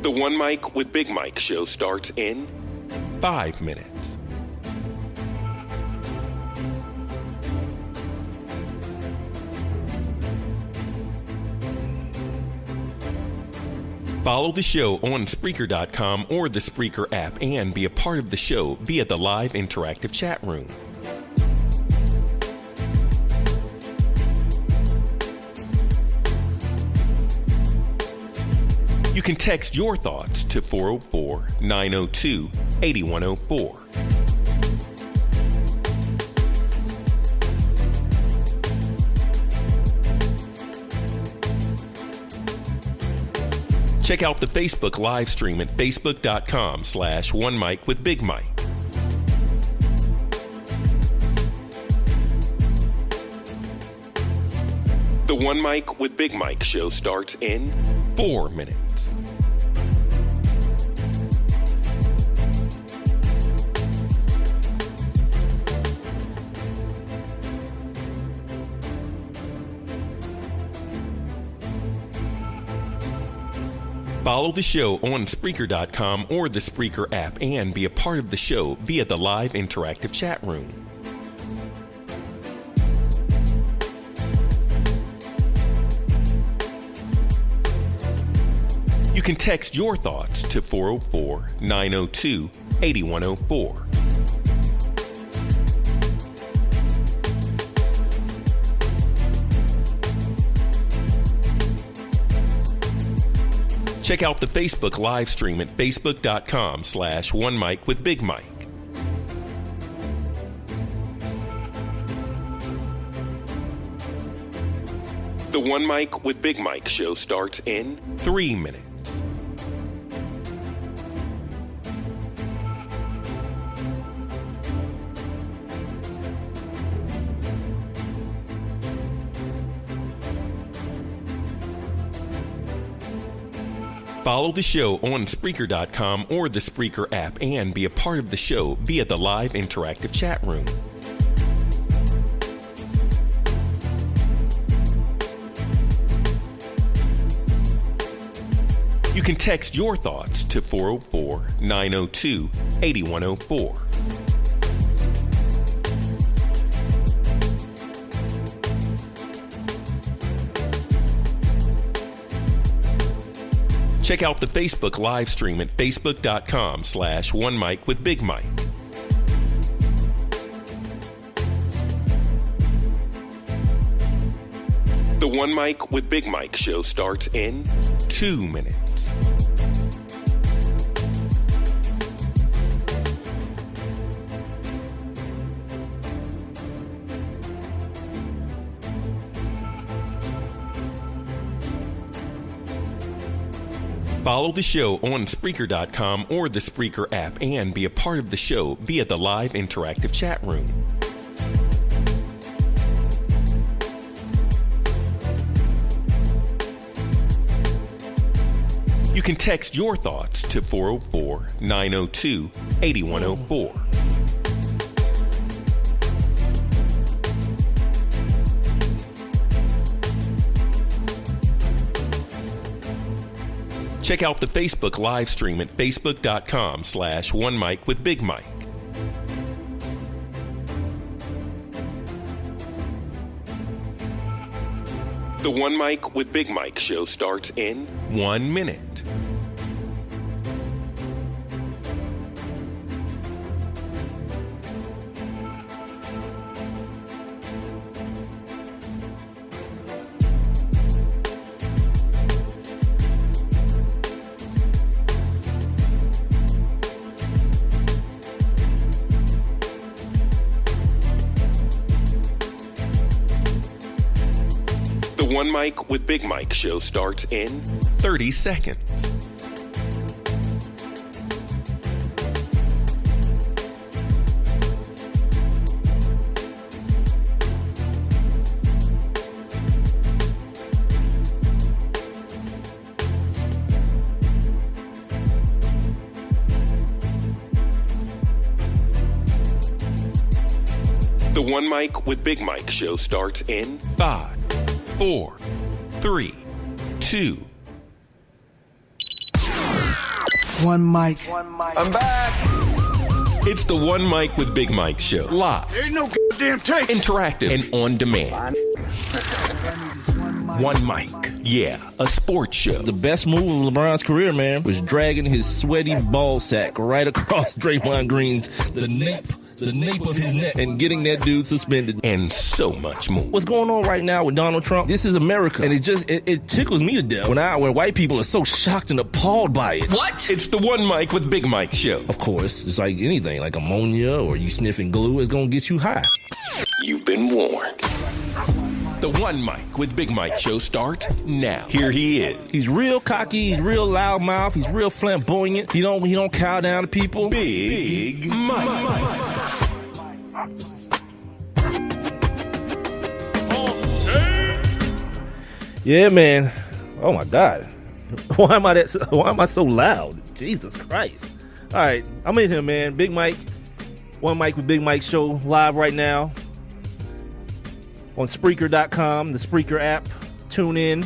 The One Mic with Big Mike show starts in 5 minutes. Follow the show on Spreaker.com or the Spreaker app and be a part of the show via the live interactive chat room. You can text your thoughts to 404-902-8104. Check out the Facebook live stream at facebook.com/OneMicWithBigMike. The One Mic with Big Mike show starts in 4 minutes. Follow the show on Spreaker.com or the Spreaker app and be a part of the show via the live interactive chat room. You can text your thoughts to 404-902-8104. Check out the Facebook live stream at facebook.com/OneMicWithBigMike. The One Mic with Big Mike show starts in 3 minutes. Follow the show on Spreaker.com or the Spreaker app and be a part of the show via the live interactive chat room. You can text your thoughts to 404-902-8104. Check out the Facebook live stream at facebook.com/OneMicWithBigMike. The One Mic with Big Mike show starts in 2 minutes. Follow the show on Spreaker.com or the Spreaker app and be a part of the show via the live interactive chat room. You can text your thoughts to 404-902-8104. Check out the Facebook live stream at facebook.com/OneMicWithBigMike. The One Mic with Big Mike show starts in 1 minute. The One Mic with Big Mike show starts in 30 seconds. The One Mic with Big Mike show starts in 5, 4, 3, 2. One mic. I'm back. It's the One Mic with Big Mike show. Live. There ain't no goddamn tape. Interactive and on demand. One Mic. Yeah, a sports show. The best move of LeBron's career, man, was dragging his sweaty ball sack right across Draymond Green's the nape of his neck and getting that dude suspended. And so much more. What's going on right now with Donald Trump? This is America, and it tickles me to death when white people are so shocked and appalled by it. What? It's the One Mic with Big Mike show. Of course, it's like anything, like ammonia or you sniffing glue is gonna get you high. You've been warned. The One Mic with Big Mike show starts now. Here he is. He's real cocky, he's real loudmouth, he's real flamboyant. He don't cow down to people. Big Mike. Yeah, man. Oh my God. Why am I so loud? Jesus Christ. All right, I'm in here, man. Big Mike, One Mic with Big Mike show live right now on Spreaker.com, the Spreaker app. Tune in.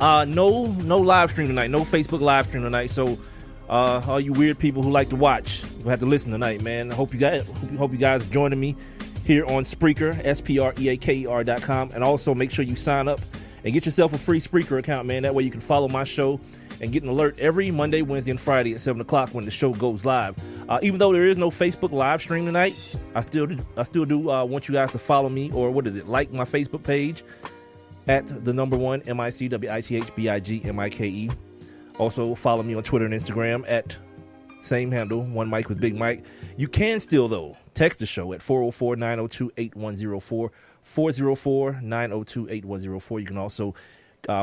No live stream tonight. No Facebook live stream tonight. So all you weird people who like to watch, you have to listen tonight, man. I hope you guys are joining me here on Spreaker, Spreaker.com, and also make sure you sign up and get yourself a free Spreaker account, man. That way you can follow my show and get an alert every Monday, Wednesday, and Friday at 7 o'clock when the show goes live. Even though there is no Facebook live stream tonight, I still do want you guys to follow me, or like my Facebook page at the number one MICWITHBIGMIKE. Also follow me on Twitter and Instagram at same handle, One Mic with Big Mike. You can still, though, text the show at 404-902-8104, 404-902-8104. You can also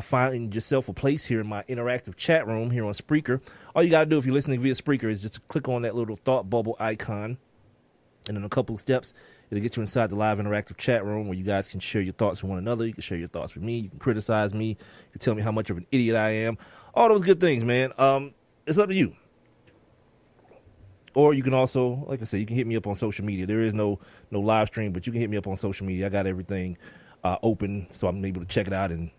find yourself a place here in my interactive chat room here on Spreaker. All you got to do if you're listening via Spreaker is just click on that little thought bubble icon, and in a couple of steps, it'll get you inside the live interactive chat room where you guys can share your thoughts with one another. You can share your thoughts with me. You can criticize me. You can tell me how much of an idiot I am. All those good things, man. It's up to you. Or you can also, like I said, you can hit me up on social media. There is no live stream, but you can hit me up on social media. I got everything open, so I'm able to check it out and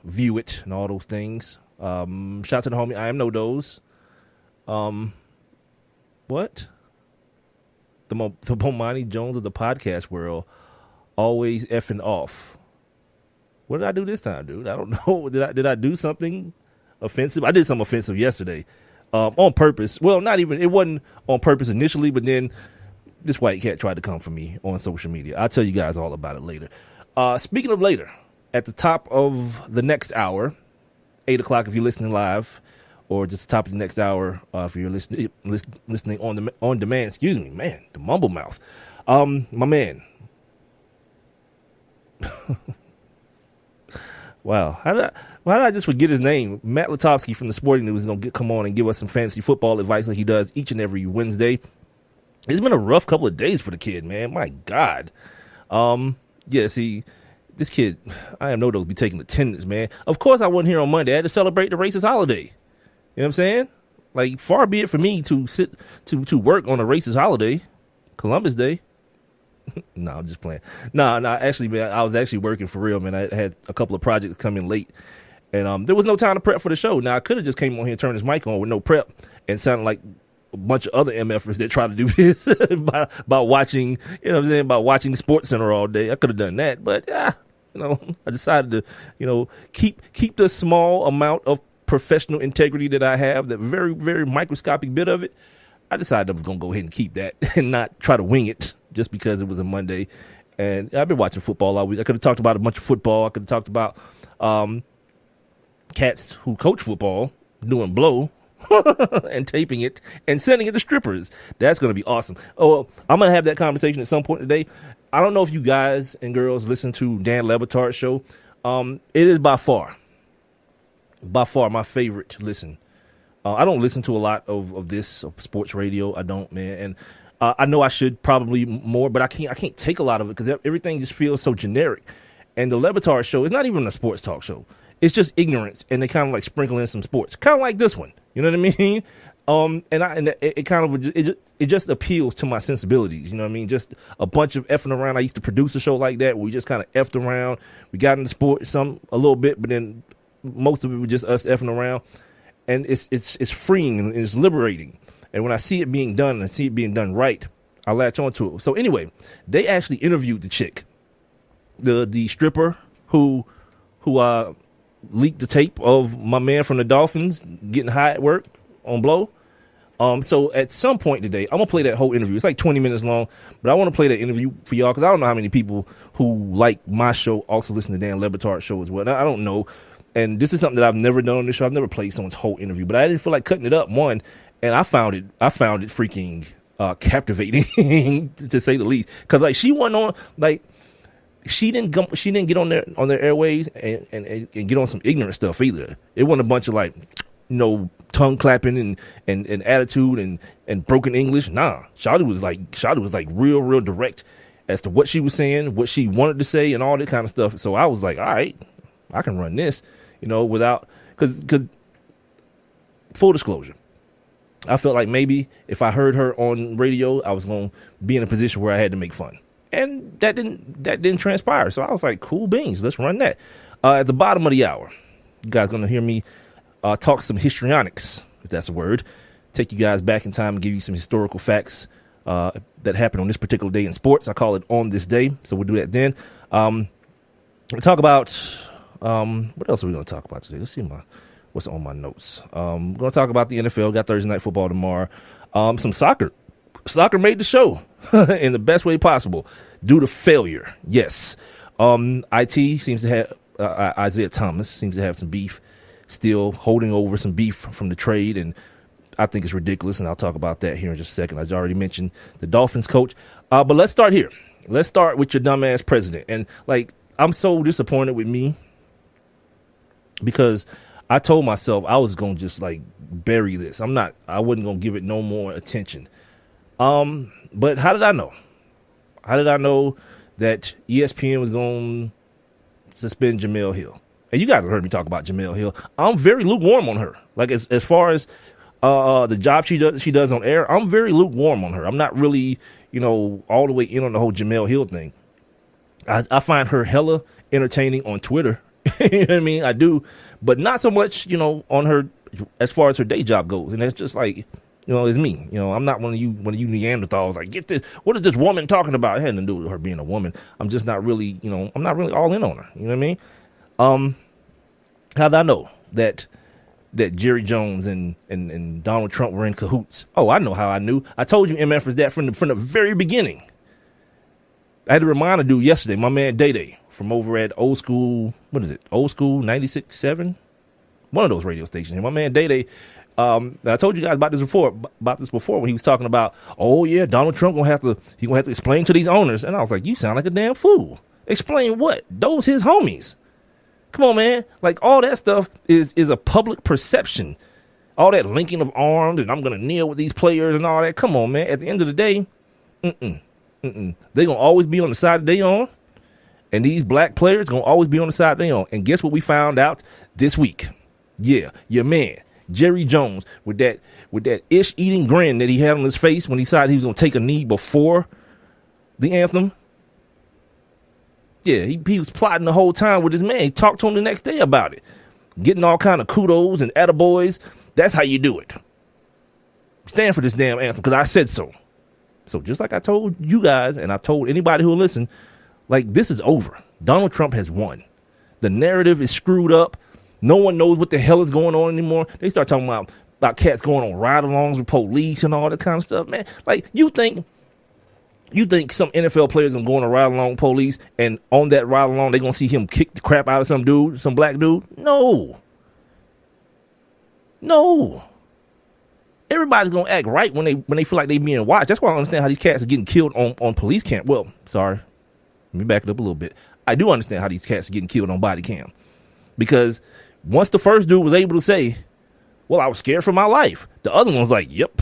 view it and all those things. Shout out to the homie, I am no dose. What? The Bomani Jones of the podcast world, always effing off. What did I do this time, dude? I don't know. Did I do something offensive? I did something offensive yesterday. On purpose. Well, it wasn't on purpose initially, but then this white cat tried to come for me on social media. I'll tell you guys all about it later. Speaking of later, at the top of the next hour, 8 o'clock if you're listening live, or just the top of the next hour if you're listening on demand. Excuse me, man, the mumble mouth. My man. Wow, how did I just forget his name? Matt Lutovsky from the Sporting News is going to come on and give us some fantasy football advice like he does each and every Wednesday. It's been a rough couple of days for the kid, man. My God. Yeah, see, this kid, I am no doubt be taking attendance, man. Of course I wasn't here on Monday. I had to celebrate the racist holiday. You know what I'm saying? Like, far be it for me to sit to work on a racist holiday, Columbus Day. No, I'm just playing. No, actually, man, I was actually working for real, man. I had a couple of projects come in late, and there was no time to prep for the show. Now, I could have just came on here and turned his mic on with no prep and sounded like a bunch of other MFers that try to do this by watching, you know what I'm saying, by watching the Sports Center all day. I could have done that, but, I decided to, keep the small amount of professional integrity that I have, that very, very microscopic bit of it. I decided I was going to go ahead and keep that and not try to wing it just because it was a Monday. And I've been watching football all week. I could have talked about a bunch of football. I could have talked about cats who coach football doing blow and taping it and sending it to strippers. That's going to be awesome. Oh, I'm going to have that conversation at some point today. I don't know if you guys and girls listen to Dan Le Batard's show. It is by far my favorite listen. I don't listen to a lot of this sports radio. I don't, man. And I know I should probably more, but I can't take a lot of it because everything just feels so generic. And the Le Batard show is not even a sports talk show. It's just ignorance, and they kind of like sprinkle in some sports, kind of like this one. You know what I mean? It just appeals to my sensibilities. You know what I mean? Just a bunch of effing around. I used to produce a show like that where we just kind of effed around. We got into sports a little bit, but then most of it was just us effing around. and it's freeing and it's liberating. And when I see it being done and I see it being done right, I latch onto it. So anyway, they actually interviewed the chick, the stripper who leaked the tape of my man from the Dolphins getting high at work on blow. So at some point today, I'm gonna play that whole interview. It's like 20 minutes long, but I want to play that interview for y'all because I don't know how many people who like my show also listen to Dan Le Batard's show as well. I don't know, and this is something that I've never done on this show. I've never played someone's whole interview, but I didn't feel like cutting it up. One, and I found it freaking captivating to say the least, because like she wasn't on like. She didn't get on their airways and get on some ignorant stuff either. It wasn't a bunch of like, tongue clapping and attitude and broken English. Nah, Shawty was like real direct as to what she was saying, what she wanted to say, and all that kind of stuff. So I was like, all right, I can run this, without because full disclosure, I felt like maybe if I heard her on radio, I was going to be in a position where I had to make fun. And that didn't transpire. So I was like, cool beans, let's run that. At the bottom of the hour, you guys going to hear me talk some histrionics, if that's a word. Take you guys back in time and give you some historical facts that happened on this particular day in sports. I call it On This Day, so we'll do that then. We'll talk about, what else are we going to talk about today? Let's see what's on my notes. We're going to talk about the NFL. Got Thursday Night Football tomorrow. Some soccer. Soccer made the show in the best way possible due to failure. Yes. IT seems to have, Isaiah Thomas seems to have some beef, still holding over some beef from the trade. And I think it's ridiculous. And I'll talk about that here in just a second. I already mentioned the Dolphins coach. But let's start here. Let's start with your dumbass president. And like, I'm so disappointed with me because I told myself I was going to just like bury this. I wasn't going to give it no more attention. But how did I know? How did I know that ESPN was going to suspend Jemele Hill? And you guys have heard me talk about Jemele Hill. I'm very lukewarm on her. Like as far as the job she does on air, I'm very lukewarm on her. I'm not really, all the way in on the whole Jemele Hill thing. I find her hella entertaining on Twitter. You know what I mean? I do, but not so much, on her as far as her day job goes. And that's just like, it's me. I'm not one of you Neanderthals. Like, get this. What is this woman talking about? It had nothing to do with her being a woman. I'm just not really, I'm not really all in on her. You know what I mean? How did I know that Jerry Jones and Donald Trump were in cahoots? Oh, I know how I knew. I told you MF was that from the very beginning. I had to remind a dude yesterday, my man Day from over at Old School 96.7? One of those radio stations. My man Day. I told you guys about this before when he was talking about, oh yeah, Donald Trump gonna have to explain to these owners. And I was like, you sound like a damn fool. Explain what? Those his homies. Come on, man. Like all that stuff is a public perception. All that linking of arms and I'm gonna kneel with these players and all that. Come on, man. At the end of the day, they gonna always be on the side that they on. And these black players gonna always be on the side they on. And guess what we found out this week? Yeah, your man Jerry Jones with that ish-eating grin that he had on his face when he decided he was going to take a knee before the anthem. Yeah, he was plotting the whole time with his man. He talked to him the next day about it. Getting all kind of kudos and attaboys. That's how you do it. Stand for this damn anthem because I said so. So just like I told you guys and I told anybody who will listen, like this is over. Donald Trump has won. The narrative is screwed up. No one knows what the hell is going on anymore. They start talking about cats going on ride-alongs with police and all that kind of stuff, man. Like, you think some NFL players gonna go on a ride-along with police and on that ride-along they gonna see him kick the crap out of some dude, some black dude? No. Everybody's gonna act right when they feel like they being watched. That's why I don't understand how these cats are getting killed on police cam. Well, sorry. Let me back it up a little bit. I do understand how these cats are getting killed on body cam. Because once the first dude was able to say, well, I was scared for my life, the other one's like, yep,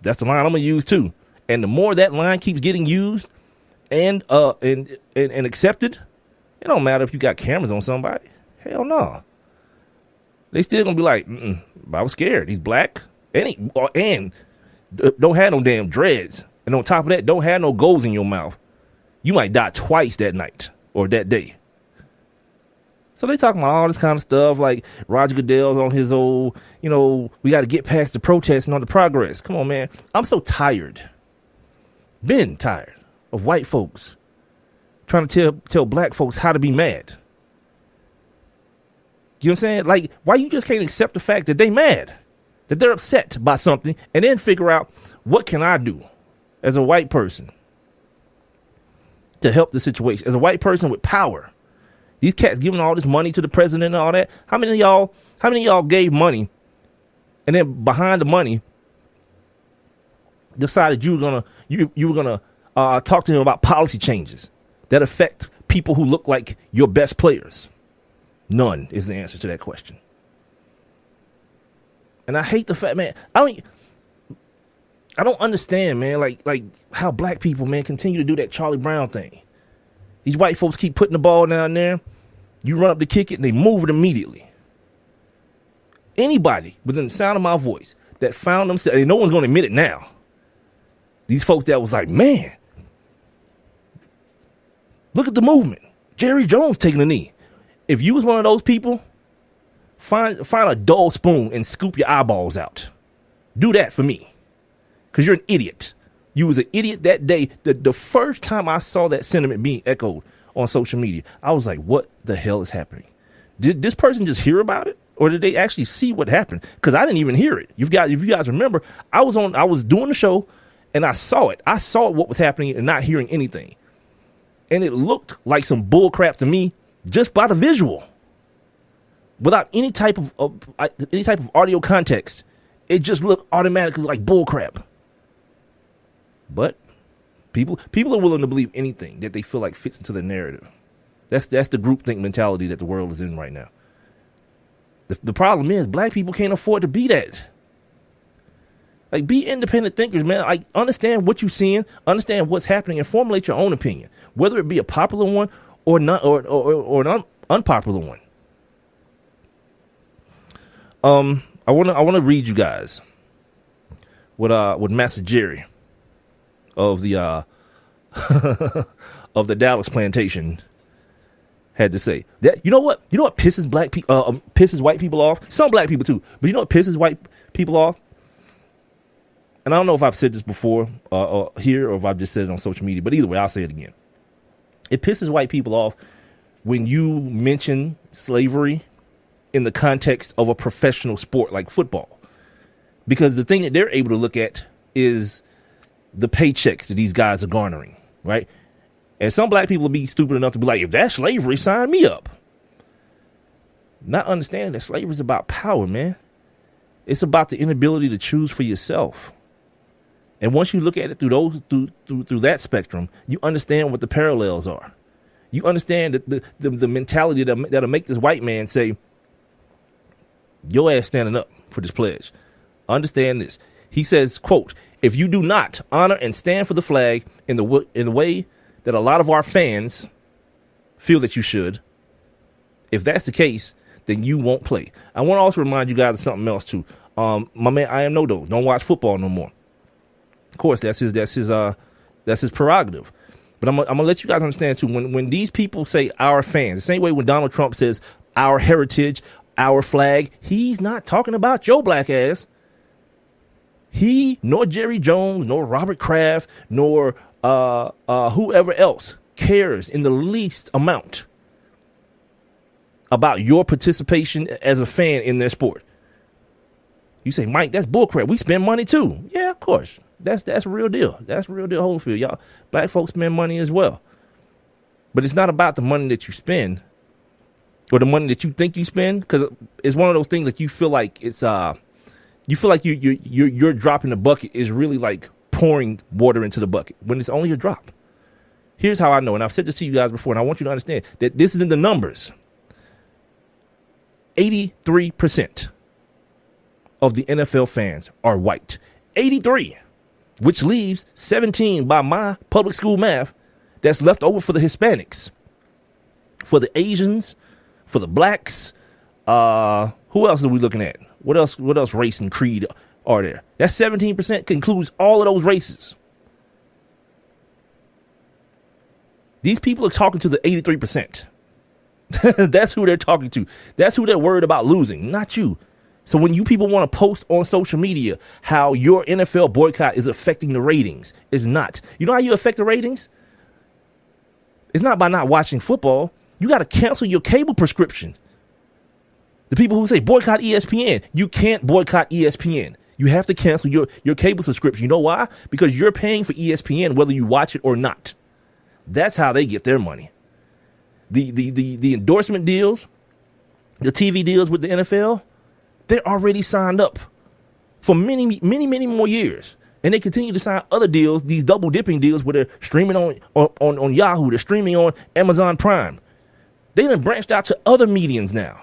that's the line I'm going to use too. And the more that line keeps getting used and accepted, it don't matter if you got cameras on somebody. Hell no. They still going to be like, I was scared. He's black and don't have no damn dreads. And on top of that, don't have no goals in your mouth. You might die twice that night or that day. So they talking about all this kind of stuff, like Roger Goodell's on his old, we got to get past the protests and on the progress. Come on, man. I'm so tired. Been tired of white folks trying to tell black folks how to be mad. You know what I'm saying? Like, why you just can't accept the fact that they mad, that they're upset by something, and then figure out, what can I do as a white person to help the situation? As a white person with power. These cats giving all this money to the president and all that. How many of y'all gave money and then behind the money decided you were gonna talk to him about policy changes that affect people who look like your best players? None is the answer to that question. And I hate the fact, man, I don't understand, man, like how black people, man, continue to do that Charlie Brown thing. These white folks keep putting the ball down there. You run up to kick it and they move it immediately. Anybody within the sound of my voice that found themselves, and no one's going to admit it now. These folks that was like, man, look at the movement. Jerry Jones taking a knee. If you was one of those people, find a dull spoon and scoop your eyeballs out. Do that for me. Because you're an idiot. You was an idiot that day. The first time I saw that sentiment being echoed on social media, I was like, what the hell is happening? Did this person just hear about it? Or did they actually see what happened? Because I didn't even hear it. If you guys remember, I was doing the show and I saw it. I saw what was happening and not hearing anything. And it looked like some bull crap to me just by the visual. Without any type of audio context. It just looked automatically like bull crap. But people are willing to believe anything that they feel like fits into the narrative. That's the groupthink mentality that the world is in right now. The problem is black people can't afford to be that. Like, be independent thinkers, man. Like, understand what you're seeing, understand what's happening, and formulate your own opinion, whether it be a popular one or not, or an unpopular one. I want to read you guys what Master Jerry of the of the Dallas plantation had to say. That you know what pisses pisses white people off. Some black people too, but you know what pisses white people off. And I don't know if I've said this before here or if I've just said it on social media, but either way, I'll say it again. It pisses white people off when you mention slavery in the context of a professional sport like football, because the thing that they're able to look at is the paychecks that these guys are garnering, right? And some black people will be stupid enough to be like, if that's slavery, sign me up. Not understanding that slavery is about power, man. It's about the inability to choose for yourself. And once you look at it through that spectrum, you understand what the parallels are. You understand that the mentality that'll make this white man say, your ass standing up for this pledge. Understand this. He says, quote, if you do not honor and stand for the flag in the way that a lot of our fans feel that you should, if that's the case, then you won't play. I want to also remind you guys of something else too. My man, I am no-do. Don't watch football no more. Of course, that's his prerogative. But I'm gonna let you guys understand too. When these people say our fans, the same way when Donald Trump says our heritage, our flag, he's not talking about your black ass. He, nor Jerry Jones, nor Robert Kraft, nor whoever else cares in the least amount about your participation as a fan in their sport. You say, Mike, that's bullcrap. We spend money too. Yeah, of course. That's a real deal. That's a real deal, Holyfield. Y'all, black folks spend money as well. But it's not about the money that you spend or the money that you think you spend, because it's one of those things that you feel like it's you feel like you're dropping the bucket is really like pouring water into the bucket when it's only a drop. Here's how I know, and I've said this to you guys before, and I want you to understand that this is in the numbers. 83% of the NFL fans are white. 83, which leaves 17 by my public school math that's left over for the Hispanics, for the Asians, for the blacks. Who else are we looking at? What else race and creed are there? That 17% includes all of those races. These people are talking to the 83%. That's who they're talking to. That's who they're worried about losing, not you. So when you people want to post on social media how your NFL boycott is affecting the ratings, it's not. You know how you affect the ratings? It's not by not watching football. You got to cancel your cable prescription. The people who say boycott ESPN, you can't boycott ESPN. You have to cancel your cable subscription. You know why? Because you're paying for ESPN whether you watch it or not. That's how they get their money. The endorsement deals, the TV deals with the NFL, they're already signed up for many, many, many more years. And they continue to sign other deals, these double dipping deals where they're streaming on Yahoo, they're streaming on Amazon Prime. They done branched out to other mediums now.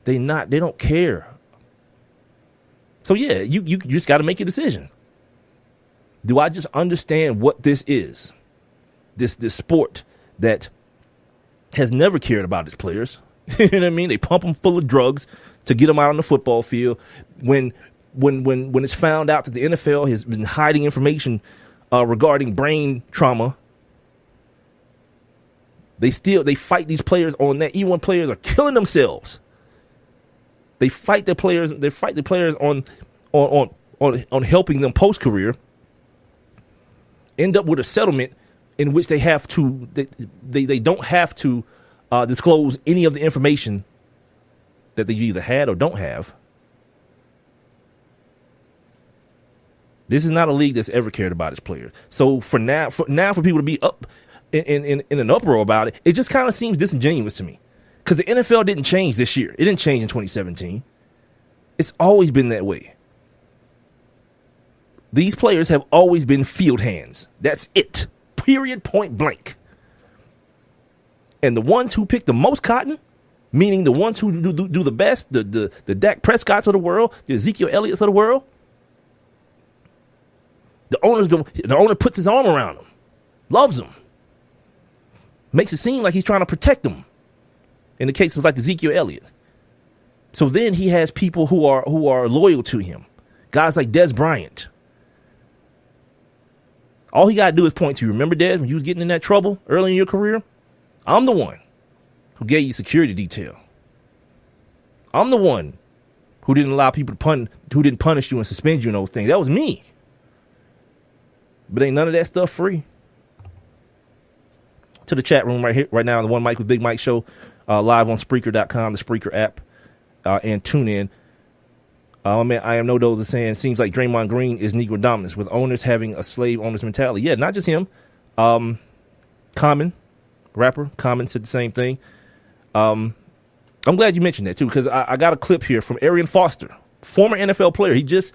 They don't care. So yeah, you just got to make your decision. Do I just understand what this is? This sport that has never cared about its players. You know what I mean? They pump them full of drugs to get them out on the football field. When it's found out that the NFL has been hiding information regarding brain trauma, they fight these players on that. Even when players are killing themselves, they fight the players. They fight the players on helping them post career. End up with a settlement in which they have to they don't have to disclose any of the information that they either had or don't have. This is not a league that's ever cared about its players. So for people to be up in an uproar about it, it just kind of seems disingenuous to me. Because the NFL didn't change this year. It didn't change in 2017. It's always been that way. These players have always been field hands. That's it. Period, point blank. And the ones who pick the most cotton, meaning the ones who do the best, the Dak Prescotts of the world, the Ezekiel Elliott's of the world, the owner puts his arm around them, loves them, makes it seem like he's trying to protect them. In the case of like Ezekiel Elliott. So then he has people who are loyal to him. Guys like Des Bryant. All he got to do is point to you. Remember, Des, when you was getting in that trouble early in your career? I'm the one who gave you security detail. I'm the one who didn't allow people who didn't punish you and suspend you and those things. That was me. But ain't none of that stuff free. To the chat room right now, the One Mike with Big Mike show, live on Spreaker.com, the Spreaker app, and tune in. Man, I am no dozer saying, seems like Draymond Green is Negro dominance with owners having a slave owner's mentality. Yeah, not just him. Common, rapper, Common said the same thing. I'm glad you mentioned that too, because I got a clip here from Arian Foster, former NFL player. He just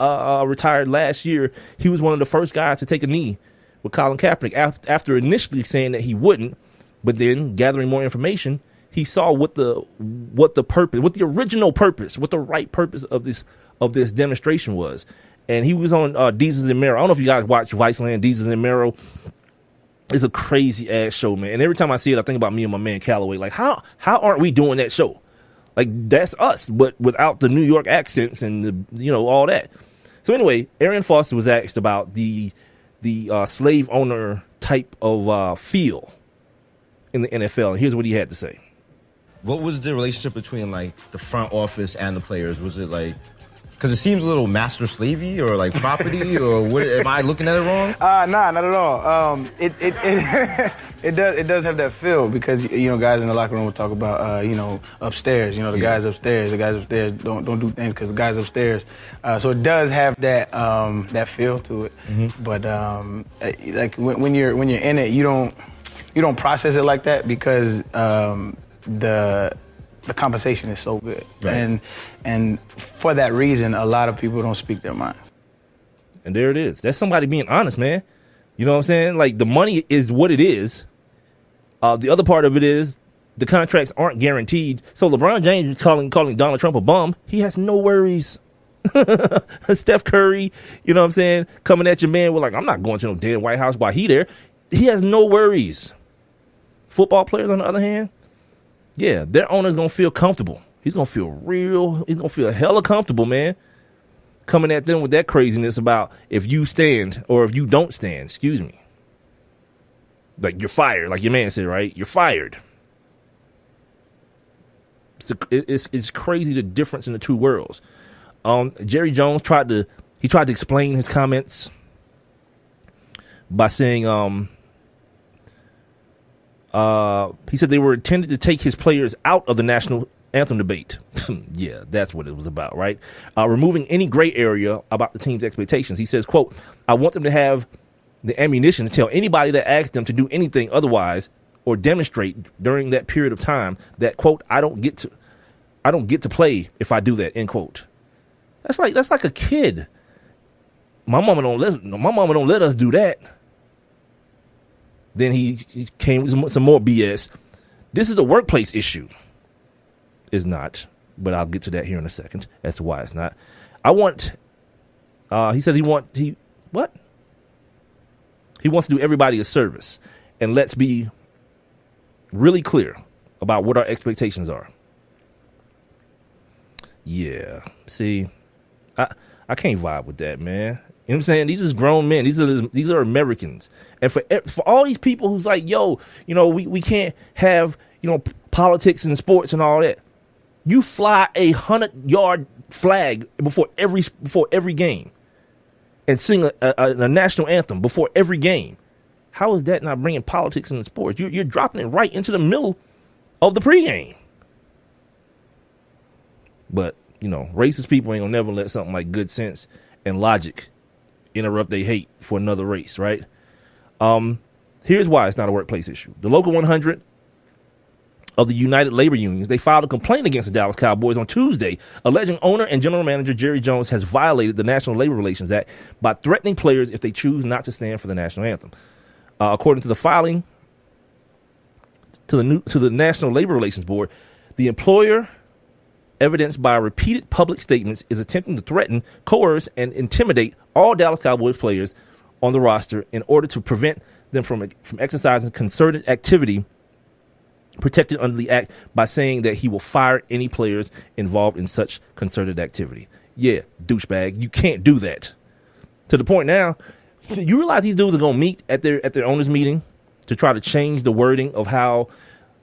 retired last year. He was one of the first guys to take a knee with Colin Kaepernick after initially saying that he wouldn't, but then gathering more information, he saw what the original purpose, what the right purpose of this demonstration was. And he was on Deezus and Mero. I don't know if you guys watch Viceland. Deezus and Mero is a crazy ass show, man. And every time I see it, I think about me and my man Calloway. Like, how aren't we doing that show? Like, that's us, but without the New York accents and all that. So anyway, Arian Foster was asked about the slave owner type of feel in the NFL, and here's what he had to say. What was the relationship between like the front office and the players? Was it like, because it seems a little master slavey or like property, or what? Am I looking at it wrong? Nah, not at all. It does have that feel because guys in the locker room will talk about upstairs. The guys upstairs don't do things because the guys upstairs. So it does have that feel to it. Mm-hmm. But like when you're in it, you don't process it like that because the compensation is so good. Right. And for that reason, a lot of people don't speak their mind. And there it is. That's somebody being honest, man. You know what I'm saying? Like, the money is what it is. The other part of it is the contracts aren't guaranteed. So LeBron James calling Donald Trump a bum, he has no worries. Steph Curry, you know what I'm saying, coming at your man with like, I'm not going to no dead White House while he there. He has no worries. Football players, on the other hand, yeah, their owner's going to feel comfortable. He's going to feel hella comfortable, man, coming at them with that craziness about if you stand or if you don't stand, excuse me. Like, you're fired, like your man said, right? You're fired. It's crazy the difference in the two worlds. Jerry Jones tried to explain his comments by saying he said they were intended to take his players out of the national anthem debate. Yeah, that's what it was about, right? Removing any gray area about the team's expectations. He says, quote, I want them to have the ammunition to tell anybody that asks them to do anything otherwise or demonstrate during that period of time that, quote, I don't get to play if I do that, end quote. That's like a kid. My mama don't let us do that. Then he came with some more BS. This is a workplace issue. It's not, but I'll get to that here in a second as to why it's not. He said he wants to do everybody a service. And let's be really clear about what our expectations are. Yeah, see, I can't vibe with that, man. You know what I'm saying? These are grown men. These are Americans. And for all these people who's like, yo, we can't have, politics and sports and all that. You fly a 100-yard flag before every game and sing a national anthem before every game. How is that not bringing politics in the sports? You're dropping it right into the middle of the pregame. But, racist people ain't gonna never let something like good sense and logic interrupt their hate for another race, right? Here's why it's not a workplace issue. The Local 100 of the United Labor Unions, they filed a complaint against the Dallas Cowboys on Tuesday, alleging owner and general manager Jerry Jones has violated the National Labor Relations Act by threatening players if they choose not to stand for the national anthem. According to the filing to the National Labor Relations Board, the employer, evidenced by repeated public statements, is attempting to threaten, coerce, and intimidate all Dallas Cowboys players on the roster in order to prevent them from exercising concerted activity protected under the act by saying that he will fire any players involved in such concerted activity. Yeah, douchebag, you can't do that. To the point now, you realize these dudes are going to meet at their owners' meeting to try to change the wording of how,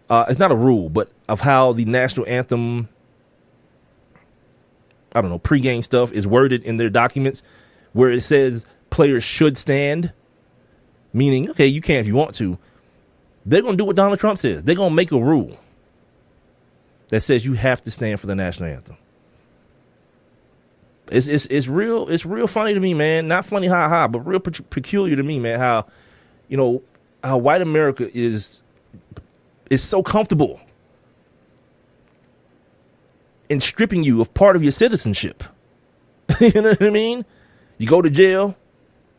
it's not a rule, but of how the national anthem, I don't know, pregame stuff is worded in their documents, where it says players should stand, meaning, okay, you can if you want to. They're going to do what Donald Trump says. They're going to make a rule that says you have to stand for the national anthem. It's real funny to me, man. Not funny, ha, but real peculiar to me, man, how white America is so comfortable in stripping you of part of your citizenship. You know what I mean? You go to jail,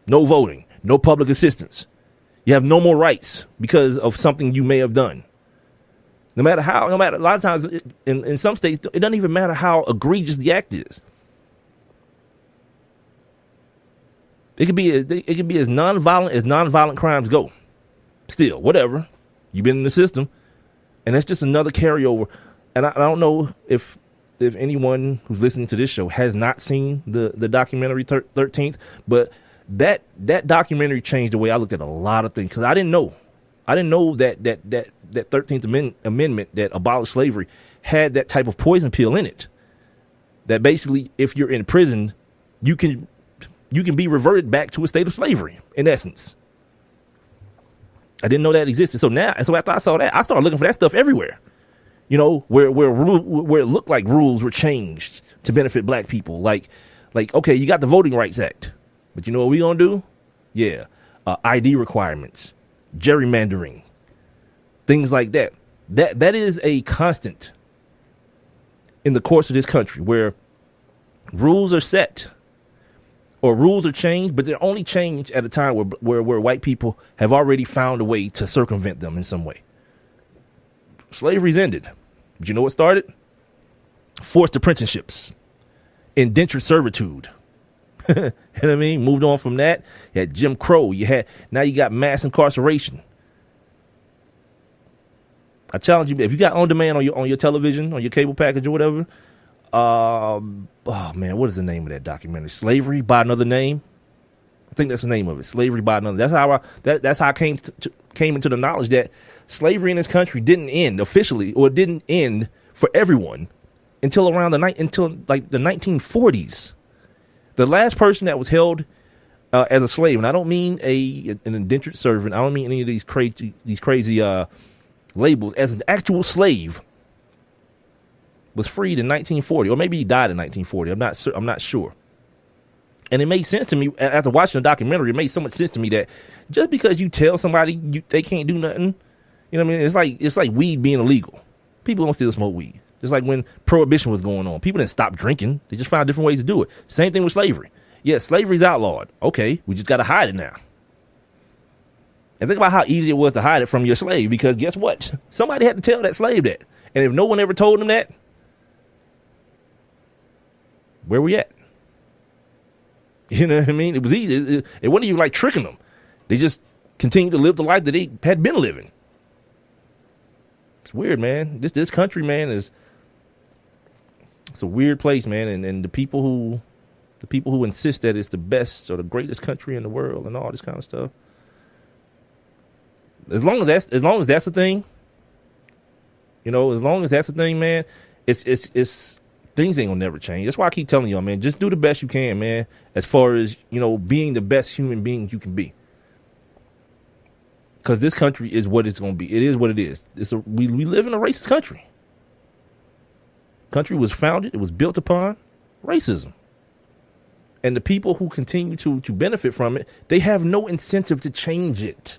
no voting, no public assistance. You have no more rights because of something you may have done. No matter a lot of times in some states, it doesn't even matter how egregious the act is. It could be as nonviolent as nonviolent crimes go. Still, whatever. You've been in the system, and that's just another carryover. And I don't know if anyone who's listening to this show has not seen the documentary 13th, but that documentary changed the way I looked at a lot of things, because I didn't know that 13th Amendment that abolished slavery had that type of poison pill in it. That basically, if you're in prison, you can be reverted back to a state of slavery, in essence. I didn't know that existed. So after I saw that, I started looking for that stuff everywhere. Where it looked like rules were changed to benefit black people. Like, okay, you got the Voting Rights Act, but you know what we gonna do? Yeah, ID requirements, gerrymandering, things like that. That is a constant in the course of this country, where rules are set or rules are changed, but they're only changed at a time where white people have already found a way to circumvent them in some way. Slavery's ended. But you know what started? Forced apprenticeships, indentured servitude. You know what I mean? Moved on from that. You had Jim Crow. Now you got mass incarceration. I challenge you, if you got on demand on your television, on your cable package or whatever, oh man, what is the name of that documentary? Slavery by Another Name. I think that's the name of it. Slavery by Another. That's how I came into the knowledge that slavery in this country didn't end officially, or it didn't end for everyone until around the 1940s. The last person that was held as a slave, and I don't mean an indentured servant. I don't mean any of these crazy labels. As an actual slave, was freed in 1940, or maybe he died in 1940. I'm not sure. And it made sense to me after watching the documentary. It made so much sense to me that just because you tell somebody they can't do nothing, you know what I mean? It's like weed being illegal. People don't still smoke weed. Just like when prohibition was going on, people didn't stop drinking. They just found different ways to do it. Same thing with slavery. Yeah, slavery's outlawed. Okay, we just got to hide it now. And think about how easy it was to hide it from your slave, because guess what? Somebody had to tell that slave that. And if no one ever told him that, where we at? You know what I mean? It was easy. It wasn't even like tricking them. They just continued to live the life that they had been living. It's weird, man. This country, man, it's a weird place, man. And the people who insist that it's the best or the greatest country in the world and all this kind of stuff. As long as that's the thing, you know, as long as that's the thing, man, it's things ain't gonna never change. That's why I keep telling y'all, man, just do the best you can, man, as far as, you know, being the best human being you can be. Because this country is what it's gonna be. It is what it is. We live in a racist country. Country was founded, it was built upon racism. And the people who continue to benefit from it, they have no incentive to change it.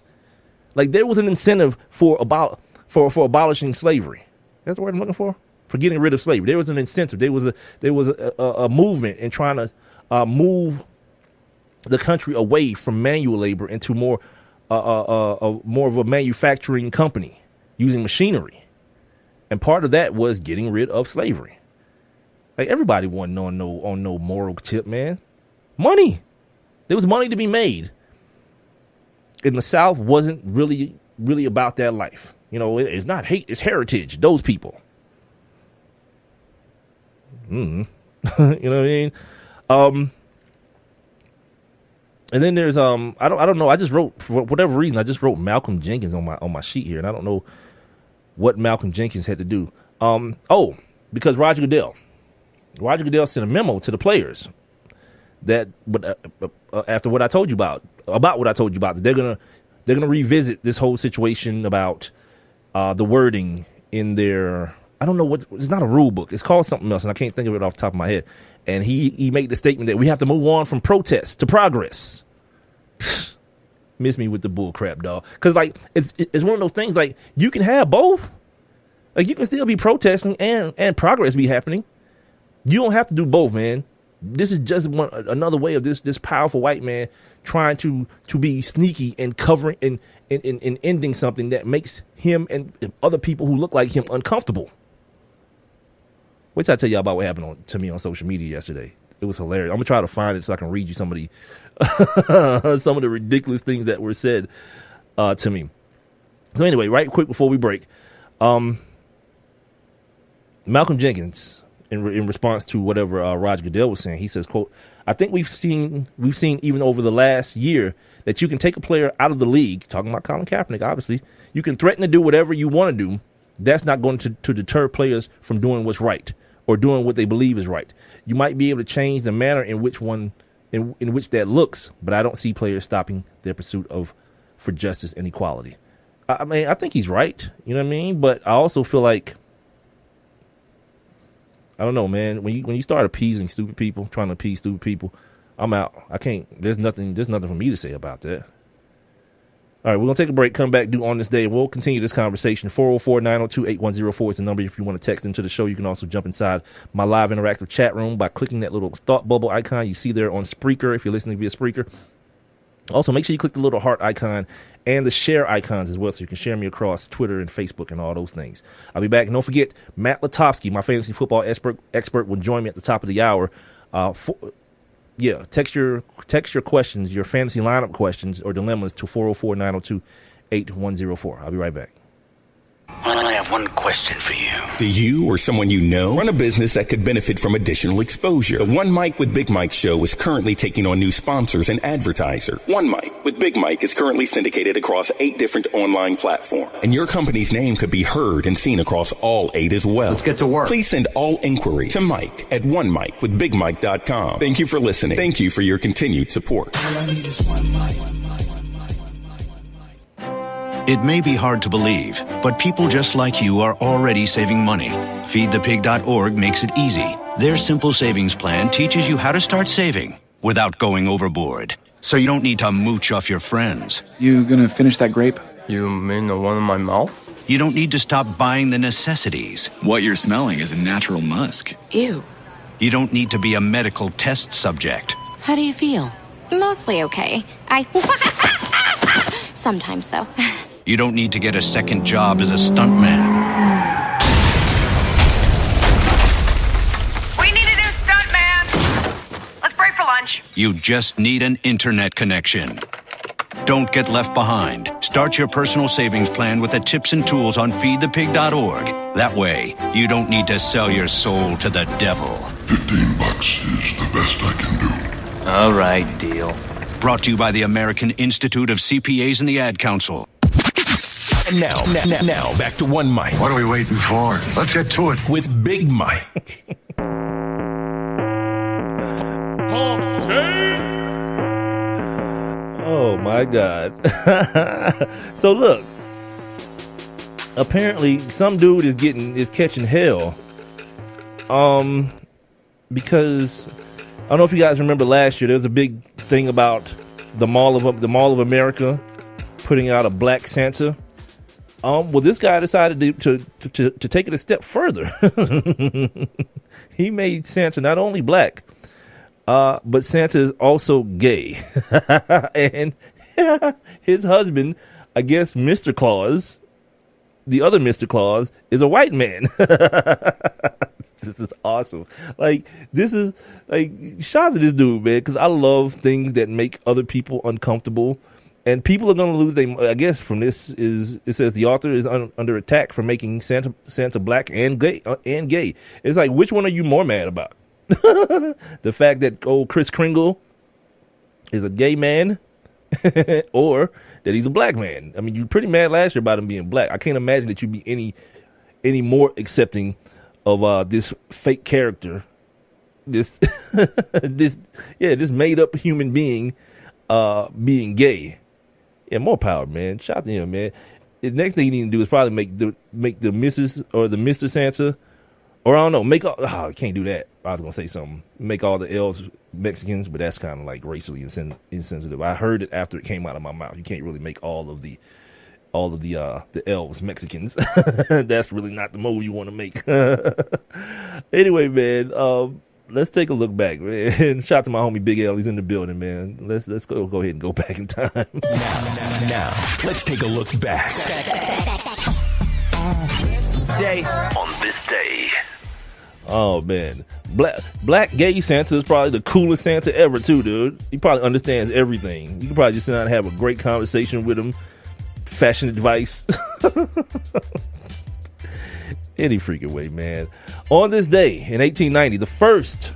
Like, there was an incentive for abolishing slavery. That's the word I'm looking for getting rid of slavery. There was an incentive. There was a movement in trying to move the country away from manual labor into more of a manufacturing company using machinery. And part of that was getting rid of slavery. Like, everybody wasn't on no moral tip, man. Money. There was money to be made. And the South wasn't really about that life. You know, it's not hate, it's heritage. Those people. You know what I mean? And then there's I don't know. I just wrote, for whatever reason, I just wrote Malcolm Jenkins on my sheet here, and I don't know what Malcolm Jenkins had to do. Because Roger Goodell sent a memo to the players that, after what I told you about what I told you about, that they're gonna revisit this whole situation about the wording in their, I don't know what, it's not a rule book. It's called something else, and I can't think of it off the top of my head. And he made the statement that we have to move on from protest to progress. Miss me with the bull crap, dog. Because, like, it's one of those things, like, you can have both. Like, you can still be protesting and progress be happening. You don't have to do both, man. This is just another way of this powerful white man trying to be sneaky and covering and ending something that makes him and other people who look like him uncomfortable. Wait till I tell y'all about what happened to me on social media yesterday. It was hilarious. I'm gonna try to find it so I can read you some of the ridiculous things that were said to me. So anyway, right quick before we break, Malcolm Jenkins, in response to whatever Roger Goodell was saying, he says, quote, "I think we've seen even over the last year that you can take a player out of the league," talking about Colin Kaepernick, obviously. "You can threaten to do whatever you want to do. That's not going to deter players from doing what's right or doing what they believe is right. You might be able to change the manner in which that looks, but I don't see players stopping their pursuit for justice and equality." I mean, I think he's right. You know what I mean? But I also feel like, I don't know, man. When you start appeasing stupid people, trying to appease stupid people, I'm out. I can't. There's nothing for me to say about that. All right, we're going to take a break, come back, do On This Day. We'll continue this conversation. 404-902-8104 is the number. If you want to text into the show, you can also jump inside my live interactive chat room by clicking that little thought bubble icon you see there on Spreaker if you're listening via Spreaker. Also, make sure you click the little heart icon and the share icons as well, so you can share me across Twitter and Facebook and all those things. I'll be back. And don't forget, Matt Lutovsky, my fantasy football expert, will join me at the top of the hour. Text your questions, your fantasy lineup questions or dilemmas to 404-902-8104. I'll be right back. I have one question for you. Do you or someone you know run a business that could benefit from additional exposure? The One Mic with Big Mike show is currently taking on new sponsors and advertisers. One Mic with Big Mike is currently syndicated across 8 different online platforms, and your company's name could be heard and seen across all 8 as well. Let's get to work. Please send all inquiries to Mike at onemicwithbigmike.com. Thank you for listening. Thank you for your continued support. All I need is one mic. It may be hard to believe, but people just like you are already saving money. FeedThePig.org makes it easy. Their simple savings plan teaches you how to start saving without going overboard. So you don't need to mooch off your friends. You gonna finish that grape? You mean the one in my mouth? You don't need to stop buying the necessities. What you're smelling is a natural musk. Ew. You don't need to be a medical test subject. How do you feel? Mostly okay. Sometimes, though. You don't need to get a second job as a stuntman. We need a new stuntman. Let's break for lunch. You just need an internet connection. Don't get left behind. Start your personal savings plan with the tips and tools on feedthepig.org. That way, you don't need to sell your soul to the devil. $15 is the best I can do. All right, deal. Brought to you by the American Institute of CPAs and the Ad Council. And now, back to One Mic. What are we waiting for? Let's get to it. With Big Mike. Oh my God. So look, apparently some dude is catching hell. Because I don't know if you guys remember last year, there was a big thing about the Mall of America putting out a black Santa. Well, this guy decided to take it a step further. He made Santa not only black, but Santa is also gay. And his husband, I guess Mr. Claus, the other Mr. Claus, is a white man. This is awesome. Shout out to this dude, man, because I love things that make other people uncomfortable. And people are going to lose their, I guess from this it says the author is under attack for making Santa black and gay. It's like, which one are you more mad about? The fact that Kris Kringle is a gay man or that he's a black man? I mean, you were pretty mad last year about him being black. I can't imagine that you'd be any more accepting of this fake character, this made up human being being gay. Yeah, more power, man. Shout out to him, man. The next thing you need to do is probably make the Mrs. or the Mr. Santa, or I don't know, I can't do that. I was gonna say something. Make all the elves Mexicans, but that's kind of like racially insensitive. I heard it after it came out of my mouth. You can't really make all of the elves Mexicans. That's really not the mode you want to make. Anyway, man. Let's take a look back, man. Shout out to my homie Big L. He's in the building, man. Let's go ahead and go back in time. Now, let's take a look back. On this day. Oh, man. Black gay Santa is probably the coolest Santa ever, too, dude. He probably understands everything. You can probably just sit down and have a great conversation with him. Fashion advice. Any freaking way, man. On this day in 1890, the first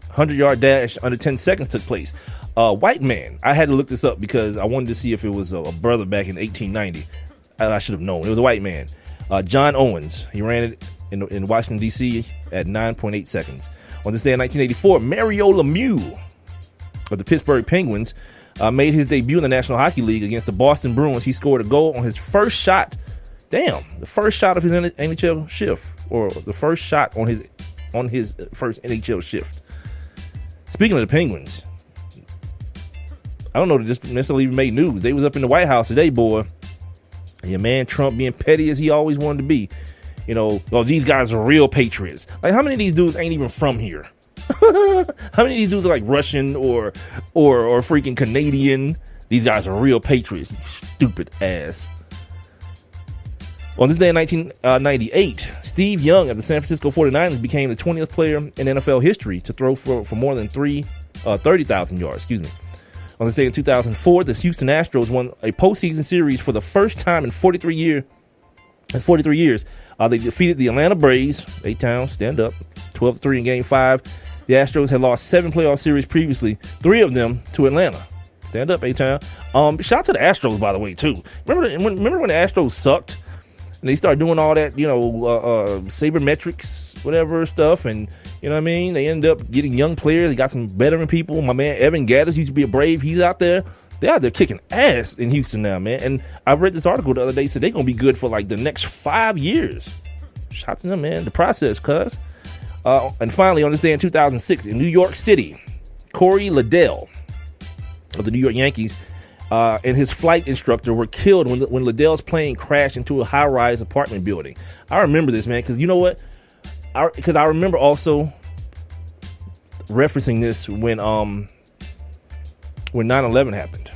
100-yard dash under 10 seconds took place. A white man. I had to look this up because I wanted to see if it was a brother back in 1890. I should have known. It was a white man. John Owens. He ran it in Washington, D.C. at 9.8 seconds. On this day in 1984, Mario Lemieux of the Pittsburgh Penguins made his debut in the National Hockey League against the Boston Bruins. He scored a goal on his first shot. The first shot of his NHL shift, or the first shot on his first NHL shift. Speaking of the Penguins, I don't know that this necessarily even made news. They was up in the White House today, boy. And your man Trump being petty as he always wanted to be. You know, these guys are real patriots. Like, how many of these dudes ain't even from here? How many of these dudes are like Russian or freaking Canadian? These guys are real patriots. You stupid ass. On this day in 1998, Steve Young of the San Francisco 49ers became the 20th player in NFL history to throw for more than 30,000 yards. On this day in 2004, the Houston Astros won a postseason series for the first time in 43 years In 43 years, they defeated the Atlanta Braves, A-Town, stand up, 12-3 in Game 5. The Astros had lost 7 playoff series previously, 3 of them to Atlanta. Stand up, A-Town. Shout out to the Astros, by the way, too. Remember when the Astros sucked? And they started doing all that, sabermetrics, whatever stuff, and you know what I mean? They ended up getting young players. They got some veteran people. My man Evan Gaddis used to be a Brave. He's out there. They're out there kicking ass in Houston now, man. And I read this article the other day, said they're going to be good for like the next 5 years. Shout out to them, man. The process, cuz. And finally, on this day in 2006, in New York City, Corey Liddell of the New York Yankees and his flight instructor were killed when Liddell's plane crashed into a high-rise apartment building. I remember this, man, because you know what? Because I remember also referencing this when 9/11 happened.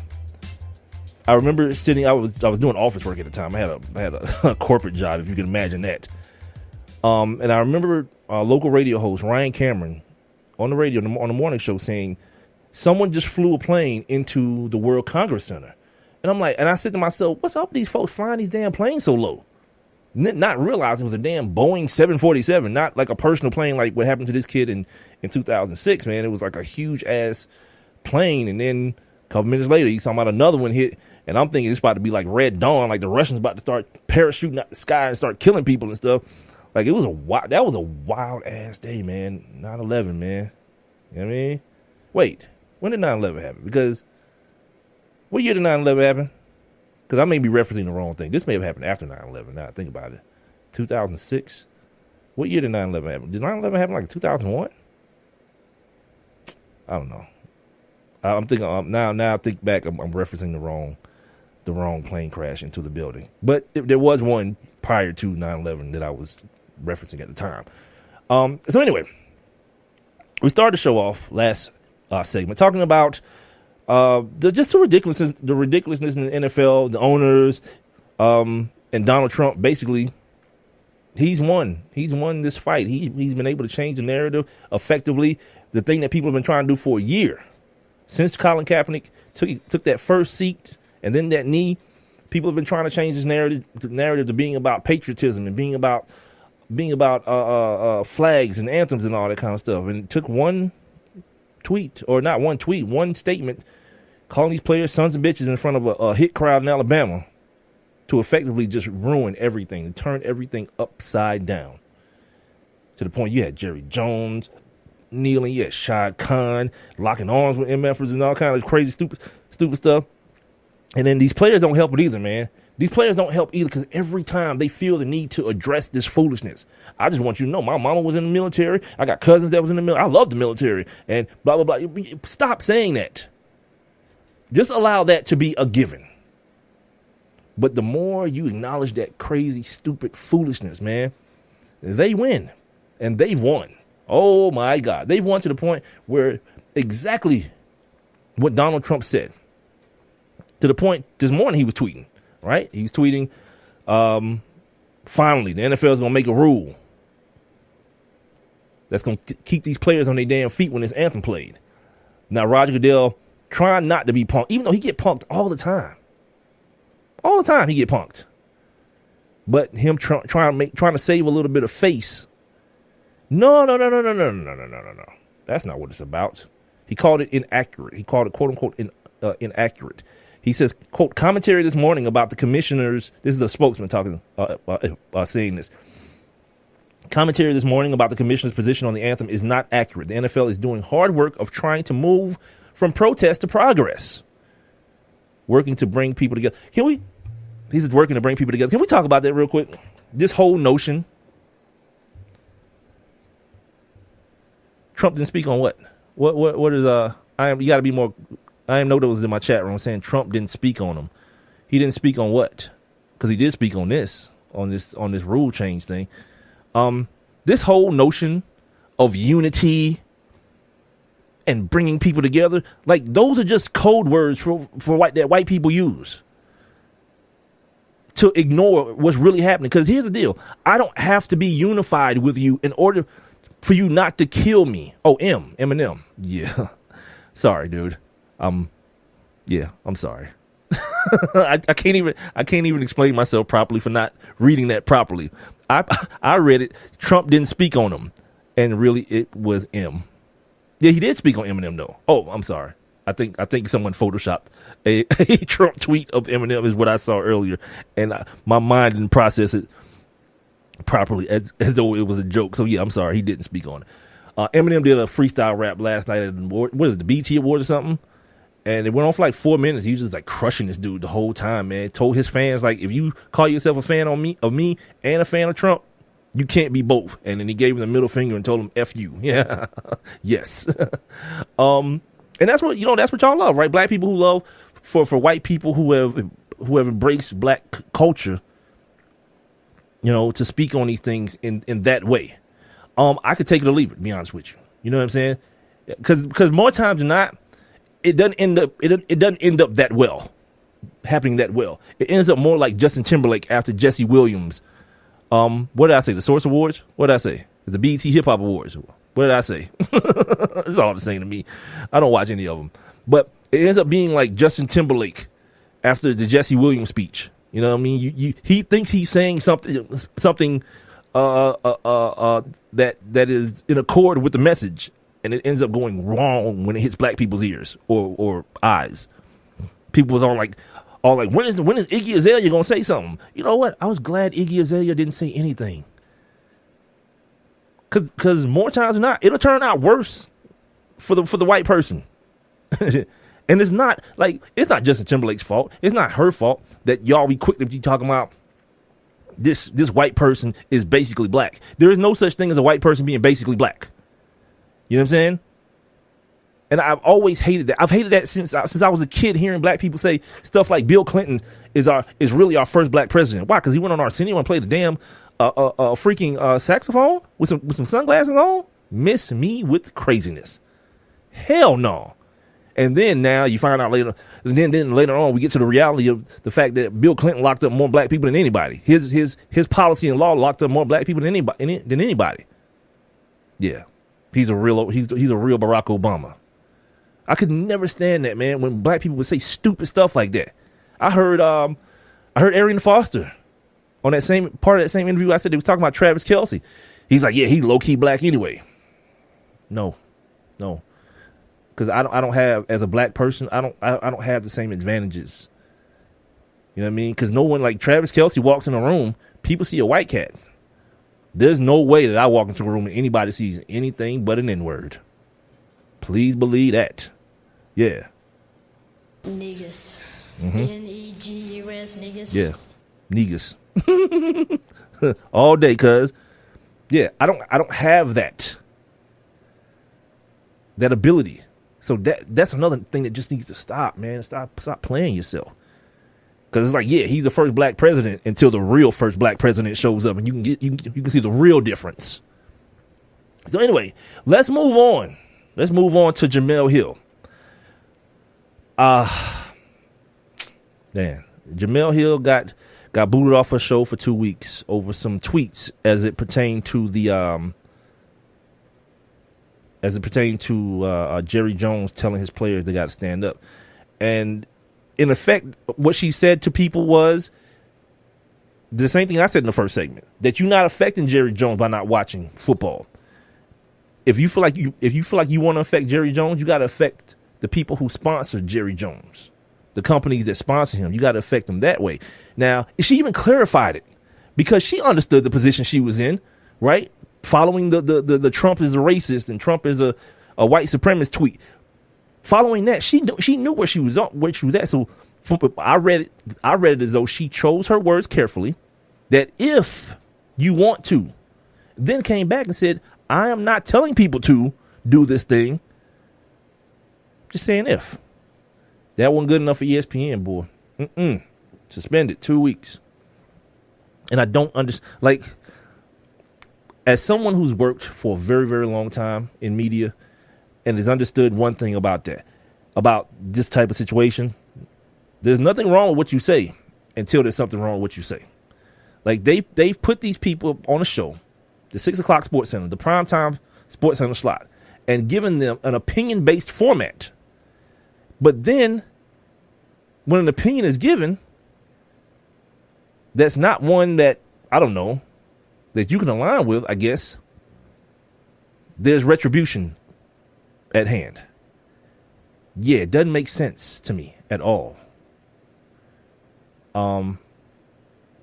I remember sitting. I was doing office work at the time. I had a corporate job, if you can imagine that. And I remember local radio host Ryan Cameron on the radio on the morning show saying someone just flew a plane into the World Congress Center, and I'm like, and I said to myself, what's up with these folks flying these damn planes so low? Not realizing it was a damn Boeing 747, not like a personal plane like what happened to this kid in 2006, man. It was like a huge ass plane, and then a couple minutes later, he's talking about another one hit, and I'm thinking it's about to be like Red Dawn, like the Russians about to start parachuting out the sky and start killing people and stuff. Like that was a wild ass day, man. 9/11, man. You know what I mean? Wait, when did 9/11 happen? Because what year did 9/11 happen? Because I may be referencing the wrong thing. This may have happened after 9/11. Now I think about it. 2006. What year did 9/11 happen? Did 9/11 happen like 2001? I don't know. I'm thinking now. I think back. I'm referencing the wrong plane crash into the building. But there was one prior to 9/11 that I was referencing at the time. So anyway, we started the show off last segment talking about the ridiculousness in the NFL, the owners, and Donald Trump. Basically, he's won this fight. He's been able to change the narrative effectively. The thing that people have been trying to do for a year, since Colin Kaepernick took that first seat and then that knee, people have been trying to change this narrative to being about patriotism and being about flags and anthems and all that kind of stuff. And it took one statement calling these players sons and bitches in front of a hit crowd in Alabama to effectively just ruin everything and turn everything upside down. To the point you had Jerry Jones kneeling, you had Shad Khan locking arms with MFers and all kind of crazy, stupid stuff. And then these players don't help it either, man. These players don't help either because every time they feel the need to address this foolishness. I just want you to know, my mama was in the military. I got cousins that was in the military. I love the military and blah, blah, blah. Stop saying that. Just allow that to be a given. But the more you acknowledge that crazy, stupid foolishness, man, they win. And they've won. Oh, my God. They've won to the point where exactly what Donald Trump said. To the point this morning he was tweeting, right? He was tweeting, finally, the NFL is going to make a rule that's going to keep these players on their damn feet when this anthem played. Now, Roger Goodell trying not to be punked, even though he get punked all the time. All the time he get punked. But him trying to save a little bit of face. No. That's not what it's about. He called it inaccurate. He called it, quote unquote, inaccurate. He says, quote, commentary this morning about the commissioners. This is a spokesman talking, saying this. Commentary this morning about the commissioner's position on the anthem is not accurate. The NFL is doing hard work of trying to move from protest to progress. Working to bring people together. He's working to bring people together. Can we talk about that real quick? This whole notion. Trump didn't speak on what? What is, you got to be more. I didn't know that was in my chat room saying Trump didn't speak on them. He didn't speak on what? Because he did speak on this rule change thing. This whole notion of unity and bringing people together, like those are just code words that white people use to ignore what's really happening. Because here's the deal: I don't have to be unified with you in order for you not to kill me. Oh, Eminem. Yeah, sorry, dude. I'm sorry. I can't even explain myself properly for not reading that properly. I read it. Trump didn't speak on him, and really it was M. Yeah, he did speak on Eminem though. Oh, I'm sorry. I think someone photoshopped a Trump tweet of Eminem is what I saw earlier, and my mind didn't process it properly as though it was a joke. So yeah, I'm sorry, he didn't speak on it. Eminem did a freestyle rap last night at the BT Awards or something, and it went on for like 4 minutes. He was just like crushing this dude the whole time, man. Told his fans like, if you call yourself a fan of me and a fan of Trump, you can't be both. And then he gave him the middle finger and told him F you. Yeah, yes. And that's what y'all love, right? Black people who love for white people who have embraced black culture, to speak on these things in that way. I could take it or leave it, to be honest with you. You know what I'm saying? Because more times than not, it doesn't end up that well, happening that well. It ends up more like Justin Timberlake after Jesse Williams. What did I say? The Source Awards? What did I say? The BET Hip Hop Awards. What did I say? It's all the same to me. I don't watch any of them. But it ends up being like Justin Timberlake after the Jesse Williams speech. You know what I mean? He thinks he's saying something that is in accord with the message, and it ends up going wrong when it hits black people's ears or eyes. People was all like, when is Iggy Azalea gonna say something? You know what? I was glad Iggy Azalea didn't say anything. Because more times than not, it'll turn out worse for the white person. And it's not Justin Timberlake's fault. It's not her fault that y'all be quick to be talking about this white person is basically black. There is no such thing as a white person being basically black. You know what I'm saying? And I've always hated that. I've hated that since I was a kid, hearing black people say stuff like Bill Clinton is really our first black president. Why? Because he went on Arsenio and played a damn freaking saxophone with some sunglasses on? Miss me with craziness. Hell no. And then now you find out later, and then later on we get to the reality of the fact that Bill Clinton locked up more black people than anybody. His policy and law locked up more black people than anybody. Yeah, he's a real Barack Obama. I could never stand that, man, when black people would say stupid stuff like that. I heard Arian Foster on that same part of that same interview. I said he was talking about Travis Kelce. He's like, yeah, he's low key black anyway. No. Because I don't have, as a black person, I don't have the same advantages. You know what I mean? Because no one, like Travis Kelce walks in a room, people see a white cat. There's no way that I walk into a room and anybody sees anything but an N-word. Please believe that. Yeah. Niggas. Mm-hmm. N-E-G-U-S, niggas. Yeah. Niggas. All day, cuz. Yeah, I don't have that ability. So that's another thing that just needs to stop, man. Stop playing yourself. Because it's like, yeah, he's the first black president until the real first black president shows up, and you can see the real difference. So anyway, let's move on. Let's move on to Jemele Hill. Jemele Hill got booted off her show for 2 weeks over some tweets as it pertained to Jerry Jones telling his players they got to stand up. And in effect, what she said to people was the same thing I said in the first segment, that you're not affecting Jerry Jones by not watching football. If you feel like you want to affect Jerry Jones, you got to affect the people who sponsor Jerry Jones, the companies that sponsor him. You got to affect them that way. Now, she even clarified it because she understood the position she was in, right? Following the Trump is a racist and Trump is a white supremacist tweet. Following that, she knew where she was at. So I read it as though she chose her words carefully. That if you want to, then came back and said, I am not telling people to do this thing. Just saying if. That wasn't good enough for ESPN, boy. Suspended 2 weeks. And I don't understand. Like, as someone who's worked for a very, very long time in media and has understood one thing about this type of situation, there's nothing wrong with what you say until there's something wrong with what you say. Like, they've put these people on a show, the 6 o'clock Sports Center, the primetime Sports Center slot, and given them an opinion-based format. But then when an opinion is given, that's not one that, I don't know, that you can align with, I guess, there's retribution at hand. Yeah, it doesn't make sense to me at all. Don't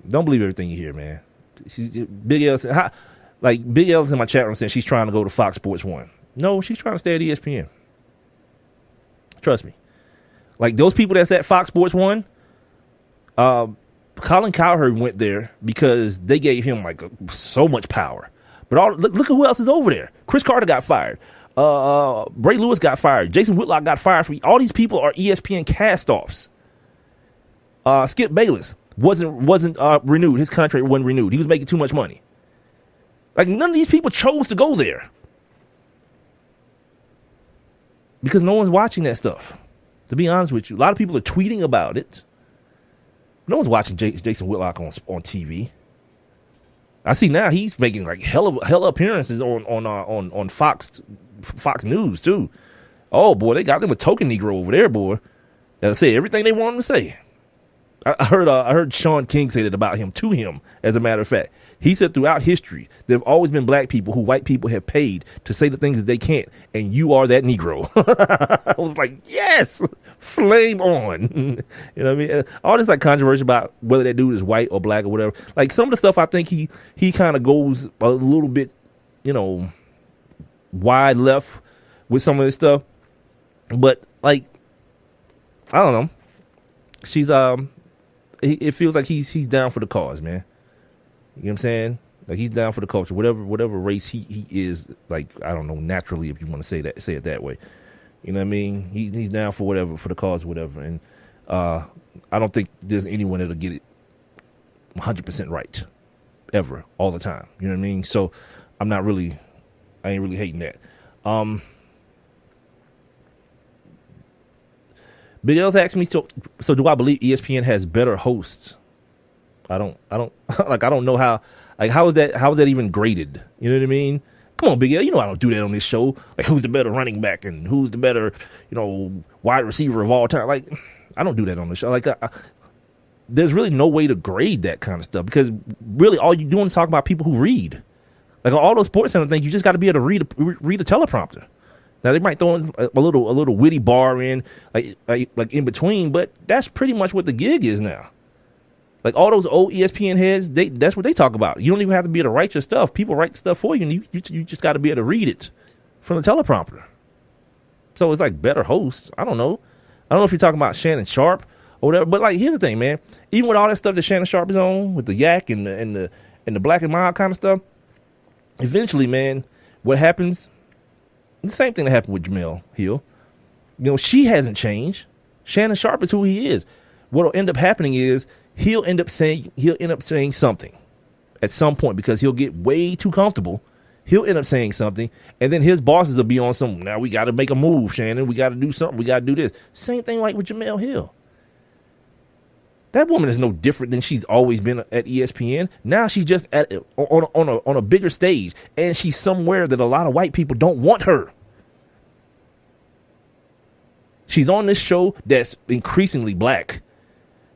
believe everything you hear, man. Big L said, Big L's in my chat room saying she's trying to go to Fox Sports 1. No, she's trying to stay at ESPN. Trust me. Like those people that's at Fox Sports 1, Colin Cowherd went there because they gave him so much power. But look at who else is over there. Chris Carter got fired. Ray Lewis got fired. Jason Whitlock got fired. All these people are ESPN cast-offs. Skip Bayless wasn't renewed. His contract wasn't renewed. He was making too much money. Like none of these people chose to go there because no one's watching that stuff. To be honest with you, a lot of people are tweeting about it. No one's watching Jason Whitlock on TV. I see now he's making hella appearances on Fox News too. Oh boy, they got them a token Negro over there, boy. That'll say everything they want him to say. I heard Sean King say that about him to him. As a matter of fact, he said throughout history there have always been black people who white people have paid to say the things that they can't, and you are that Negro. I was like, yes, flame on. You know what I mean? All this controversy about whether that dude is white or black or whatever. Like some of the stuff, I think he kind of goes a little bit, wide left with some of this stuff. But I don't know. She's it feels like he's down for the cause, man. You know what I'm saying? Like he's down for the culture, whatever race he is. I don't know, naturally, if you want to say it that way. You know what I mean? He's down for whatever, for the cause, whatever. And I don't think there's anyone that'll get it 100% right ever, all the time. You know what I mean? So I ain't really hating that. Big L's asked me, so do I believe ESPN has better hosts? I don't I don't know how is that even graded? You know what I mean? Come on, Big L, I don't do that on this show. Who's the better running back and who's the better, wide receiver of all time? I don't do that on the show. There's really no way to grade that kind of stuff because really all you're doing is talk about people who read. On all those sports center things, you just got to be able to read a teleprompter. Now they might throw in a little witty bar in like in between, but that's pretty much what the gig is now. All those old ESPN heads, that's what they talk about. You don't even have to be able to write your stuff. People write stuff for you, and you just got to be able to read it from the teleprompter. So it's better hosts. I don't know if you're talking about Shannon Sharp or whatever. But here's the thing, man. Even with all that stuff that Shannon Sharp is on with the yak and the black and mild kind of stuff, eventually, man, what happens? The same thing that happened with Jemele Hill. She hasn't changed. Shannon Sharp is who he is. What'll end up happening is he'll end up saying something at some point because he'll get way too comfortable. He'll end up saying something, and then his bosses will be on some. Now we got to make a move, Shannon. We got to do something. We got to do this. Same thing with Jemele Hill. That woman is no different than she's always been at ESPN. Now she's just on a bigger stage, and she's somewhere that a lot of white people don't want her. She's on this show that's increasingly black,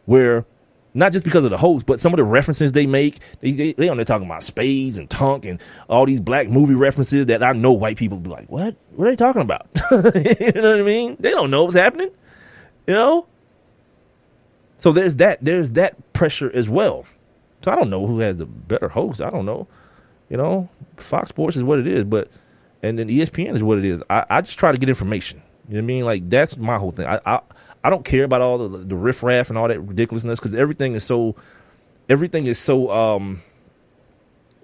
where not just because of the host, but some of the references they make, they on there talking about Spades and Tunk and all these black movie references that I know white people be like, what? What are they talking about? You know what I mean? They don't know what's happening, So there's that pressure as well. So I don't know who has the better host. I don't know. Fox Sports is what it is, and then ESPN is what it is. I just try to get information. You know what I mean? That's my whole thing. I don't care about all the riffraff and all that ridiculousness because everything is so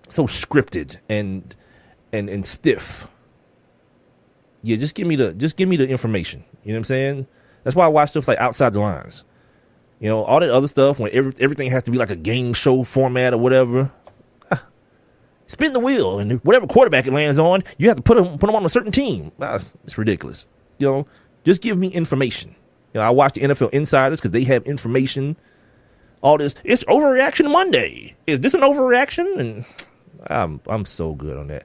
scripted and stiff. Yeah, just give me the information. You know what I'm saying? That's why I watch stuff like Outside the Lines. All that other stuff when everything has to be like a game show format or whatever. Spin the wheel and whatever quarterback it lands on, you have to put them on a certain team. It's ridiculous. Just give me information. I watch the NFL Insiders because they have information. All this, it's overreaction Monday. Is this an overreaction? And I'm so good on that.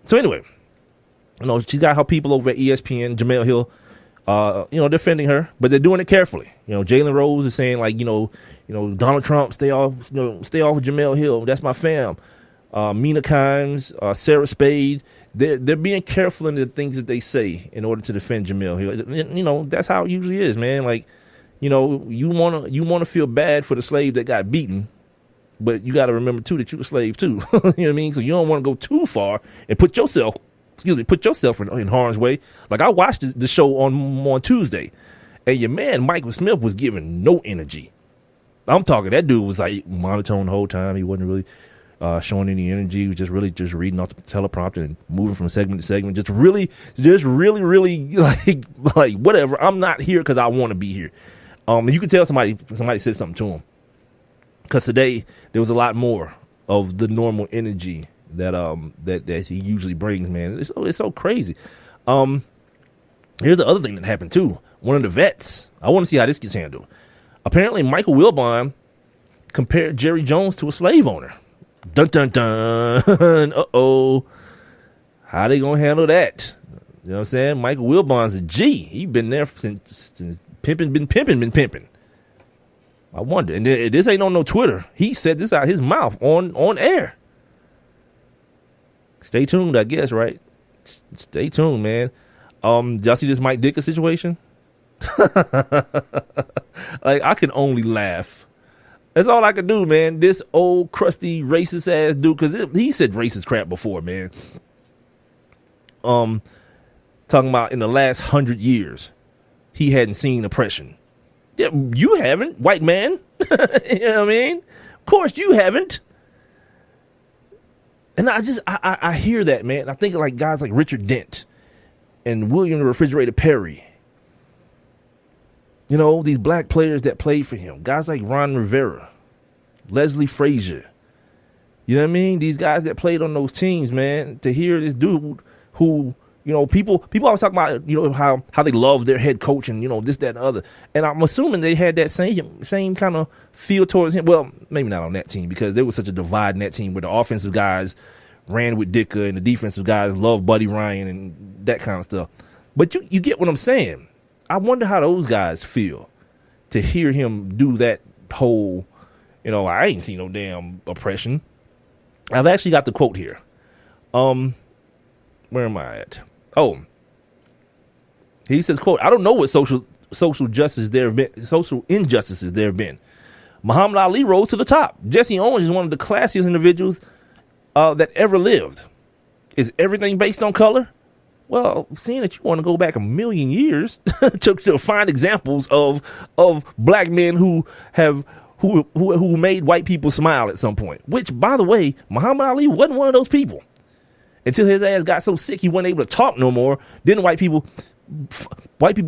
So anyway, she's got her people over at ESPN. Jemele Hill defending her, but they're doing it carefully. Jalen Rose is saying like, Donald Trump, stay off of Jemele Hill. That's my fam. Mina Kimes, Sarah Spade. They're being careful in the things that they say in order to defend Jemele Hill. That's how it usually is, man. Like, you wanna feel bad for the slave that got beaten, but you got to remember too that you're a slave too. You know what I mean? So you don't want to go too far and put yourself in harm's way. Like I watched the show on Tuesday, and your man Michael Smith was giving no energy. I'm talking that dude was like monotone the whole time. He wasn't really showing any energy. He was just reading off the teleprompter and moving from segment to segment. Just really like whatever. I'm not here because I want to be here. You could tell somebody said something to him, because today there was a lot more of the normal energy that he usually brings, man. It's so crazy. Here's the other thing that happened too. One of the vets, I want to see how this gets handled. Apparently Michael Wilbon compared Jerry Jones to a slave owner. Dun dun dun. Uh-oh. How they gonna handle that? You know what I'm saying? Michael Wilbon's a G. He been there since been pimping. I wonder. And this ain't on no Twitter. He said this out his mouth on air. Stay tuned, I guess, right? Stay tuned, man. Did y'all see this Mike Dicker situation? Like, I can only laugh. That's all I can do, man. This old, crusty, racist ass dude, because he said racist crap before, man. Talking about in the last 100 years, he hadn't seen oppression. Yeah, you haven't, white man. You know what I mean? Of course you haven't. And I hear that, man. I think of like guys like Richard Dent and William the Refrigerator Perry. These black players that played for him. Guys like Ron Rivera, Leslie Frazier. You know what I mean? These guys that played on those teams, man. To hear this dude who, people always talk about, how they love their head coach and, this, that, and the other. And I'm assuming they had that same kind of feel towards him. Well, maybe not on that team, because there was such a divide in that team where the offensive guys ran with Dicker and the defensive guys loved Buddy Ryan and that kind of stuff. But you get what I'm saying. I wonder how those guys feel to hear him do that whole, I ain't seen no damn oppression. I've actually got the quote here. Where am I at? Oh, he says, quote, "I don't know what social injustices there have been. Muhammad Ali rose to the top. Jesse Owens is one of the classiest individuals that ever lived. Is everything based on color? Well, seeing that you want to go back 1,000,000 years to find examples of black men who made white people smile at some point, which, by the way, Muhammad Ali wasn't one of those people until his ass got so sick he wasn't able to talk no more. Then white people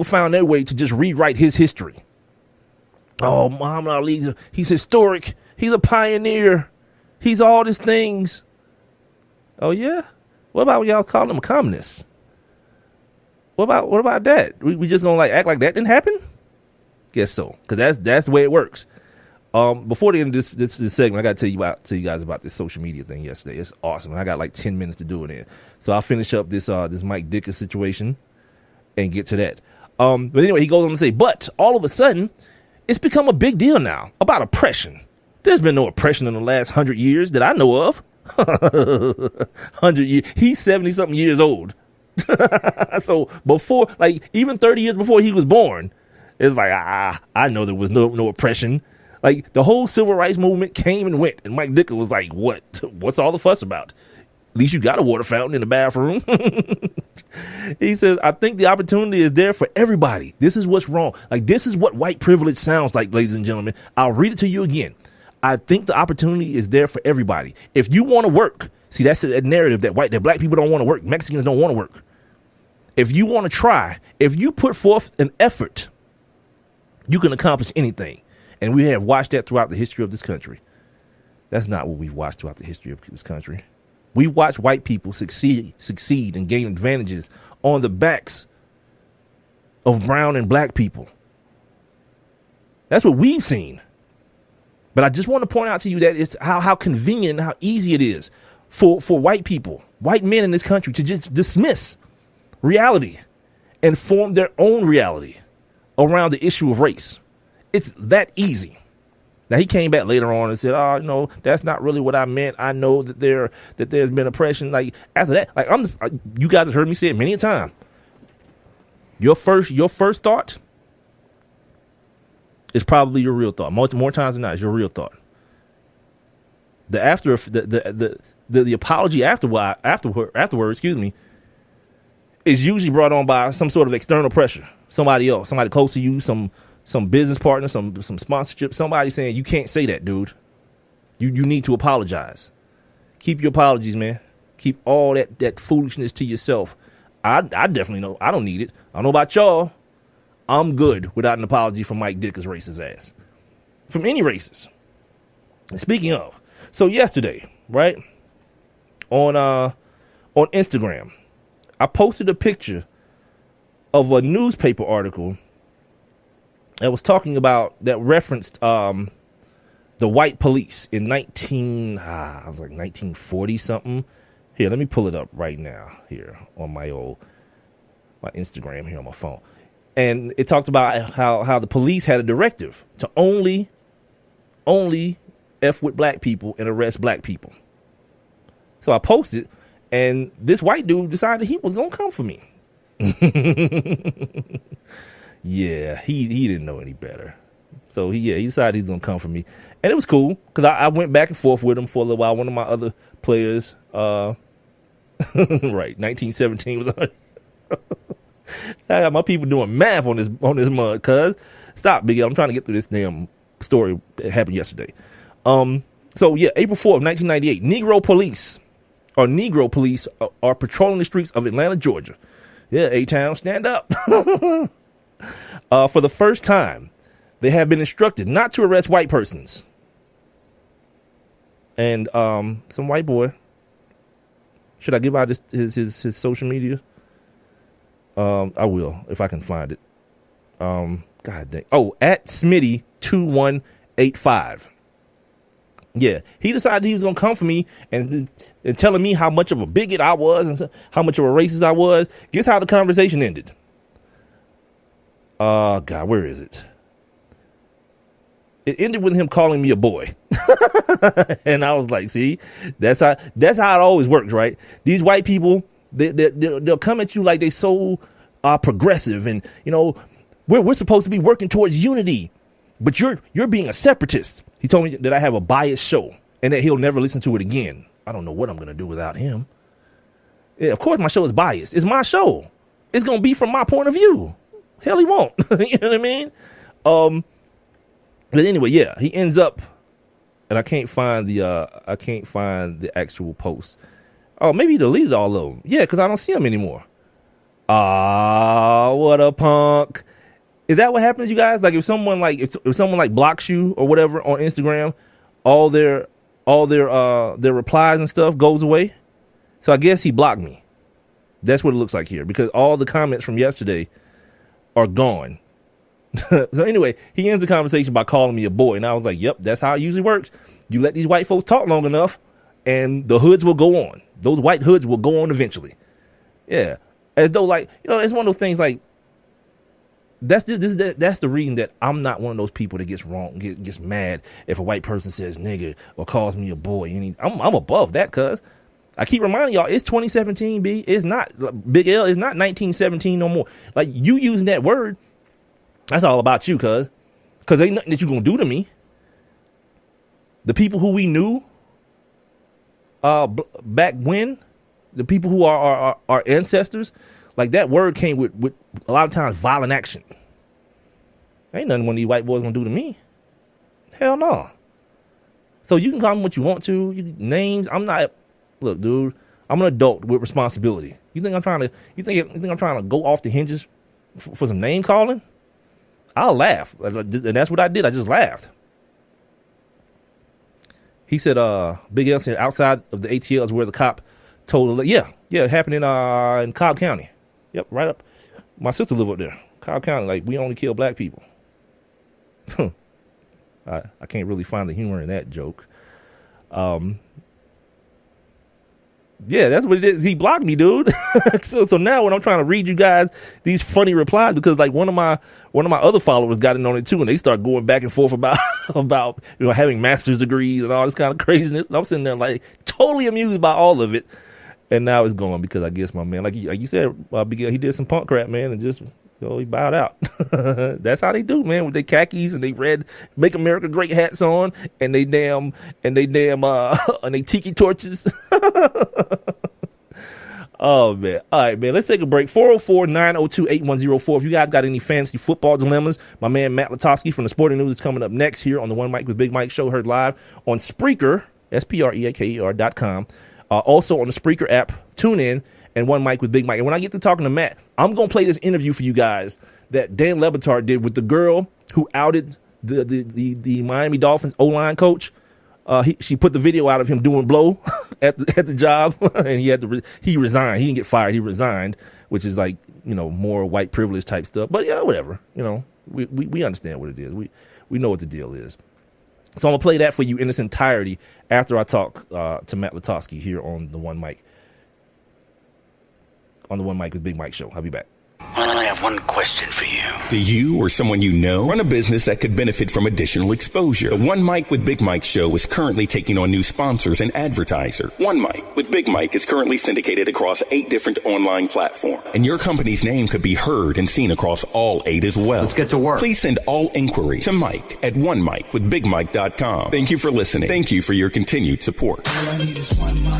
found their way to just rewrite his history. Oh, Muhammad Ali, he's historic. He's a pioneer. He's all these things. Oh, yeah? What about when y'all call him a communist? What about that? We just gonna act like that didn't happen? Guess so, because that's the way it works. Before the end of this segment, I gotta tell you guys about this social media thing yesterday. It's awesome. I got like 10 minutes to do it in, so I'll finish up this Mike Dicker situation and get to that. But anyway, he goes on to say, but all of a sudden, it's become a big deal now about oppression. There's been no oppression in the last 100 years that I know of. 100 years. He's 70-something years old. So before, even 30 years before he was born, it's like, I know there was no oppression. Like, the whole civil rights movement came and went, and Mike Dicker was like, what's all the fuss about? At least you got a water fountain in the bathroom. He says, I think the opportunity is there for everybody. This is what's wrong. This is what white privilege sounds like, ladies and gentlemen. I'll read it to you again. I think the opportunity is there for everybody. If you want to work, see, that's a narrative that black people don't want to work. Mexicans don't want to work. If you want to try, if you put forth an effort, you can accomplish anything. And we have watched that throughout the history of this country. That's not what we've watched throughout the history of this country. We watch white people succeed and gain advantages on the backs of brown and black people. That's what we've seen. But I just want to point out to you that it's how convenient and how easy it is for white people, white men in this country, to just dismiss reality and form their own reality around the issue of race. It's that easy. Now, he came back later on and said, "Oh, no, that's not really what I meant. I know that there's been oppression." Like, after that, like, you guys have heard me say it many a time. Your first thought is probably your real thought. More times than not, it's your real thought. The apology afterward, excuse me, is usually brought on by some sort of external pressure. Somebody else, somebody close to you, some business partner, some sponsorship, somebody saying, you can't say that, dude. You need to apologize. Keep your apologies, man. Keep all that foolishness to yourself. I definitely know. I don't need it. I don't know about y'all. I'm good without an apology from Mike Dicker's racist ass. From any racist. And speaking of, so yesterday, right, on Instagram, I posted a picture of a newspaper article that was talking about, that referenced the white police in 1940 something. Here, let me pull it up right now here on my Instagram here on my phone. And it talked about how the police had a directive to only F with black people and arrest black people. So I posted, and this white dude decided he was going to come for me. Yeah, he didn't know any better. So he decided he's going to come for me. And it was cool, because I went back and forth with him for a little while. One of my other players, right, 1917 was on. I got my people doing math on this mud, cuz. Stop, Big L. I'm trying to get through this damn story that happened yesterday. So yeah, April 4th, 1998, Negro police are patrolling the streets of Atlanta, Georgia. Yeah, A-Town, stand up. For the first time, they have been instructed not to arrest white persons. And some white boy, should I give out his social media? I will, if I can find it. God dang. Oh, at Smitty2185. Yeah, he decided he was going to come for me and telling me how much of a bigot I was and how much of a racist I was. Guess how the conversation ended? God, where is it? It ended with him calling me a boy. And I was like, see, that's how it always works, right? These white people, they'll come at you like they so progressive, and you know, we're supposed to be working towards unity, but you're being a separatist. He told me that I have a biased show and that he'll never listen to it again. I don't know what I'm gonna do without him. Yeah, of course my show is biased. It's my show. It's gonna be from my point of view. Hell, he won't. You know what I mean? But anyway, yeah, he ends up, and I can't find the actual post. Oh, maybe he deleted all of them. Yeah, because I don't see them anymore. What a punk. Is that what happens, you guys? Like if someone blocks you or whatever on Instagram, all their replies and stuff goes away. So I guess he blocked me. That's what it looks like here, because all the comments from yesterday are gone. So anyway, he ends the conversation by calling me a boy, and I was like, yep, that's how it usually works. You let these white folks talk long enough, and the hoods will go on. Those white hoods will go on eventually. Yeah, as though, like, you know, it's one of those things like, that's the reason that I'm not one of those people that gets mad if a white person says nigga or calls me a boy. I'm above that, cuz I keep reminding y'all, it's 2017, B. It's not Big L. It's not 1917 no more. Like, you using that word, that's all about you, cuz ain't nothing that you gonna do to me. The people who we knew back when, the people who are our ancestors, like, that word came with a lot of times violent action. Ain't nothing one of these white boys gonna do to me. Hell no. So you can call them what you want to. Names. Look, dude, I'm an adult with responsibility. You think I'm trying to go off the hinges for some name calling? I'll laugh. And that's what I did. I just laughed. He said, Big L said outside of the ATL is where the cop told her, yeah, it happened in Cobb County. Yep, right up. My sister lived up there. Cobb County, like, we only kill black people. I can't really find the humor in that joke. Yeah, that's what it is. He blocked me, dude. So now when I'm trying to read you guys these funny replies, because like one of my other followers got in on it too, and they start going back and forth about having master's degrees and all this kind of craziness. And I'm sitting there like totally amused by all of it. And now it's gone because I guess my man, like you said, he did some punk crap, man, and just he bowed out. That's how they do, man, with their khakis and they red "Make America Great" hats on, and they damn and they tiki torches. Oh man! All right, man. Let's take a break. 404-902-8104. If you guys got any fantasy football dilemmas, my man Matt Lutovsky from the Sporting News is coming up next here on the One Mic with Big Mike show, heard live on Spreaker, SPREAKER.com. Also on the Spreaker app, tune in, and One Mic with Big Mike. And when I get to talking to Matt, I'm going to play this interview for you guys that Dan Le Batard did with the girl who outed the Miami Dolphins O-line coach. She put the video out of him doing blow at the job, and he resigned. He didn't get fired. He resigned, which is like, more white privilege type stuff. But yeah, whatever. We understand what it is. We know what the deal is. So I'm going to play that for you in its entirety after I talk to Matt Lutovsky here on the One Mic with Big Mike show. I'll be back. I have one question for you. Do you or someone you know run a business that could benefit from additional exposure? The One Mic with Big Mike show is currently taking on new sponsors and advertisers. One Mic with Big Mike is currently syndicated across 8 different online platforms, and your company's name could be heard and seen across all 8 as well. Let's get to work. Please send all inquiries to Mike at onemicwithbigmike.com. Thank you for listening. Thank you for your continued support. All I need is one mic.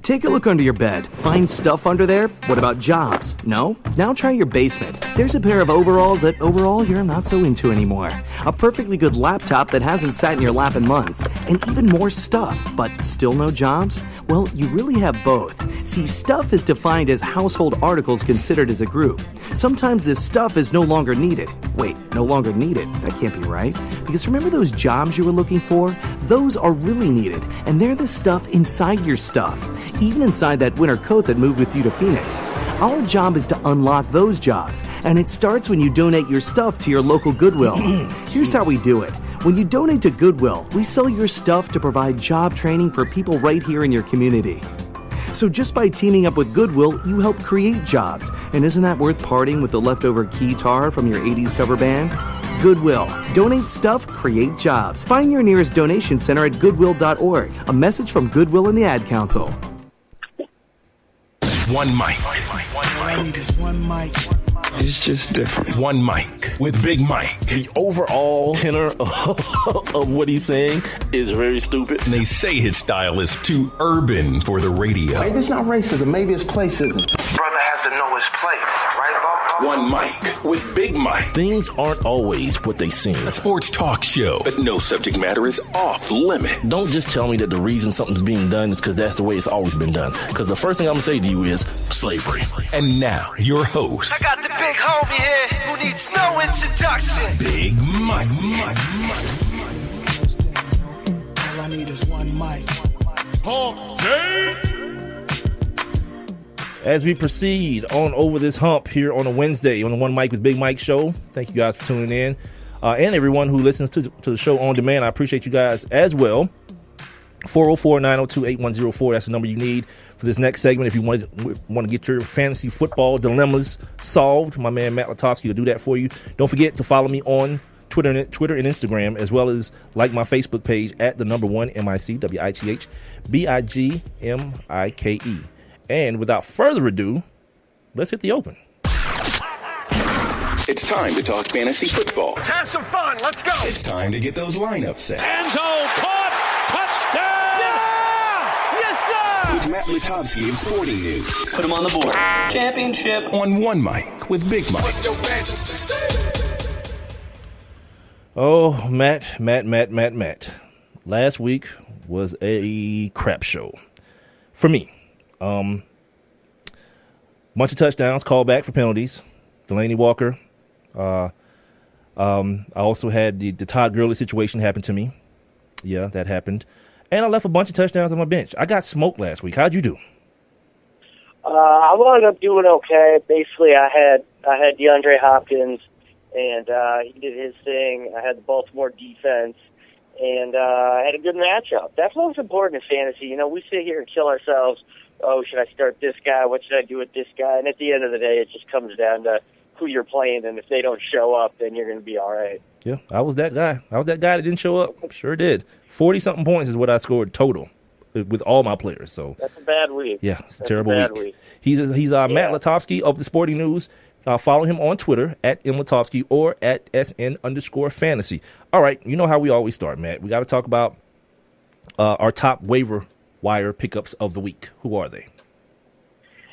Take a look under your bed. Find stuff under there? What about jobs? No? Now try your basement. There's a pair of overalls that overall you're not so into anymore. A perfectly good laptop that hasn't sat in your lap in months. And even more stuff, but still no jobs? Well, you really have both. See, stuff is defined as household articles considered as a group. Sometimes this stuff is no longer needed. Wait, no longer needed? That can't be right. Because remember those jobs you were looking for? Those are really needed, and they're the stuff inside your stuff. Even inside that winter coat that moved with you to Phoenix. Our job is to unlock those jobs, and it starts when you donate your stuff to your local Goodwill. Here's how we do it. When you donate to Goodwill, we sell your stuff to provide job training for people right here in your community. So just by teaming up with Goodwill, you help create jobs. And isn't that worth parting with the leftover guitar from your 80s cover band? Goodwill. Donate stuff, create jobs. Find your nearest donation center at goodwill.org. A message from Goodwill and the Ad Council. One Mic. All I need is one mic. It's just different. One Mic with Big Mike. The overall tenor of what he's saying is very stupid. And they say his style is too urban for the radio. Maybe it's not racism. Maybe it's placism. Brother has to know his place, right, Bob? One Mic with Big Mike. Things aren't always what they seem. A sports talk show, but no subject matter is off limit. Don't just tell me that the reason something's being done is because that's the way it's always been done. Because the first thing I'm going to say to you is slavery. And now, your host. I got the big homie here who needs no introduction. Big Mike. All I need is one mic. As we proceed on over this hump here on a Wednesday on the One Mic with Big Mike show, thank you guys for tuning in. And everyone who listens to the show on demand, I appreciate you guys as well. 404-902-8104, that's the number you need for this next segment. If you want to get your fantasy football dilemmas solved, my man Matt Lutovsky will do that for you. Don't forget to follow me on Twitter and Instagram, as well as like my Facebook page at the number 1 MICWITHBIGMIKE. And without further ado, let's hit the open. It's time to talk fantasy football. Let's have some fun. Let's go. It's time to get those lineups set. End zone caught. Touchdown. Yeah! Yes, sir. With Matt Lutovsky of Sporting News. Put him on the board. Championship. On One Mic with Big Mike. Oh, Matt. Last week was a crap show for me. Bunch of touchdowns, called back for penalties. Delaney Walker. I also had the Todd Gurley situation happen to me. Yeah, that happened. And I left a bunch of touchdowns on my bench. I got smoked last week. How'd you do? I wound up doing okay. Basically, I had DeAndre Hopkins, and he did his thing. I had the Baltimore defense, and had a good matchup. That's what's important in fantasy. You know, we sit here and kill ourselves. Oh, should I start this guy? What should I do with this guy? And at the end of the day, it just comes down to who you're playing, and if they don't show up, then you're going to be all right. Yeah, I was that guy. I was that guy that didn't show up. Sure did. 40-something points is what I scored total with all my players. So that's a bad week. Yeah, it's a terrible week. He's Matt Lutovsky of the Sporting News. Follow him on Twitter at @MLutovsky or at @SN_fantasy. All right, you know how we always start, Matt. We got to talk about our top waiver wire pickups of the week. Who are they?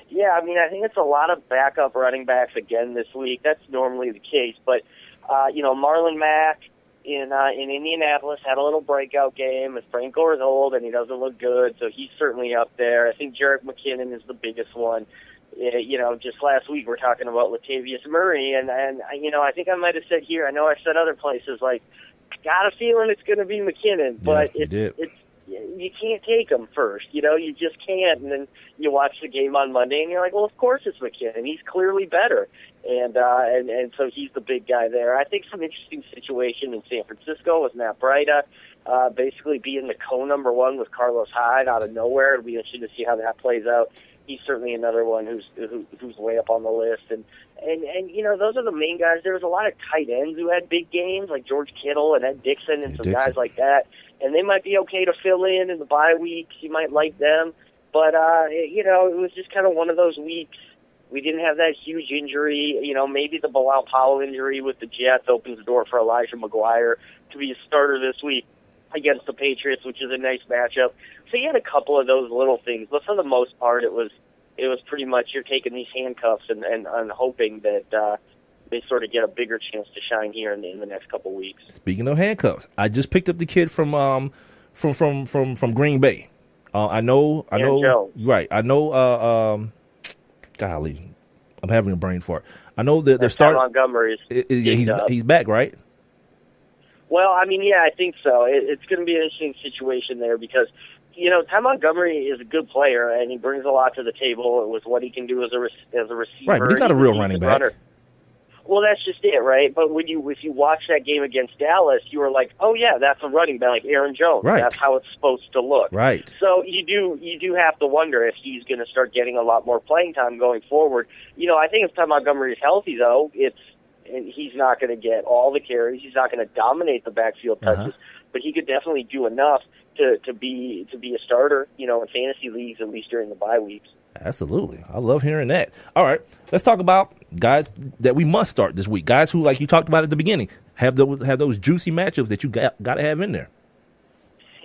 Yeah, I mean, I think it's a lot of backup running backs again this week. That's normally the case, but Marlon Mack in Indianapolis had a little breakout game. As Frank Gore's old and he doesn't look good, so he's certainly up there. I think Jerick McKinnon is the biggest one. Just last week we're talking about Latavius Murray, and I think I might have said here. I know I've said other places like, I got a feeling it's going to be McKinnon, but it's you can't take him first. You just can't. And then you watch the game on Monday, and you're like, well, of course it's McKinnon. He's clearly better, and so he's the big guy there. I think some interesting situation in San Francisco with Matt Breida, basically being the co-number one with Carlos Hyde out of nowhere. It'll be interesting to see how that plays out. He's certainly another one who's way up on the list, and those are the main guys. There was a lot of tight ends who had big games, like George Kittle and Ed Dixon and some guys like that, and they might be okay to fill in the bye weeks. You might like them, but it was just kind of one of those weeks. We didn't have that huge injury. Maybe the Bilal Powell injury with the Jets opens the door for Elijah McGuire to be a starter this week against the Patriots, which is a nice matchup. So you had a couple of those little things, but for the most part, it was pretty much you're taking these handcuffs and hoping that they sort of get a bigger chance to shine here in the next couple of weeks. Speaking of handcuffs, I just picked up the kid from Green Bay. I know, right? I know. Golly, I'm having a brain fart. I know that they're starting. Montgomery's he's back, right? Well, I mean, yeah, I think so. It's going to be an interesting situation there because, Ty Montgomery is a good player and he brings a lot to the table with what he can do as a receiver. Right, but he's not a real running back. Runner. Well, that's just it, right? But if you watch that game against Dallas, you were like, oh yeah, that's a running back like Aaron Jones. Right. That's how it's supposed to look. Right. So you do have to wonder if he's going to start getting a lot more playing time going forward. I think if Ty Montgomery is healthy, though, he's not going to get all the carries. He's not going to dominate the backfield touches, but he could definitely do enough to be a starter, in fantasy leagues, at least during the bye weeks. Absolutely. I love hearing that. All right, let's talk about guys that we must start this week. Guys who, like you talked about at the beginning, have those juicy matchups that you got to have in there.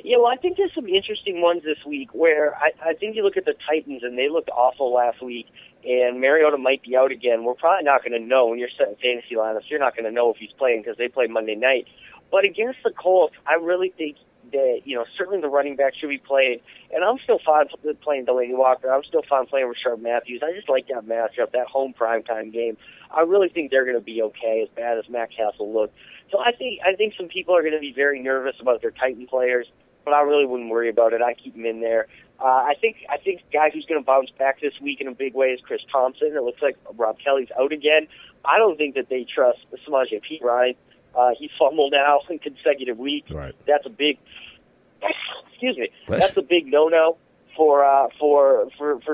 Yeah, well, I think there's some interesting ones this week where I think you look at the Titans, and they looked awful last week, and Mariota might be out again. We're probably not going to know when you're setting fantasy lineups. You're not going to know if he's playing because they play Monday night. But against the Colts, I really think that, certainly the running back should be played. And I'm still fine playing Delaney Walker. I'm still fine playing Rashard Matthews. I just like that matchup, that home primetime game. I really think they're going to be okay, as bad as Matt Castle looked. So I think some people are going to be very nervous about their Titan players, but I really wouldn't worry about it. I keep them in there. I think guy who's going to bounce back this week in a big way is Chris Thompson. It looks like Rob Kelly's out again. I don't think that they trust Samaje Perine. He's fumbled now in consecutive weeks. Right. That's a big That's a big no-no for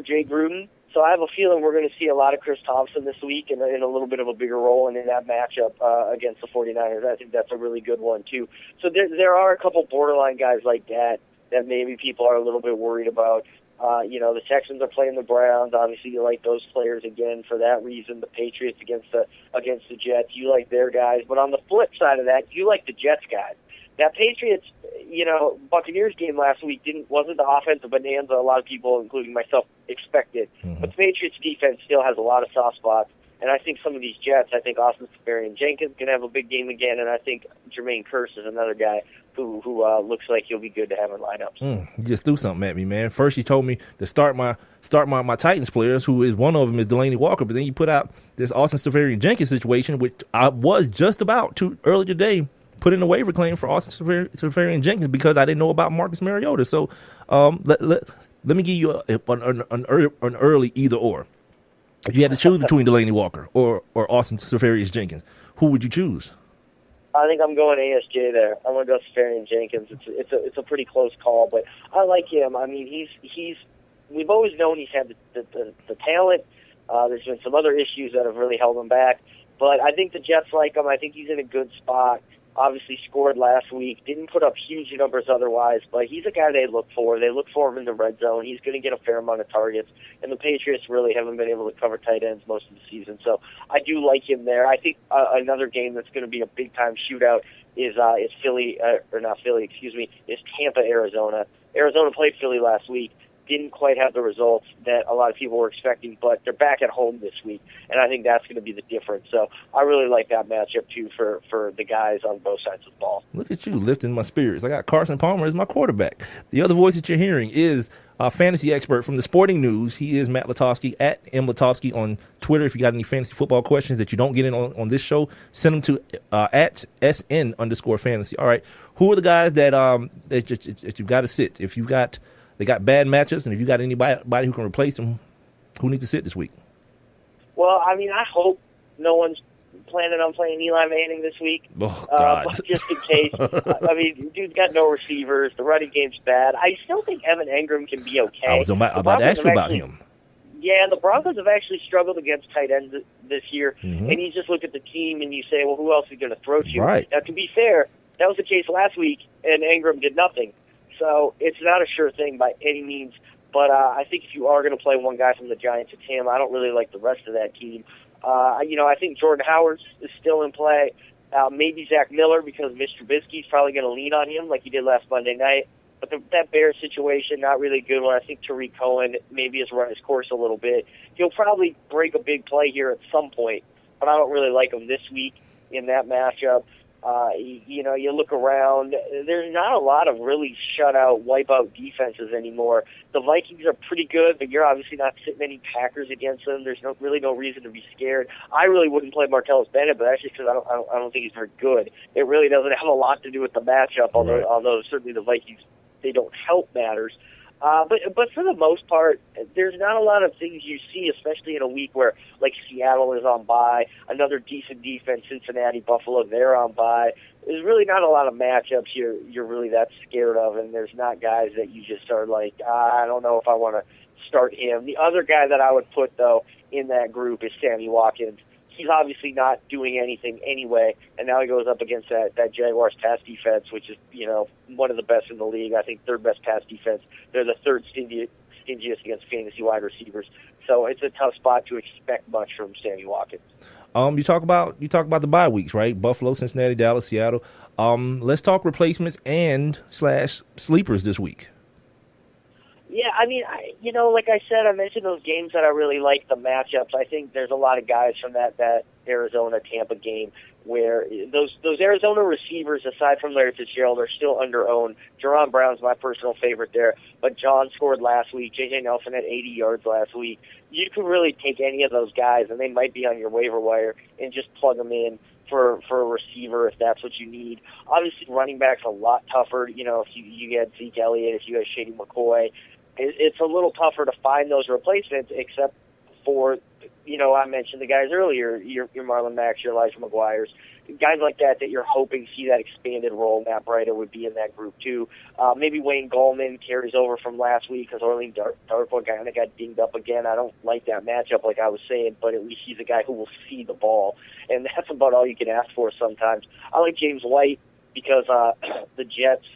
Jay Gruden. So I have a feeling we're going to see a lot of Chris Thompson this week in a little bit of a bigger role and in that matchup against the 49ers. I think that's a really good one, too. So there are a couple borderline guys like that maybe people are a little bit worried about. The Texans are playing the Browns. Obviously, you like those players again for that reason. The Patriots against the Jets, you like their guys. But on the flip side of that, you like the Jets guys. That Patriots, Buccaneers game last week wasn't the offensive bonanza a lot of people, including myself, expected. Mm-hmm. But the Patriots defense still has a lot of soft spots. And I think some of these Jets, I think Austin Seferian-Jenkins can have a big game again, and I think Jermaine Kearse is another guy who looks like he'll be good to have in lineups. You just threw something at me, man. First you told me to start my Titans players, who is one of them is Delaney Walker, but then you put out this Austin Seferian-Jenkins situation, which I was just about to earlier today put in a waiver claim for Austin Seferian-Jenkins because I didn't know about Marcus Mariota. So let me give you an early either or. If you had to choose between Delaney Walker or Austin Seferian-Jenkins, who would you choose? I think I'm going ASJ there. I'm going to go Safarian Jenkins. It's a pretty close call, but I like him. I mean, he's we've always known he's had the talent. There's been some other issues that have really held him back, but I think the Jets like him. I think he's in a good spot. Obviously scored last week, didn't put up huge numbers otherwise, but he's a guy they look for. They look for him in the red zone. He's going to get a fair amount of targets, and the Patriots really haven't been able to cover tight ends most of the season. So I do like him there. I think another game that's going to be a big-time shootout is Philly, or not Philly, excuse me, is Tampa, Arizona. Arizona played Philly last week. Didn't quite have the results that a lot of people were expecting, but they're back at home this week, and I think that's going to be the difference. So I really like that matchup, too, for the guys on both sides of the ball. Look at you lifting my spirits. I got Carson Palmer as my quarterback. The other voice that you're hearing is a fantasy expert from the Sporting News. He is Matt Lutovsky, at M. Lutovsky on Twitter. If you got any fantasy football questions that you don't get in on this show, send them to at SN_fantasy. All right, who are the guys that you've got to sit? If you've got... They got bad matchups, and if you got anybody who can replace them, who needs to sit this week? Well, I mean, I hope no one's planning on playing Eli Manning this week. Oh, God. But just in case. I mean, dude's got no receivers. The running game's bad. I still think Evan Engram can be okay. I was about to ask you about him. Yeah, the Broncos have actually struggled against tight ends this year, and you just look at the team and you say, well, who else is going to throw to you? Right. Now, to be fair, that was the case last week, and Engram did nothing. So it's not a sure thing by any means. But I think if you are going to play one guy from the Giants, it's him. I don't really like the rest of that team. I think Jordan Howard is still in play. Maybe Zach Miller, because Mr. Trubisky's probably going to lean on him like he did last Monday night. But that Bears situation, not really a good one. I think Tariq Cohen maybe has run his course a little bit. He'll probably break a big play here at some point, but I don't really like him this week in that matchup. You look around, there's not a lot of really shutout, wipeout defenses anymore. The Vikings are pretty good, but you're obviously not sitting any Packers against them. There's really no reason to be scared. I really wouldn't play Martellus Bennett, but that's just because I don't think he's very good. It really doesn't have a lot to do with the matchup, although certainly the Vikings, they don't help matters. But for the most part, there's not a lot of things you see, especially in a week where, like, Seattle is on bye, another decent defense, Cincinnati, Buffalo, they're on bye. There's really not a lot of matchups you're really that scared of, and there's not guys that you just are like, I don't know if I want to start him. The other guy that I would put, though, in that group is Sammy Watkins. He's obviously not doing anything anyway, and now he goes up against that Jaguars pass defense, which is, one of the best in the league. I think third best pass defense. They're the third stingiest against fantasy wide receivers. So it's a tough spot to expect much from Sammy Watkins. You talk about the bye weeks, right? Buffalo, Cincinnati, Dallas, Seattle. Let's talk replacements and /sleepers this week. Yeah, I mean, like I said, I mentioned those games that I really like, the matchups. I think there's a lot of guys from that Arizona-Tampa game where those Arizona receivers, aside from Larry Fitzgerald, are still under-owned. Jerron Brown's my personal favorite there, but John scored last week. J.J. Nelson had 80 yards last week. You can really take any of those guys, and they might be on your waiver wire, and just plug them in for a receiver if that's what you need. Obviously, running back's a lot tougher. If you had Zeke Elliott, if you had Shady McCoy, it's a little tougher to find those replacements, except for, I mentioned the guys earlier, your Marlon Mack, your Elijah McGuire's, guys like that you're hoping see that expanded role. Matt Breida would be in that group too. Maybe Wayne Gallman carries over from last week because Orlean Darkwa kind of got dinged up again. I don't like that matchup like I was saying, but at least he's a guy who will see the ball, and that's about all you can ask for sometimes. I like James White because the Jets'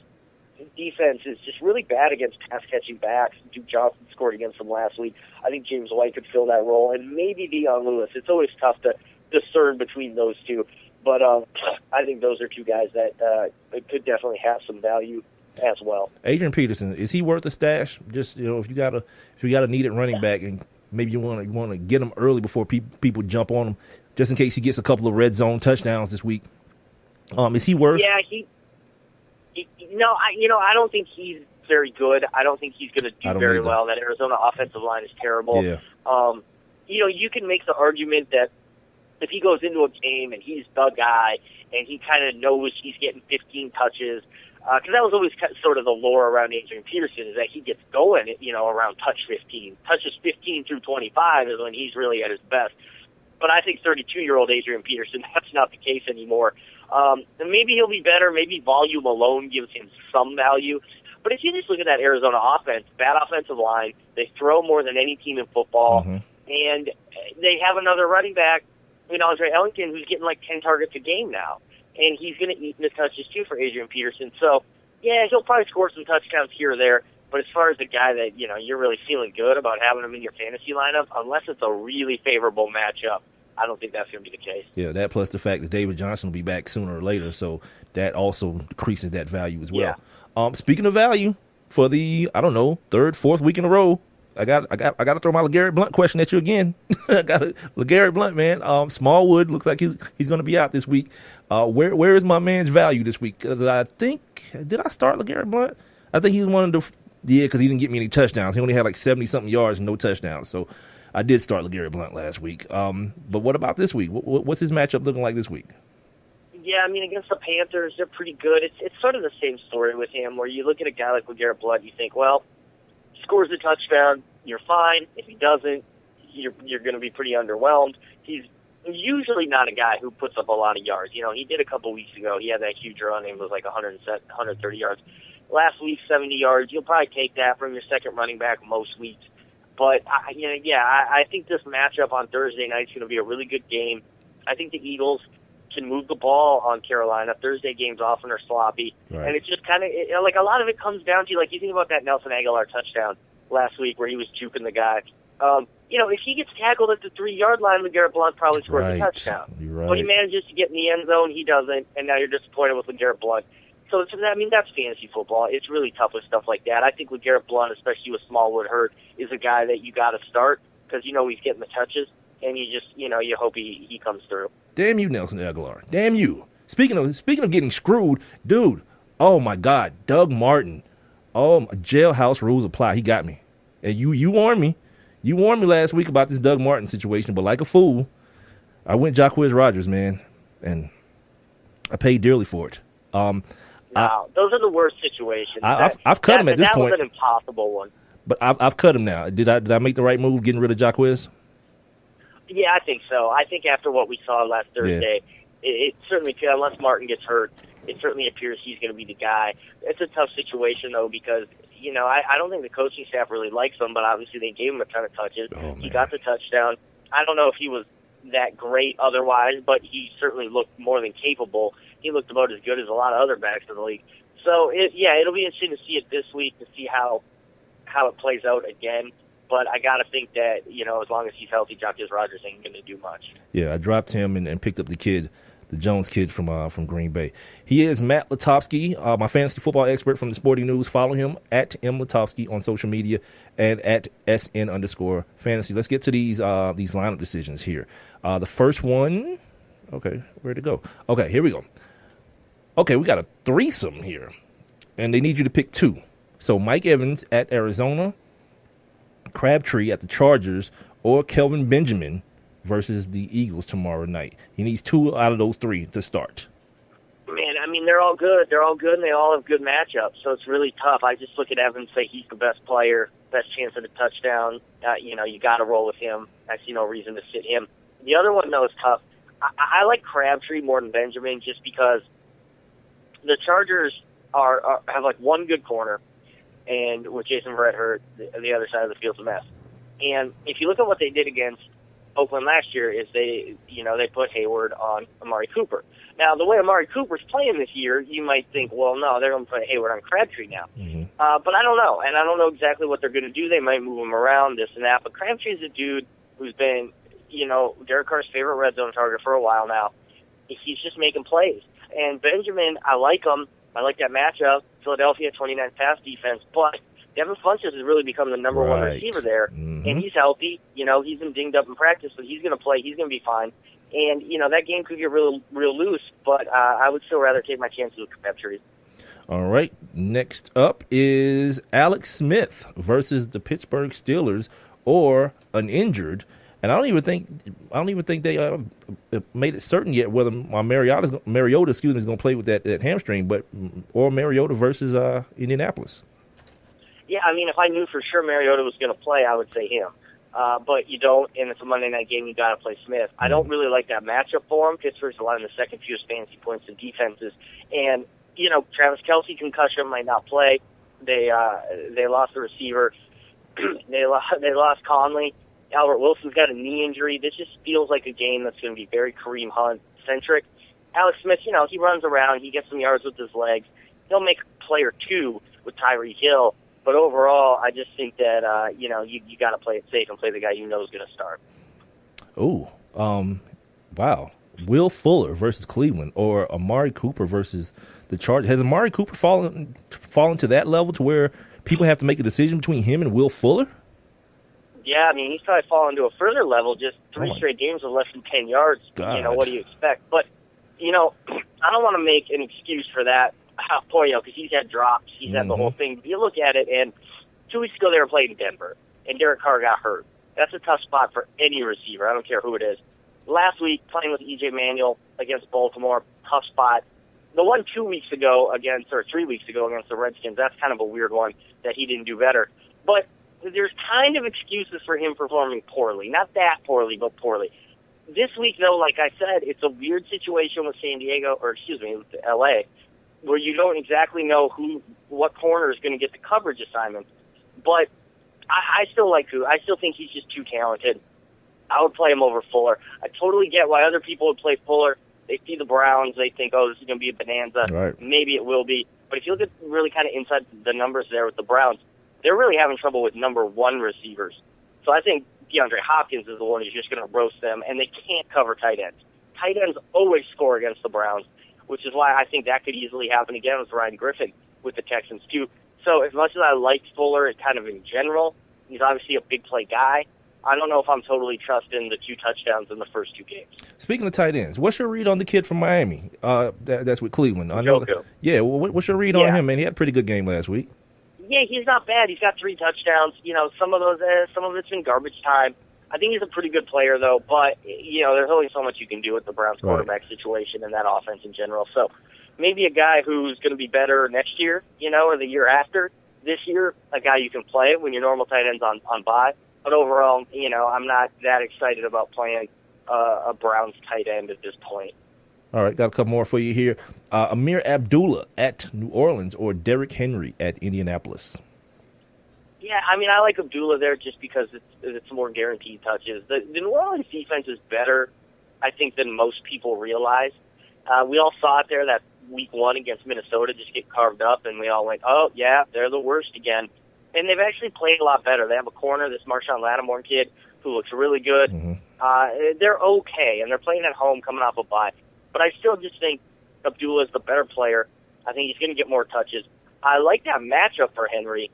defense is just really bad against pass-catching backs. Duke Johnson scored against them last week. I think James White could fill that role, and maybe Dion Lewis. It's always tough to discern between those two, but I think those are two guys that could definitely have some value as well. Adrian Peterson, is he worth a stash? Just if you got a needed running back, and maybe you want to get him early before people jump on him, just in case he gets a couple of red zone touchdowns this week. Is he worth? Yeah, I don't think he's very good. I don't think he's going to do very well. That Arizona offensive line is terrible. Yeah. You can make the argument that if he goes into a game and he's the guy and he kind of knows he's getting 15 touches, because that was always sort of the lore around Adrian Peterson, is that he gets going, around touch 15. Touches 15 through 25 is when he's really at his best. But I think 32-year-old Adrian Peterson, that's not the case anymore. And maybe he'll be better. Maybe volume alone gives him some value. But if you just look at that Arizona offense, bad offensive line, they throw more than any team in football, and they have another running back, Andre Ellington, who's getting like 10 targets a game now. And he's going to eat the touches, too, for Adrian Peterson. So, yeah, he'll probably score some touchdowns here or there. But as far as the guy that, you're really feeling good about having him in your fantasy lineup, unless it's a really favorable matchup, I don't think that's going to be the case. Yeah, that plus the fact that David Johnson will be back sooner or later, so that also decreases that value as well. Yeah. Speaking of value, for the, third, fourth week in a row, I got to throw my LeGarrette Blount question at you again. I got LeGarrette Blount, man. Smallwood looks like he's going to be out this week. Where is my man's value this week? Because I think, did I start LeGarrette Blount? I think he's one of the, because he didn't get me any touchdowns. He only had like 70-something yards and no touchdowns. So I did start LeGarrette Blount last week. But what about this week? What's his matchup looking like this week? Yeah, against the Panthers, they're pretty good. It's sort of the same story with him, where you look at a guy like LeGarrette Blount, you think, well, he scores a touchdown, you're fine. If he doesn't, you're going to be pretty underwhelmed. He's usually not a guy who puts up a lot of yards. He did a couple weeks ago. He had that huge run. It was like 130 yards. Last week, 70 yards. You'll probably take that from your second running back most weeks. But, I think this matchup on Thursday night is going to be a really good game. I think the Eagles can move the ball on Carolina. Thursday games often are sloppy. Right. And it's just kind of, like a lot of it comes down to, like, you think about that Nelson Aguilar touchdown last week where he was juking the guy. If he gets tackled at the 3-yard line, LeGarrette Blount probably scores a touchdown. Right. But he manages to get in the end zone, he doesn't, and now you're disappointed with LeGarrette Blount. So, that's fantasy football. It's really tough with stuff like that. I think LeGarrette Blount, especially with Smallwood hurt, is a guy that you got to start because he's getting the touches, and you just, you hope he comes through. Damn you, Nelson Aguilar. Damn you. Speaking of getting screwed, dude, oh, my God, Doug Martin. Oh, jailhouse rules apply. He got me. And you warned me. You warned me last week about this Doug Martin situation, but like a fool, I went Jacquizz Rodgers, man, and I paid dearly for it. Those are the worst situations. I've cut him at this point. That was an impossible one. But I've cut him now. Did I make the right move getting rid of Jacquizz? Yeah, I think so. I think after what we saw last Thursday, it certainly, unless Martin gets hurt, it certainly appears he's going to be the guy. It's a tough situation, though, because, I don't think the coaching staff really likes him, but obviously they gave him a ton of touches. He got the touchdown. I don't know if he was that great otherwise, but he certainly looked more than capable. He looked about as good as a lot of other backs in the league. So, it'll be interesting to see it this week, to see how it plays out again. But I got to think that, as long as he's healthy, Jacquizz Rodgers ain't going to do much. Yeah, I dropped him and picked up the Jones kid from Green Bay. He is Matt Lutovsky, my fantasy football expert from the Sporting News. Follow him at M. Lutovsky on social media and at SN_fantasy. Let's get to these lineup decisions here. The first one, okay, where'd it go? Okay, here we go. Okay, we got a threesome here, and they need you to pick two. So Mike Evans at Arizona, Crabtree at the Chargers, or Kelvin Benjamin versus the Eagles tomorrow night. He needs two out of those three to start. Man, they're all good. They're all good, and they all have good matchups, so it's really tough. I just look at Evans and say he's the best player, best chance at a touchdown. You got to roll with him. I see no reason to sit him. The other one, though, is tough. I like Crabtree more than Benjamin just because the Chargers have like one good corner, and with Jason Verrett hurt, the other side of the field's a mess. And if you look at what they did against Oakland last year, is they put Hayward on Amari Cooper. Now, the way Amari Cooper's playing this year, you might think, well, no, they're going to put Hayward on Crabtree now. Mm-hmm. But I don't know, and I don't know exactly what they're going to do. They might move him around, this and that. But Crabtree's a dude who's been, Derek Carr's favorite red zone target for a while now. He's just making plays. And Benjamin, I like him. I like that matchup. Philadelphia, 29 pass defense. But Devin Funchess has really become the number one receiver there. Mm-hmm. And he's healthy. He's been dinged up in practice, but he's going to play. He's going to be fine. And, that game could get real loose. But I would still rather take my chances with Crabtree. All right. Next up is Alex Smith versus the Pittsburgh Steelers or an injured. And I don't even think they made it certain yet whether Mariota is going to play with that hamstring, or Mariota versus Indianapolis. Yeah, if I knew for sure Mariota was going to play, I would say him. but you don't, and it's a Monday night game, you got to play Smith. I don't really like that matchup for him. Pittsburgh's allowing the second fewest fantasy points to defenses. And, Travis Kelce concussion might not play. They lost the receiver. they lost Conley. Albert Wilson's got a knee injury. This just feels like a game that's going to be very Kareem Hunt-centric. Alex Smith, he runs around. He gets some yards with his legs. He'll make a play or two with Tyreek Hill. But overall, I just think that, you got to play it safe and play the guy you know is going to start. Oh, wow. Will Fuller versus Cleveland or Amari Cooper versus the Chargers. Has Amari Cooper fallen to that level to where people have to make a decision between him and Will Fuller? Yeah, he's probably fallen to a further level, just three straight games with less than 10 yards. God. What do you expect? But, I don't want to make an excuse for that. Because he's had drops, he's had the whole thing. But you look at it, and 2 weeks ago they were playing Denver, and Derek Carr got hurt. That's a tough spot for any receiver. I don't care who it is. Last week, playing with E.J. Manuel against Baltimore, tough spot. The one 3 weeks ago against the Redskins, that's kind of a weird one that he didn't do better. But there's kind of excuses for him performing poorly. Not that poorly, but poorly. This week, though, like I said, it's a weird situation with with L.A., where you don't exactly know what corner is going to get the coverage assignments. But I still like Koo. I still think he's just too talented. I would play him over Fuller. I totally get why other people would play Fuller. They see the Browns. They think, this is going to be a bonanza. Right. Maybe it will be. But if you look at really kind of inside the numbers there with the Browns, they're really having trouble with number one receivers. So I think DeAndre Hopkins is the one who's just going to roast them, and they can't cover tight ends. Tight ends always score against the Browns, which is why I think that could easily happen again with Ryan Griffin with the Texans, too. So as much as I like Fuller kind of in general, he's obviously a big play guy. I don't know if I'm totally trusting the 2 touchdowns in the first 2 games. Speaking of tight ends, what's your read on the kid from Miami? That's with Cleveland. I know. Yeah, what's your read on him, man? He had a pretty good game last week. Yeah, he's not bad. He's got 3 touchdowns. Some of it's been garbage time. I think he's a pretty good player, though, but, there's only so much you can do with the Browns quarterback situation and that offense in general. So maybe a guy who's going to be better next year, or the year after. This year, a guy you can play when your normal tight end's on bye. But overall, I'm not that excited about playing a Browns tight end at this point. All right, got a couple more for you here. Amir Abdullah at New Orleans or Derrick Henry at Indianapolis? Yeah, I like Abdullah there just because it's more guaranteed touches. The New Orleans defense is better, I think, than most people realize. We all saw it there that week 1 against Minnesota just get carved up, and we all went, oh, yeah, they're the worst again. And they've actually played a lot better. They have a corner, this Marshawn Lattimore kid, who looks really good. They're okay, and they're playing at home coming off a bye. But I still just think Abdullah is the better player. I think he's going to get more touches. I like that matchup for Henry.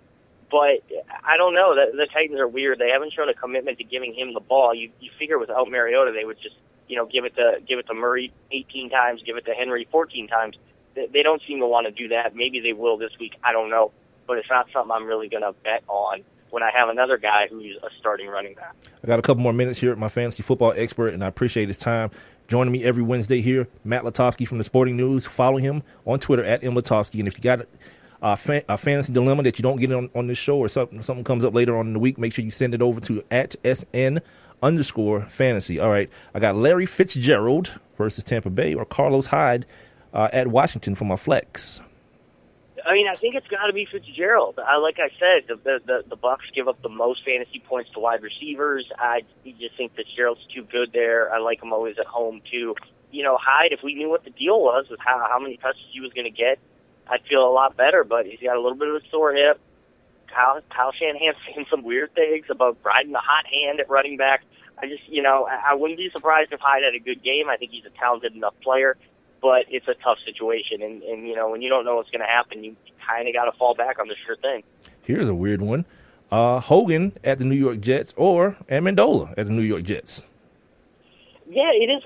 But I don't know. The Titans are weird. They haven't shown a commitment to giving him the ball. You figure without Mariota, they would just give it to Murray 18 times, give it to Henry 14 times. They don't seem to want to do that. Maybe they will this week. I don't know. But it's not something I'm really going to bet on when I have another guy who's a starting running back. I got a couple more minutes here at my fantasy football expert, and I appreciate his time. Joining me every Wednesday here, Matt Lutovsky from the Sporting News. Follow him on Twitter at @mlutovsky. And if you got a fantasy dilemma that you don't get on this show or something comes up later on in the week, make sure you send it over to @SN_fantasy. All right, I got Larry Fitzgerald versus Tampa Bay or Carlos Hyde at Washington for my flex. I think it's got to be Fitzgerald. Like I said, the Bucs give up the most fantasy points to wide receivers. I just think Fitzgerald's too good there. I like him always at home, too. Hyde, if we knew what the deal was with how many touches he was going to get, I'd feel a lot better, but he's got a little bit of a sore hip. Kyle Shanahan's saying some weird things about riding the hot hand at running back. I just, I wouldn't be surprised if Hyde had a good game. I think he's a talented enough player, but it's a tough situation. And when you don't know what's going to happen, you kind of got to fall back on the sure thing. Here's a weird one. Hogan at the New York Jets or Amendola at the New York Jets? Yeah, it is.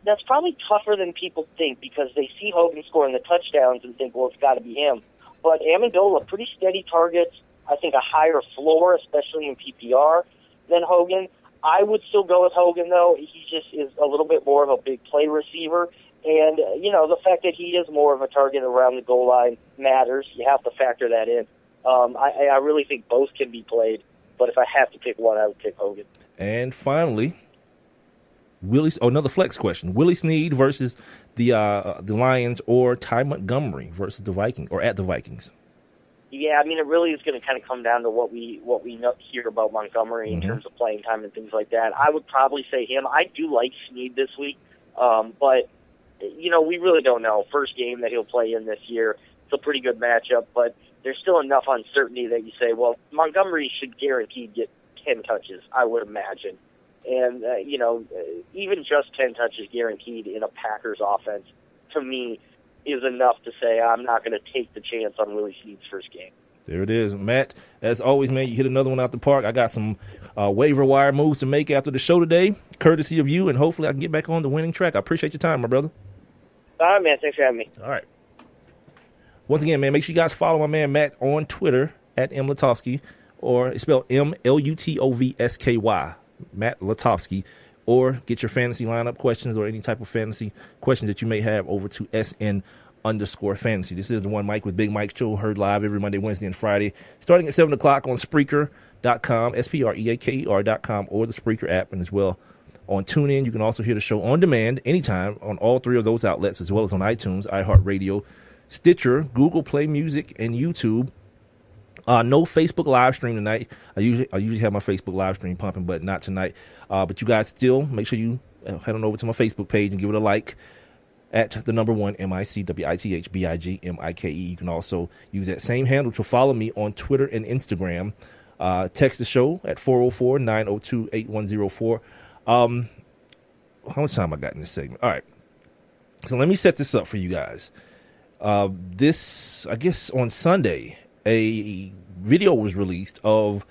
That's probably tougher than people think because they see Hogan scoring the touchdowns and think, well, it's got to be him. But Amendola, pretty steady targets. I think a higher floor, especially in PPR, than Hogan. I would still go with Hogan, though. He just is a little bit more of a big play receiver. And, the fact that he is more of a target around the goal line matters. You have to factor that in. I really think both can be played. but if I have to pick one, I would pick Hogan. And finally, another flex question: Willie Snead versus the Lions, or Ty Montgomery versus the Vikings, or at the Vikings? Yeah, I mean, it really is going to kind of come down to what we know, hear about Montgomery in terms of playing time and things like that. I would probably say him. I do like Snead this week, but, we really don't know. First game that he'll play in this year, it's a pretty good matchup, but there's still enough uncertainty that you say, well, Montgomery should guaranteed get 10 touches, I would imagine. And, even just 10 touches guaranteed in a Packers offense, to me, is enough to say I'm not going to take the chance on Willie Snead's first game. There it is. Matt, as always, man, you hit another one out the park. I got some waiver wire moves to make after the show today, courtesy of you, and hopefully I can get back on the winning track. I appreciate your time, my brother. All right, man. Thanks for having me. All right. Once again, man, make sure you guys follow my man Matt on Twitter at Lutovsky, or it's spelled Lutovsky, Matt Lutovsky, or get your fantasy lineup questions or any type of fantasy questions that you may have over to SN_fantasy. This is the One Mike with Big Mike show, heard live every Monday, Wednesday, and Friday, starting at 7 o'clock on Spreaker.com, SPREAKER.com, or the Spreaker app, and as well on TuneIn. You can also hear the show on demand anytime on all three of those outlets, as well as on iTunes, iHeartRadio, Stitcher, Google Play Music, and YouTube. No Facebook live stream tonight. I usually have my Facebook live stream pumping, but not tonight. But you guys still make sure you head on over to my Facebook page and give it a like at the number 1 MICWITHBIGMIKE. You can also use that same handle to follow me on Twitter and Instagram. Text the show at 404-902-8104. How much time I got in this segment? All right. So let me set this up for you guys. This, I guess, on Sunday, a video was released of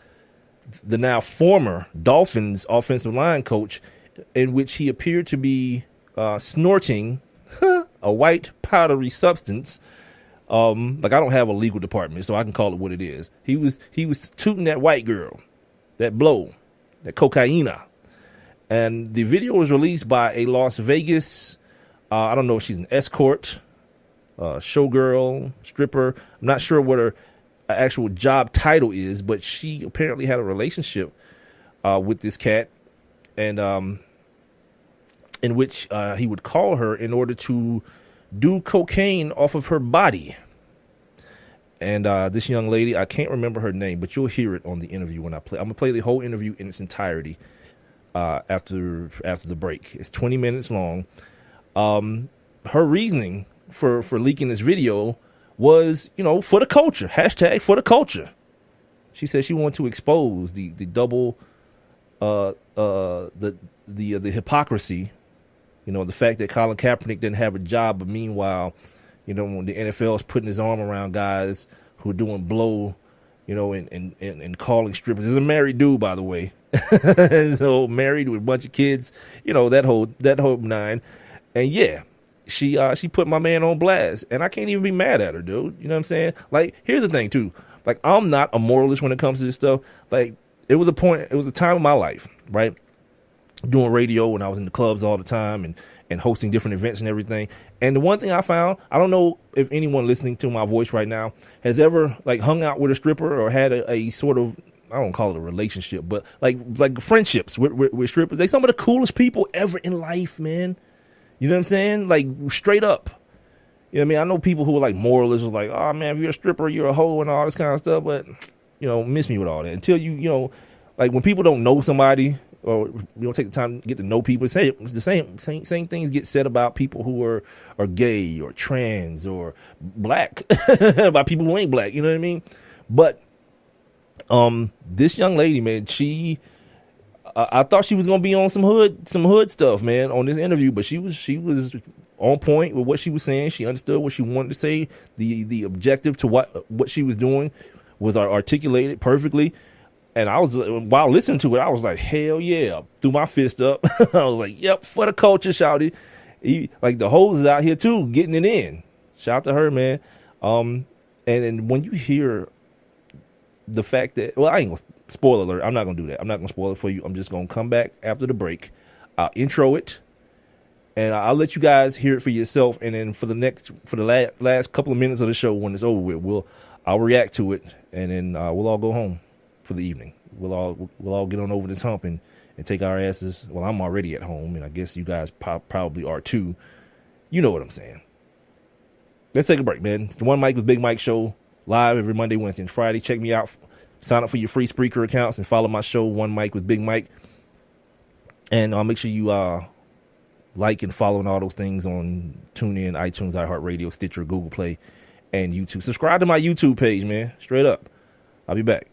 the now former Dolphins offensive line coach, in which he appeared to be snorting a white powdery substance. Like, I don't have a legal department, so I can call it what it is. He was tooting that white girl, that blow, that cocaina. And the video was released by a Las Vegas, I don't know if she's an escort, showgirl, stripper. I'm not sure what her actual job title is, but she apparently had a relationship with this cat, and in which he would call her in order to do cocaine off of her body. And this young lady, I can't remember her name, but you'll hear it on the interview when I play. I'm gonna play the whole interview in its entirety after the break. It's 20 minutes long. Her reasoning for leaking this video was, for the culture, hashtag for the culture. She said she wanted to expose the double, the hypocrisy, the fact that Colin Kaepernick didn't have a job, but meanwhile, when the NFL is putting his arm around guys who are doing blow, and calling strippers. He's a married dude, by the way. So married with a bunch of kids, that whole nine. And yeah, she put my man on blast, and I can't even be mad at her, dude. You know what I'm saying? Like, here's the thing too. Like, I'm not a moralist when it comes to this stuff. Like, it was a time in my life, right? Doing radio when I was in the clubs all the time and hosting different events and everything. And the one thing I found, I don't know if anyone listening to my voice right now has ever hung out with a stripper or had a sort of, I don't call it a relationship, but like friendships with strippers. They some of the coolest people ever in life, man. You know what I'm saying? Like, straight up. You know what I mean? I know people who are like moralists, like, oh man, if you're a stripper, you're a hoe and all this kind of stuff. But, miss me with all that. Until like when people don't know somebody, or you don't take the time to get to know people, the same things get said about people who are gay or trans or black by people who ain't black. You know what I mean? But this young lady, man, I thought she was gonna be on some hood stuff, man, on this interview, but she was on point with what she was saying. She understood what she wanted to say. The objective to what she was doing was articulated perfectly. And I was, while listening to it, I was like, hell yeah. Threw my fist up. I was like, yep, for the culture, shouty. Like, the hoes is out here, too, getting it in. Shout out to her, man. And when you hear the fact that, well, I ain't going to, spoiler alert, I'm not going to do that. I'm not going to spoil it for you. I'm just going to come back after the break. I'll intro it, and I'll let you guys hear it for yourself. And then for the last couple of minutes of the show, when it's over with, I'll react to it, and then we'll all go home for the evening. we'll all get on over this hump and take our asses. Well, I'm already at home, and I guess you guys probably are too. You know what I'm saying. Let's take a break, man. It's the One Mic with Big Mike show, live every Monday, Wednesday, and Friday. Check me out. Sign up for your free Spreaker accounts and follow my show, One Mic with Big Mike. And make sure you like and follow and all those things on TuneIn, iTunes, iHeartRadio, Stitcher, Google Play, and YouTube. Subscribe to my YouTube page, man. Straight up. I'll be back.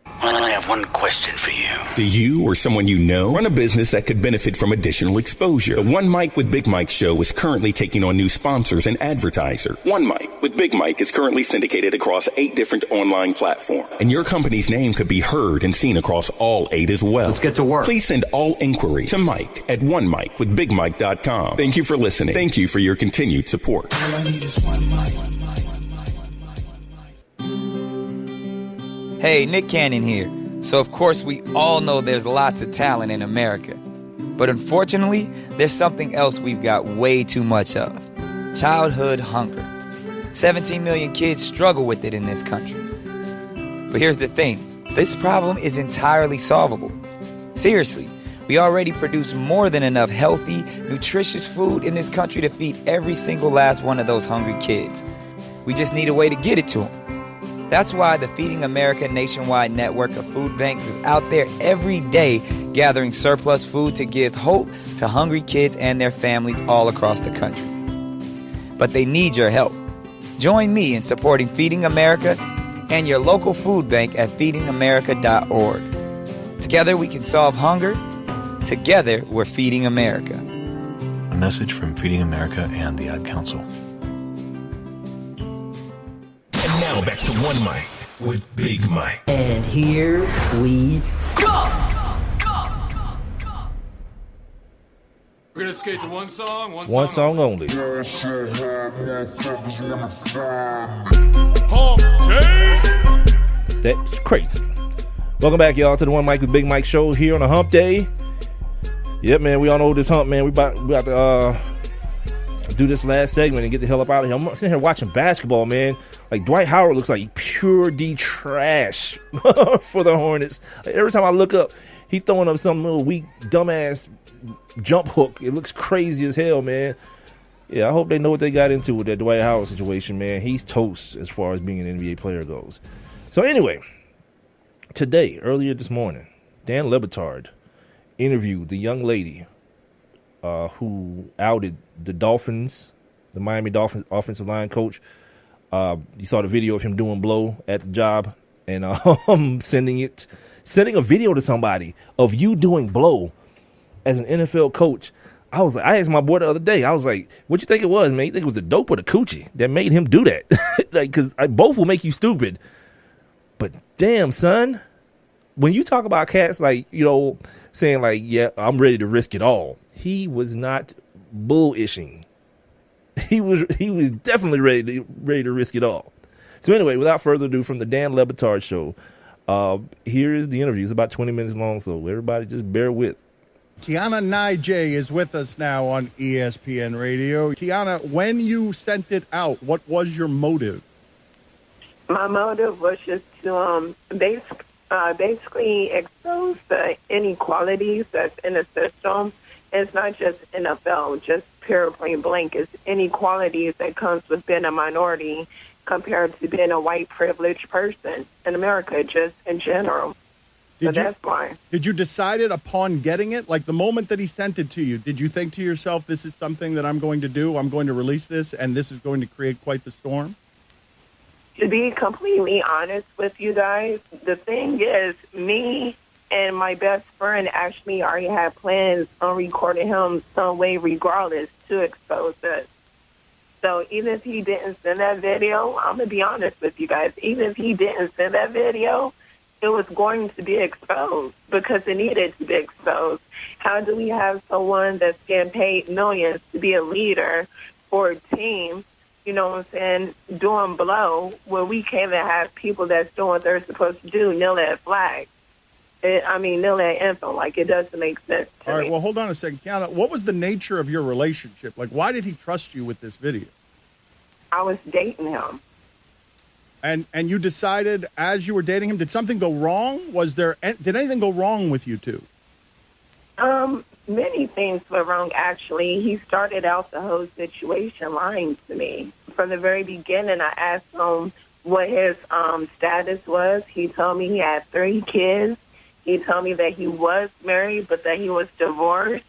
I have one question for you. Do you or someone you know run a business that could benefit from additional exposure? The One Mic with Big Mike show is currently taking on new sponsors and advertisers. One Mic with Big Mike is currently syndicated across 8 different online platforms, and your company's name could be heard and seen across all 8 as well. Let's get to work. Please send all inquiries to Mike at onemicwithbigmike.com. Thank you for listening. Thank you for your continued support. All I need is one mic. Hey, Nick Cannon here. So of course we all know there's lots of talent in America. But unfortunately, there's something else we've got way too much of. Childhood hunger. 17 million kids struggle with it in this country. But here's the thing. This problem is entirely solvable. Seriously, we already produce more than enough healthy, nutritious food in this country to feed every single last one of those hungry kids. We just need a way to get it to them. That's why the Feeding America nationwide network of food banks is out there every day gathering surplus food to give hope to hungry kids and their families all across the country. But they need your help. Join me in supporting Feeding America and your local food bank at feedingamerica.org. Together we can solve hunger. Together we're Feeding America. A message from Feeding America and the Ad Council. And now back to One Mic with Big Mike. And here we go. We're going to skate to one song. One song only. That's crazy. Welcome back, y'all, to the One Mic with Big Mike show here on a hump day. Yep, man, we all know this hump, man. We about to do this last segment and get the hell up out of here. I'm sitting here watching basketball, man. Like, Dwight Howard looks like pure D trash for the Hornets. Like, every time I look up, he's throwing up some little weak, dumbass jump hook. It looks crazy as hell, man. Yeah, I hope they know what they got into with that Dwight Howard situation, man. He's toast as far as being an NBA player goes. So anyway, today, earlier this morning, Dan Le Batard interviewed the young lady who outed the Dolphins, the Miami Dolphins offensive line coach. You saw the video of him doing blow at the job and sending a video to somebody of you doing blow as an NFL coach. I asked my boy the other day, I was like, what you think it was, man? You think it was the dope or the coochie that made him do that? Like, because both will make you stupid. But damn, son, when you talk about cats, like, you know, saying like, yeah, I'm ready to risk it all. He was not bullishing. He was definitely ready to risk it all. So anyway, without further ado, from the Dan Le Batard show, here is the interview. It's about 20 minutes long, so everybody just bear with. Kiana Nye is with us now on ESPN Radio. Kiana, when you sent it out, what was your motive? My motive was just to basically expose the inequalities that's in the system. It's not just NFL, just pure plain blank. It's inequalities that comes with being a minority compared to being a white privileged person in America, just in general. That's why. Did you decide it upon getting it? Like the moment that he sent it to you, did you think to yourself, this is something that I'm going to do? I'm going to release this, and this is going to create quite the storm? To be completely honest with you guys, the thing is, me and my best friend actually already had plans on recording him some way regardless to expose us. So even if he didn't send that video, I'm going to be honest with you guys, even if he didn't send that video, it was going to be exposed because it needed to be exposed. How do we have someone that's getting paid millions to be a leader for a team, you know what I'm saying, doing blow, where we can't even have people that's doing what they're supposed to do, kneel at flag? Kneel at anthem. Like, it doesn't make sense to me. All right, well, hold on a second. Kiana, what was the nature of your relationship? Like, why did he trust you with this video? I was dating him. And you decided as you were dating him, did something go wrong? Did anything go wrong with you two? Many things were wrong, actually. He started out the whole situation lying to me. From the very beginning, I asked him what his status was. He told me he had 3 kids. He told me that he was married, but that he was divorced.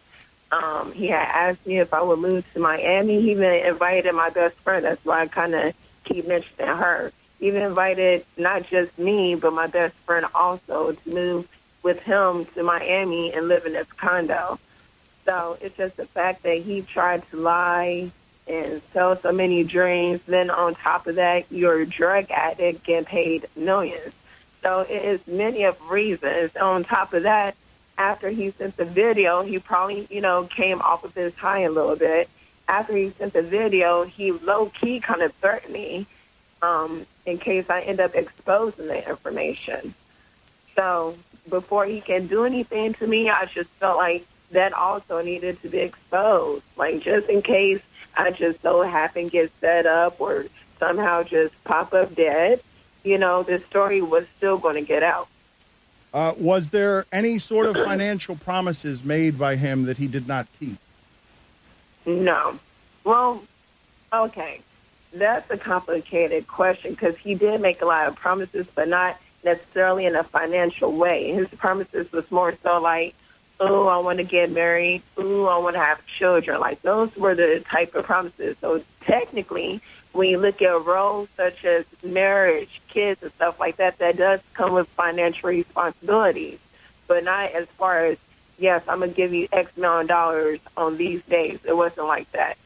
He had asked me if I would move to Miami. He even invited my best friend. That's why I kind of keep mentioning her. He even invited not just me, but my best friend also to move with him to Miami and live in his condo. So it's just the fact that he tried to lie and sell so many dreams. Then on top of that, you're a drug addict getting paid millions. So it is many of reasons. On top of that, after he sent the video, he probably, came off of his high a little bit. After he sent the video, he low-key kind of threatened me in case I end up exposing the information. So before he can do anything to me, I just felt like that also needed to be exposed. Like, just in case I just so happen get set up or somehow just pop up dead, the story was still going to get out. Was there any sort of financial promises made by him that he did not keep? No. Well, okay. That's a complicated question because he did make a lot of promises, but not necessarily in a financial way. His promises was more so like, oh, I want to get married. Oh, I want to have children. Like, those were the type of promises. So technically, when you look at roles such as marriage, kids, and stuff like that, that does come with financial responsibilities, but not as far as, yes, I'm going to give you X million dollars on these days. It wasn't like that.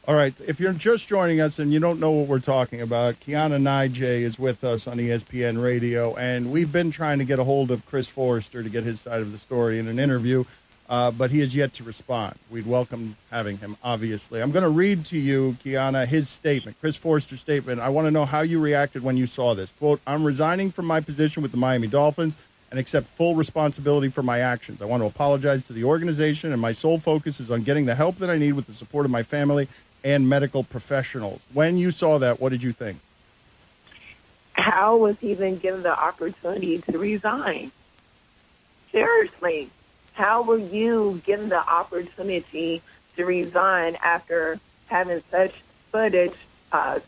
All right. If you're just joining us and you don't know what we're talking about, Kiana Nye is with us on ESPN Radio, and we've been trying to get a hold of Chris Forrester to get his side of the story in an interview, but he has yet to respond. We'd welcome having him, obviously. I'm going to read to you, Kiana, his statement, Chris Forrester's statement. I want to know how you reacted when you saw this. Quote, I'm resigning from my position with the Miami Dolphins and accept full responsibility for my actions. I want to apologize to the organization, and my sole focus is on getting the help that I need with the support of my family and medical professionals. When you saw that, what did you think? How was he even given the opportunity to resign? Seriously, how were you given the opportunity to resign after having such footage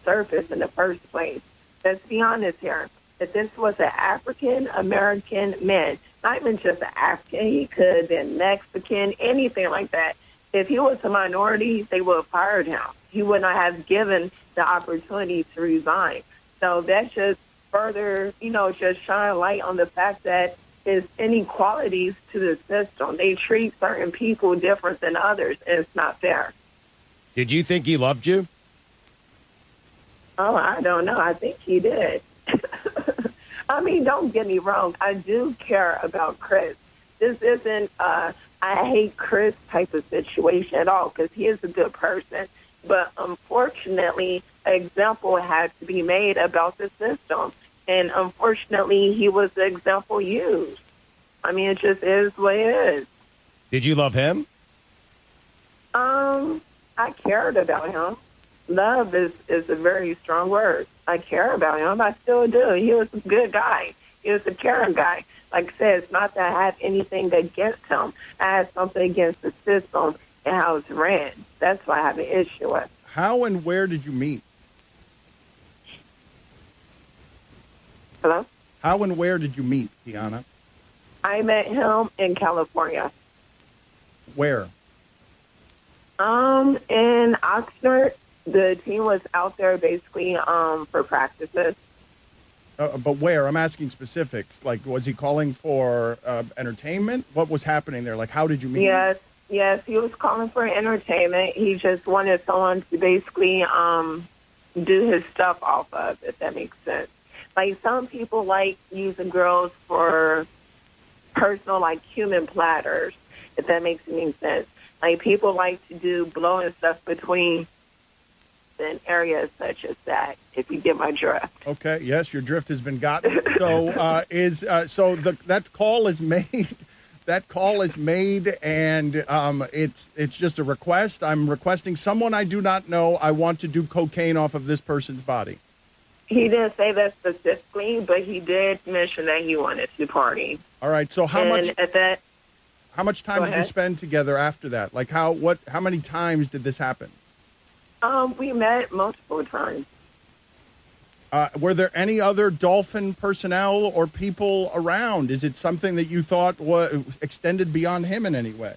surface in the first place? Let's be honest here. If this was an African-American man, not even just an African, he could have been Mexican, anything like that. If he was a minority, they would have fired him. He would not have given the opportunity to resign. So that just further, just shine light on the fact that there's inequalities to the system. They treat certain people different than others, and it's not fair. Did you think he loved you? Oh, I don't know. I think he did. I mean, don't get me wrong. I do care about Chris. This isn't I hate Chris type of situation at all because he is a good person. But unfortunately, an example had to be made about the system. And unfortunately, he was the example used. I mean, it just is what it is. Did you love him? I cared about him. Love is a very strong word. I care about him. I still do. He was a good guy. He was a caring guy. Like I said, it's not that I have anything against him. I have something against the system and how it's ran. That's what I have an issue with. How and where did you meet? Hello? How and where did you meet, Kiana? I met him in California. Where? In Oxnard. The team was out there basically for practices. But where? I'm asking specifics. Like, was he calling for entertainment? What was happening there? Like, how did you meet him? Yes, he was calling for entertainment. He just wanted someone to basically do his stuff off of, if that makes sense. Like, some people like using girls for personal, like, human platters, if that makes any sense. Like, people like to do blowing stuff between in areas such as that, if you get my drift. Okay, yes, your drift has been gotten. So that call is made. That call is made, and it's just a request. I'm requesting someone I do not know. I want to do cocaine off of this person's body. He didn't say that specifically, but he did mention that he wanted to party. All right. So how much time did you ahead. spend together after that? Like how many times did this happen? We met multiple times. Were there any other Dolphin personnel or people around? Is it something that you thought was extended beyond him in any way?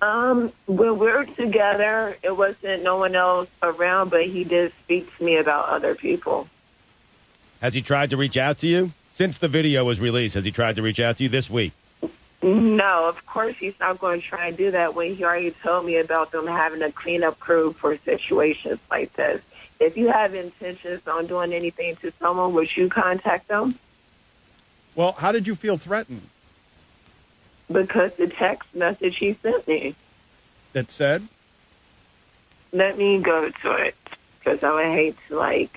When we were together, it wasn't no one else around, but he did speak to me about other people. Has he tried to reach out to you? Since the video was released, has he tried to reach out to you this week? No, of course he's not going to try and do that when he already told me about them having a cleanup crew for situations like this. If you have intentions on doing anything to someone, would you contact them? Well, how did you feel threatened? Because the text message he sent me. That said? Let me go to it, because I would hate to,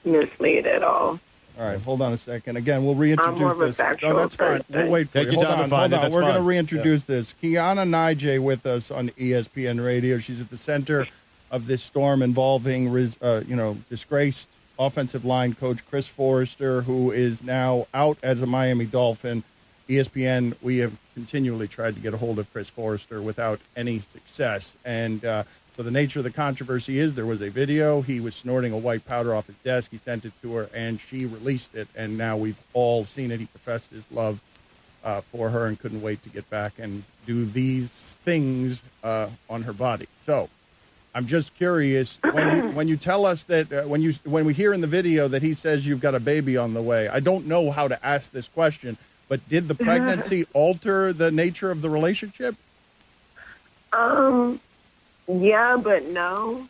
mislead at all. All right, hold on a second. Again, we'll reintroduce this. No, that's fine. We'll wait for you. Hold on. We're going to reintroduce this. Kiana Nije with us on ESPN Radio. She's at the center of this storm involving, disgraced offensive line coach Chris Forrester, who is now out as a Miami Dolphin. ESPN, we have continually tried to get a hold of Chris Forrester without any success. And so the nature of the controversy is there was a video. He was snorting a white powder off his desk. He sent it to her, and she released it. And now we've all seen it. He professed his love for her and couldn't wait to get back and do these things on her body. So I'm just curious, when you tell us that when we hear in the video that he says you've got a baby on the way, I don't know how to ask this question, but did the pregnancy alter the nature of the relationship? Yeah, but no,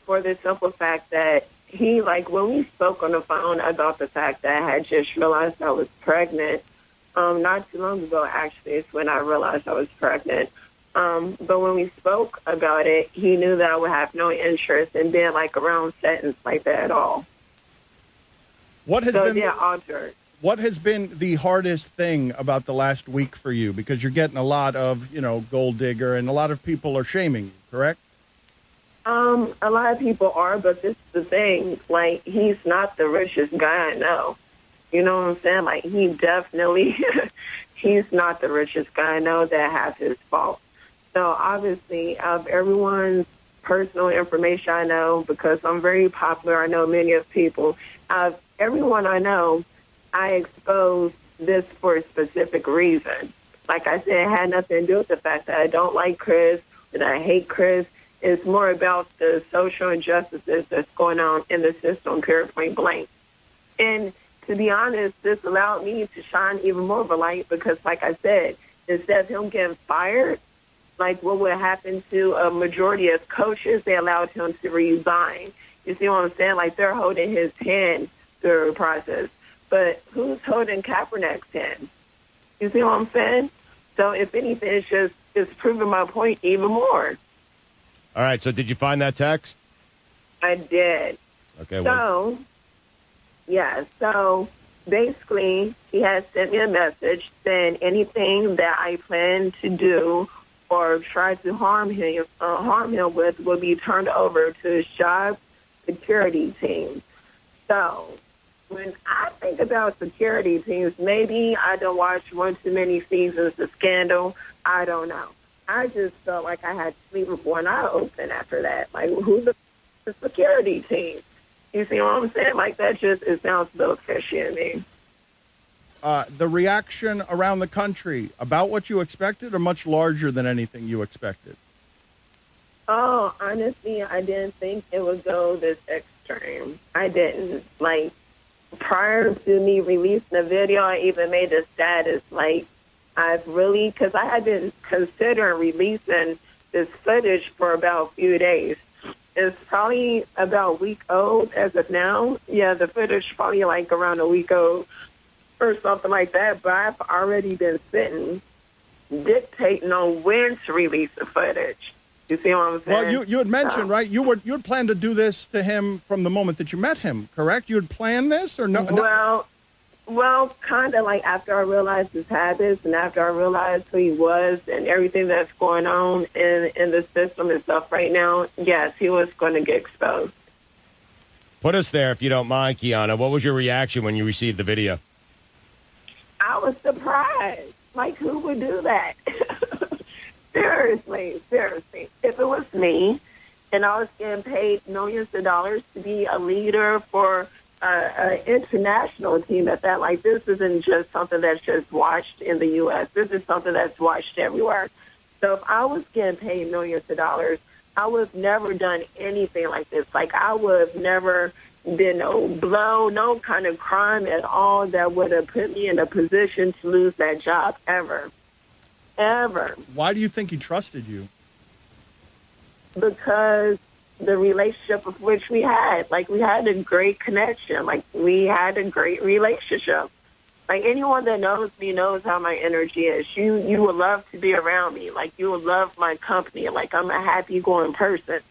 for the simple fact that he, when we spoke on the phone about the fact that I had just realized I was pregnant, not too long ago, actually, is when I realized I was pregnant. But when we spoke about it, he knew that I would have no interest in being around settings like that at all. What has altered. What has been the hardest thing about the last week for you? Because you're getting a lot of, gold digger, and a lot of people are shaming you, correct? A lot of people are, but this is the thing. He's not the richest guy I know. You know what I'm saying? He definitely, he's not the richest guy I know that has his fault. So obviously, out of everyone's personal information I know, because I'm very popular, I know many of people, out of everyone I know, I exposed this for a specific reason. Like I said, it had nothing to do with the fact that I don't like Chris, that I hate Chris. It's more about the social injustices that's going on in the system, period, point blank. And to be honest, this allowed me to shine even more of a light because, like I said, instead of him getting fired, what would happen to a majority of coaches, they allowed him to resign. You see what I'm saying? They're holding his hand through the process. But who's holding Kaepernick's hand? You see what I'm saying? So if anything, it's proving my point even more. All right, so did you find that text? I did. Okay. So basically, he has sent me a message saying anything that I plan to do or try to harm him with will be turned over to his job security team. So when I think about security teams, maybe I don't watch one too many seasons of Scandal. I don't know. I just felt like I had to sleep before an eye open after that. Who's the security team? You see what I'm saying? It sounds a little fishy to me. The reaction around the country about what you expected or much larger than anything you expected? Oh, honestly, I didn't think it would go this extreme. I didn't. Prior to me releasing the video, I even made a status, because I had been considering releasing this footage for about a few days. It's probably about a week old as of now. Yeah, the footage probably around a week old or something like that, but I've already been sitting dictating on when to release the footage. You see what I'm saying? Well, you had mentioned, right? You had planned to do this to him from the moment that you met him, correct? You had planned this or no? Well, kind of after I realized his habits and after I realized who he was and everything that's going on in the system and stuff right now, yes, he was going to get exposed. Put us there if you don't mind, Kiana. What was your reaction when you received the video? I was surprised. Like, who would do that? Seriously. If it was me and I was getting paid millions of dollars to be a leader for an international team at that, like, this isn't just something that's just watched in the U.S. This is something that's watched everywhere. So if I was getting paid millions of dollars, I would have never done anything like this. Like, I would have never been no kind of crime at all that would have put me in a position to lose that job ever. Why do you think he trusted you? Because the relationship of which we had a great connection. Like, we had a great relationship. Like, anyone that knows me knows how my energy is. You would love to be around me. Like, you would love my company. Like, I'm a happy-going person.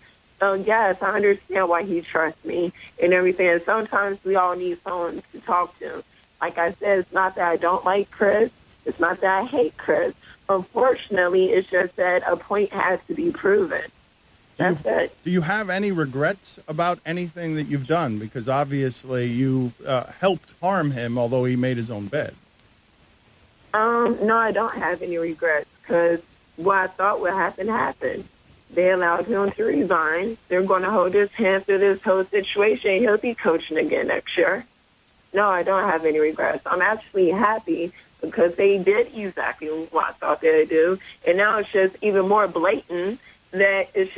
So, yes, I understand why he trusts me and everything. And sometimes we all need someone to talk to. Like I said, it's not that I don't like Chris. It's not that I hate Chris. Unfortunately, it's just that a point has to be proven. That's it. Do you have any regrets about anything that you've done? Because obviously you've helped harm him, although he made his own bed. No, I don't have any regrets because what I thought would happen happened. They allowed him to resign. They're going to hold his hand through this whole situation. He'll be coaching again next year. No, I don't have any regrets. I'm actually happy because they did exactly what I thought they would do. And now it's just even more blatant that it's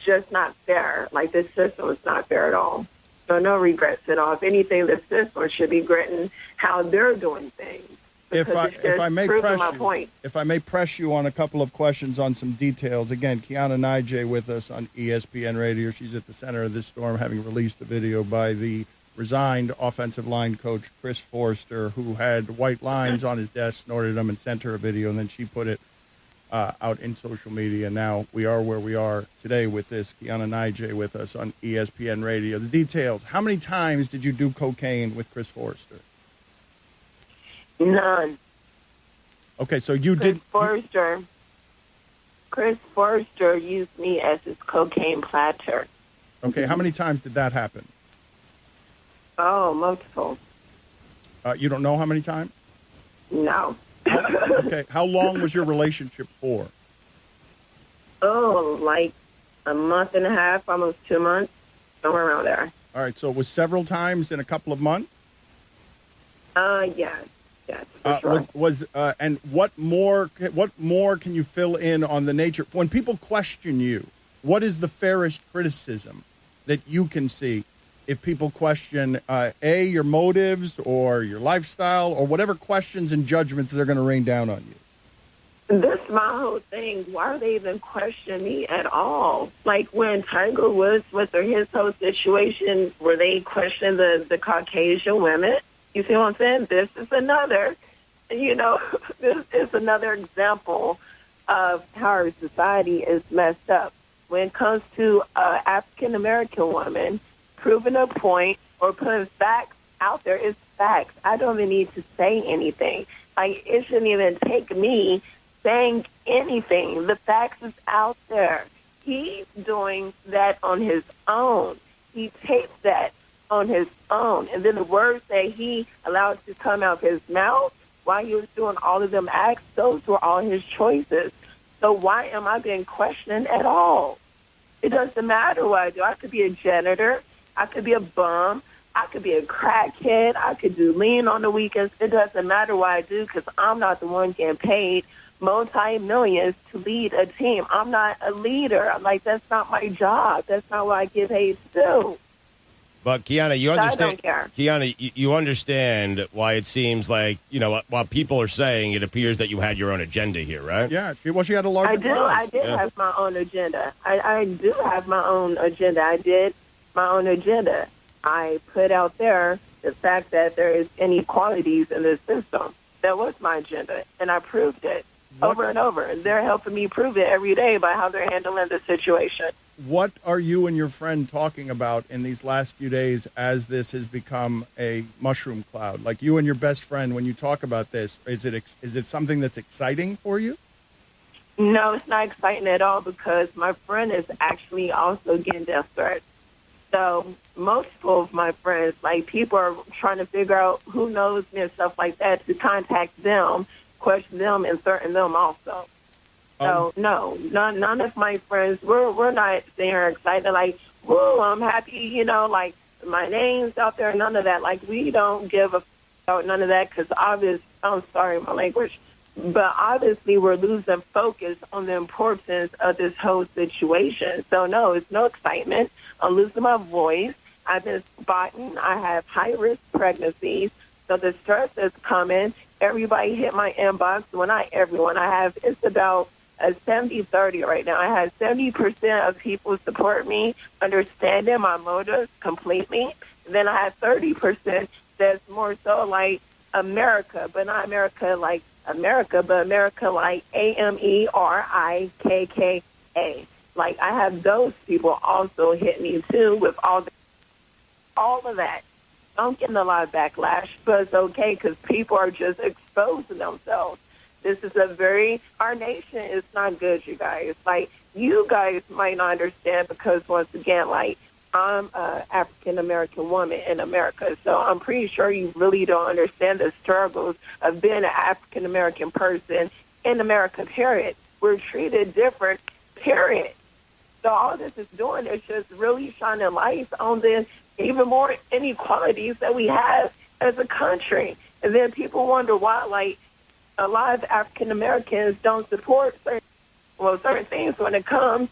just not fair. Like, the system is not fair at all. So no regrets at all. If anything, the system should be regretting how they're doing things. If I may press you on a couple of questions on some details. Again, Kiana Nijay with us on ESPN Radio. She's at the center of this storm, having released a video by the resigned offensive line coach Chris Forster, who had white lines on his desk, snorted them, and sent her a video, and then she put it out in social media. Now we are where we are today with this. Kiana Nijay with us on ESPN Radio. The details. How many times did you do cocaine with Chris Forster? None. Okay, so you did. Chris Forster used me as his cocaine platter. Okay, how many times did that happen? Oh, multiple. You don't know how many times? No. Okay, how long was your relationship for? Oh, like a month and a half, almost 2 months, somewhere around there. All right, so it was several times in a couple of months? Yes. Yes, for sure. And what more can you fill in on the nature? When people question you, what is the fairest criticism that you can see if people question, your motives or your lifestyle or whatever questions and judgments they're going to rain down on you? This is my whole thing. Why are they even questioning me at all? Like, when Tiger Woods was his whole situation, were they questioning the Caucasian women? You see what I'm saying? This is another, this is another example of how our society is messed up. When it comes to African-American women, proving a point or putting facts out there is facts. I don't even need to say anything. Like, it shouldn't even take me saying anything. The facts is out there. He's doing that on his own. He taped that on his own. And then the words that he allowed to come out of his mouth while he was doing all of them acts, those were all his choices. So why am I being questioned at all? It doesn't matter what I do. I could be a janitor. I could be a bum. I could be a crackhead. I could do lean on the weekends. It doesn't matter what I do because I'm not the one getting paid multi-millions to lead a team. I'm not a leader. I'm like, that's not my job. That's not what I get paid to do. But Kiana, you understand? I don't care. Kiana, you understand why it seems like, while people are saying it appears that you had your own agenda here, right? Yeah. She had a larger I did have my own agenda. I do have my own agenda. I did my own agenda. I put out there the fact that there is inequalities in the system. That was my agenda, and I proved it over and over. And they're helping me prove it every day by how they're handling the situation. What are you and your friend talking about in these last few days as this has become a mushroom cloud? Like, you and your best friend, when you talk about this, is it something that's exciting for you? No, it's not exciting at all because my friend is actually also getting death threats. So multiple of my friends, like people are trying to figure out who knows me and stuff like that to contact them, question them, and threaten them also. So no, none of my friends, we're not there excited like, whoa, I'm happy, you know, like my name's out there, none of that. Like we don't give a about none of that because I'm sorry, my language, but obviously we're losing focus on the importance of this whole situation. So no, it's no excitement. I'm losing my voice. I've been spotting. I have high-risk pregnancies. So the stress is coming. Everybody hit my inbox. Well, not everyone. It's about a 70-30 right now. I have 70% of people support me, understanding my motives completely. Then I have 30% that's more so like America, but not America like America, but America like AMERIKKA. Like I have those people also hit me too with all of that. I'm getting a lot of backlash, but it's okay because people are just exposing themselves. This is our nation is not good, you guys. Like you guys might not understand because once again, like I'm an African-American woman in America, so I'm pretty sure you really don't understand the struggles of being an African-American person in America, period. We're treated different, period. So all this is doing is just really shining lights on the even more inequalities that we have as a country. And then people wonder why, like, a lot of African-Americans don't support certain things when it comes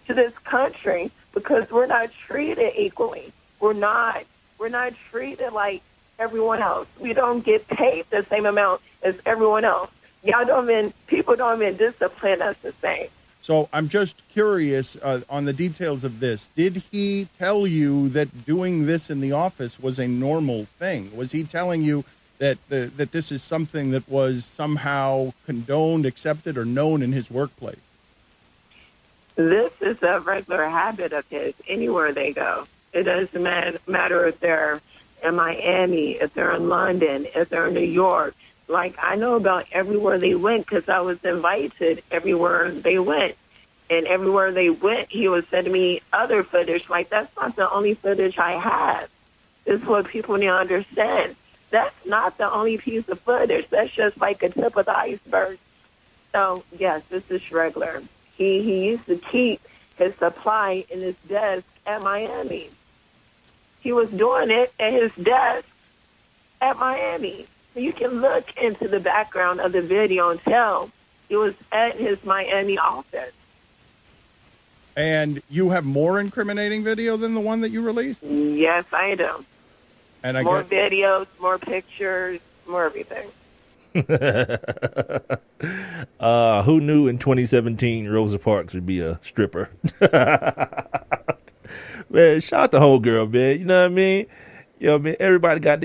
to this country because we're not treated equally. We're not treated like everyone else. We don't get paid the same amount as everyone else. People don't even discipline us the same. So I'm just curious on the details of this. Did he tell you that doing this in the office was a normal thing? Was he telling you that that this is something that was somehow condoned, accepted, or known in his workplace? This is a regular habit of his anywhere they go. It doesn't matter if they're in Miami, if they're in London, if they're in New York. Like, I know about everywhere they went because I was invited everywhere they went. And everywhere they went, he was sending me other footage. Like, that's not the only footage I have. This is what people need to understand. That's not the only piece of footage. That's just like a tip of the iceberg. So, yes, this is regular. He used to keep his supply in his desk at Miami. He was doing it at his desk at Miami. You can look into the background of the video and tell he was at his Miami office. And you have more incriminating video than the one that you released? Yes, I do. And more videos, more pictures, more everything. Who knew in 2017 Rosa Parks would be a stripper? Man, shout out to homegirl, man. You know what I mean? Yo, man, everybody got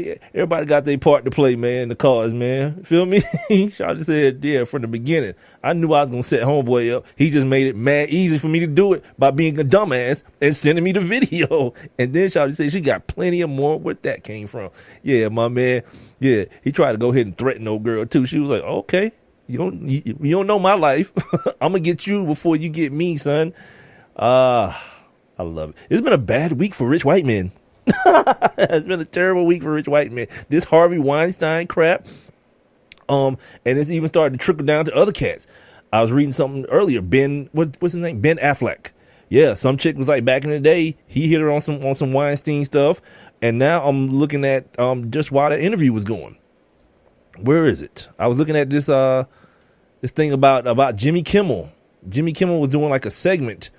their part to play, man, in the cause, man. Feel me? Shawty said, yeah, from the beginning. I knew I was going to set homeboy up. He just made it mad easy for me to do it by being a dumbass and sending me the video. And then Shawty said she got plenty of more where that came from. Yeah, my man. Yeah, he tried to go ahead and threaten old girl, too. She was like, okay, you don't know my life. I'm going to get you before you get me, son. I love it. It's been a bad week for rich white men. It's been a terrible week for rich white men. This Harvey Weinstein crap, and it's even starting to trickle down to other cats. I was reading something earlier. What's his name? Ben Affleck. Yeah, some chick was like back in the day. He hit her on some Weinstein stuff, and now I'm looking at just while that interview was going. Where is it? I was looking at this thing about Jimmy Kimmel. Jimmy Kimmel was doing like a segment.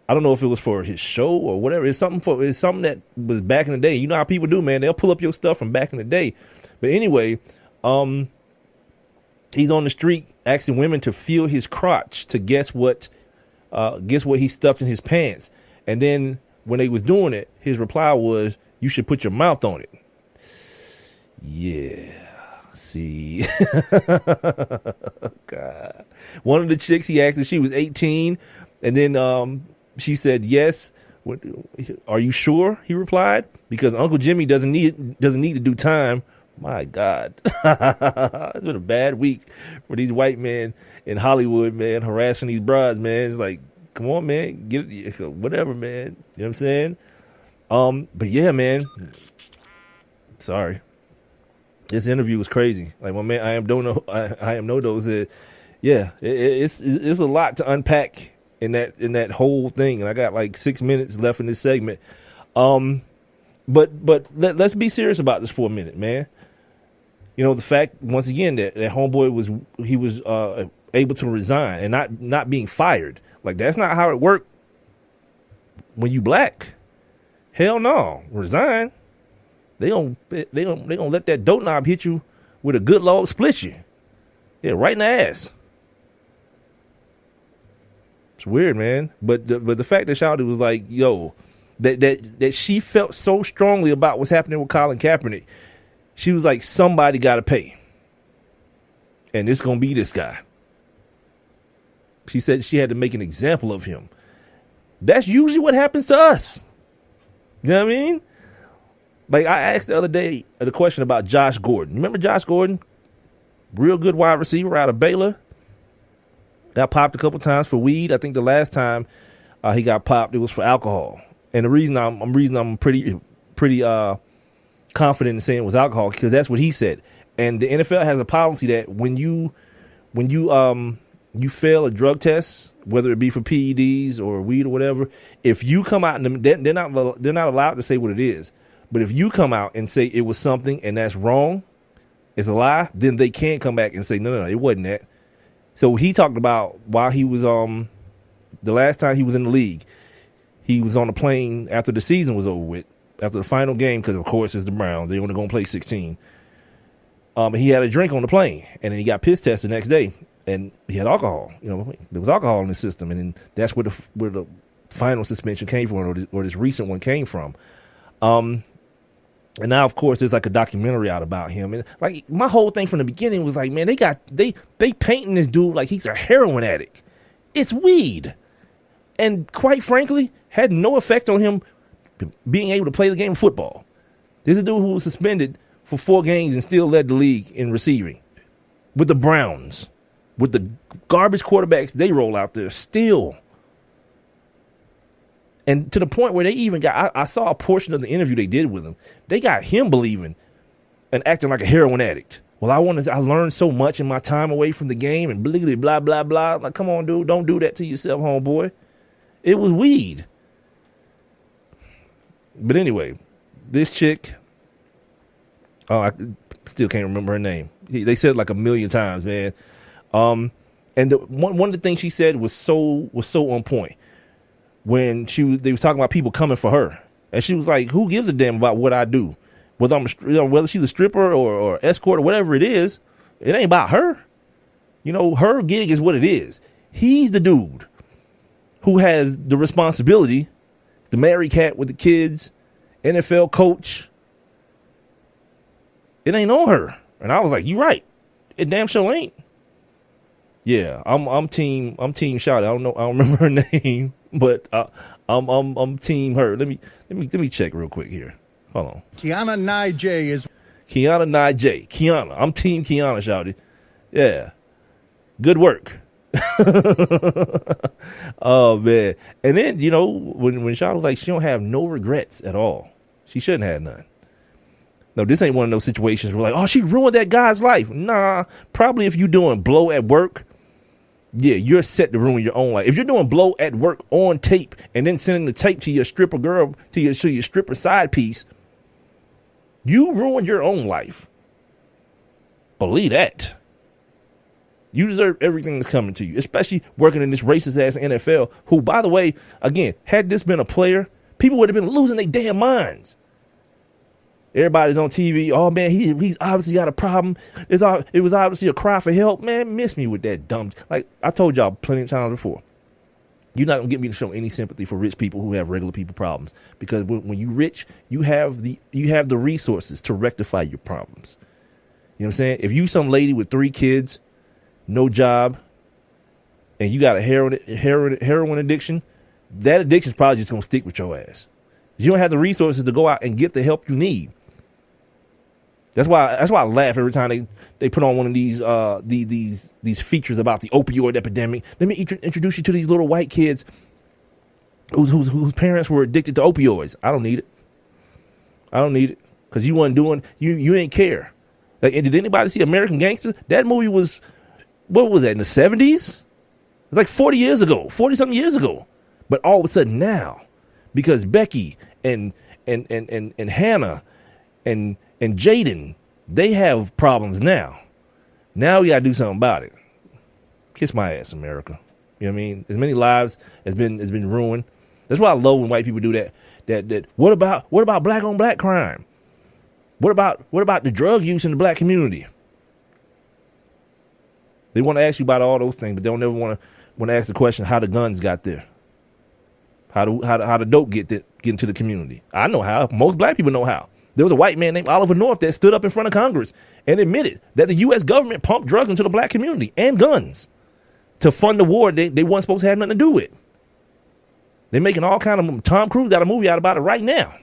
I don't know if it was for his show or whatever. It's something that was back in the day. You know how people do, man. They'll pull up your stuff from back in the day. But anyway, he's on the street asking women to feel his crotch to guess what he stuffed in his pants. And then when they was doing it, his reply was, "You should put your mouth on it." Yeah. See. God. One of the chicks, he asked if she was 18, and then she said yes. Are you sure? He replied, because Uncle Jimmy doesn't need to do time. My God, it's been a bad week for these white men in Hollywood, man, harassing these brides, man. It's like, come on, man, get it, whatever, man. You know what I'm saying? But yeah, man. Sorry. This interview was crazy. Like my man, I am Nodo said, yeah, it's a lot to unpack in that whole thing, and I got like 6 minutes left in this segment. But let's be serious about this for a minute, man. You know, the fact once again that homeboy was able to resign and not being fired. Like that's not how it worked when you black. Hell no, resign. They don't let that dope knob hit you with a good log split you. Yeah, right in the ass. It's weird, man. But the fact that Shawty was like, yo, that she felt so strongly about what's happening with Colin Kaepernick, she was like, somebody got to pay, and it's gonna be this guy. She said she had to make an example of him. That's usually what happens to us. You know what I mean? Like I asked the other day the question about Josh Gordon. Remember Josh Gordon? Real good wide receiver out of Baylor. Got popped a couple times for weed. I think the last time he got popped, it was for alcohol. And the reason I'm pretty confident in saying it was alcohol because that's what he said. And the NFL has a policy that when you fail a drug test, whether it be for PEDs or weed or whatever, if you come out and they're not allowed to say what it is. But if you come out and say it was something and that's wrong, it's a lie, then they can't come back and say, no, it wasn't that. So he talked about while he was the last time he was in the league, he was on a plane after the season was over with, after the final game, because of course it's the Browns. They only going to play 16. He had a drink on the plane, and then he got piss tested the next day, and he had alcohol. You know, there was alcohol in the system, and then that's where the final suspension came from, or this recent one came from. And now, of course, there's like a documentary out about him. And like my whole thing from the beginning was like, man, they painting this dude like he's a heroin addict. It's weed. And quite frankly, had no effect on him being able to play the game of football. This is a dude who was suspended for 4 games and still led the league in receiving with the Browns, with the garbage quarterbacks they roll out there still. And to the point where they even got, I saw a portion of the interview they did with him. They got him believing and acting like a heroin addict. Well, I learned so much in my time away from the game and blah, blah, blah. Like, come on, dude, don't do that to yourself, homeboy. It was weed. But anyway, this chick, I still can't remember her name. They said it like 1 million times, man. And one of the things she said was so on point. When they was talking about people coming for her, and she was like, "Who gives a damn about what I do? Whether she's a stripper or escort or whatever it is, it ain't about her. You know, her gig is what it is. He's the dude who has the responsibility, the married cat with the kids, NFL coach. It ain't on her." And I was like, "You right. It damn sure ain't." Yeah, I'm team Shawty. I don't remember her name, but I'm team her. Let me check real quick here. Hold on. Kiana Nye. Kiana. I'm team Kiana, Shawty. Yeah. Good work. Oh man. And then, you know, when Shawty was like, she don't have no regrets at all. She shouldn't have none. No, this ain't one of those situations where like, oh, she ruined that guy's life. Nah, probably if you're doing blow at work, yeah, you're set to ruin your own life. If you're doing blow at work on tape and then sending the tape to your stripper girl, to your stripper side piece, you ruined your own life. Believe that. You deserve everything that's coming to you, especially working in this racist ass NFL, who, by the way, again, had this been a player, people would have been losing their damn minds. Everybody's on TV. Oh man, he's obviously got a problem. It was obviously a cry for help. Man, miss me with that dumb. Like I told y'all plenty of times before, you're not gonna get me to show any sympathy for rich people who have regular people problems, because when you rich, you have the resources to rectify your problems. You know what I'm saying? If you some lady with 3 kids, no job, and you got a heroin addiction, that addiction is probably just gonna stick with your ass. You don't have the resources to go out and get the help you need. That's why I laugh every time they put on one of these features about the opioid epidemic. Let me introduce you to these little white kids whose parents were addicted to opioids. I don't need it. I don't need it because you wasn't doing. You ain't care. Like, and did anybody see American Gangster? That movie was, what was that, in the 70s? It's like 40 years ago, 40-something years ago. But all of a sudden now, because Becky and Hannah and Jaden, they have problems now. Now we got to do something about it. Kiss my ass, America. You know what I mean? As many lives has been ruined. That's why I love when white people do that. That what about black on black crime? What about the drug use in the black community? They want to ask you about all those things, but they don't never want to ask the question how the guns got there. How the dope get into the community. I know how. Most black people know how. There was a white man named Oliver North that stood up in front of Congress and admitted that the U.S. government pumped drugs into the black community and guns to fund the war they weren't supposed to have nothing to do with. They're making all kind of Tom Cruise got a movie out about it right now.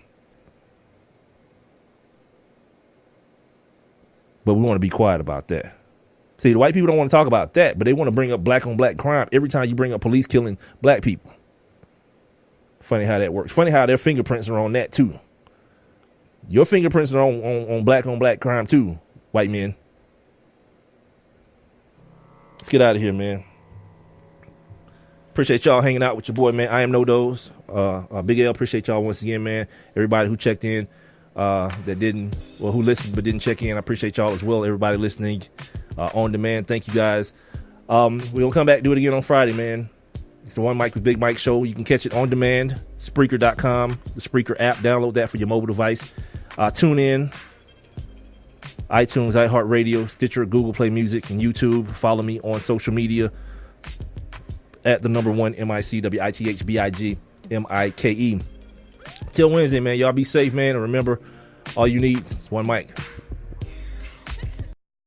But we want to be quiet about that. See, the white people don't want to talk about that, but they want to bring up black on black crime every time you bring up police killing black people. Funny how that works. Funny how their fingerprints are on that too. Your fingerprints are on black crime too, white men. Let's get out of here, man. Appreciate y'all hanging out with your boy, man. I am No Dose. Big L, appreciate y'all once again, man. Everybody who checked in, who listened but didn't check in, I appreciate y'all as well. Everybody listening on demand, thank you guys. We're gonna come back, do it again on Friday, man. It's the One Mic with Big Mike show. You can catch it on demand, Spreaker.com, the Spreaker app. Download that for your mobile device. Tune in, iTunes, iHeartRadio, Stitcher, Google Play Music, and YouTube. Follow me on social media at the number one MICWITHBIGMIKE. Till Wednesday, man. Y'all be safe, man. And remember, all you need is one mic.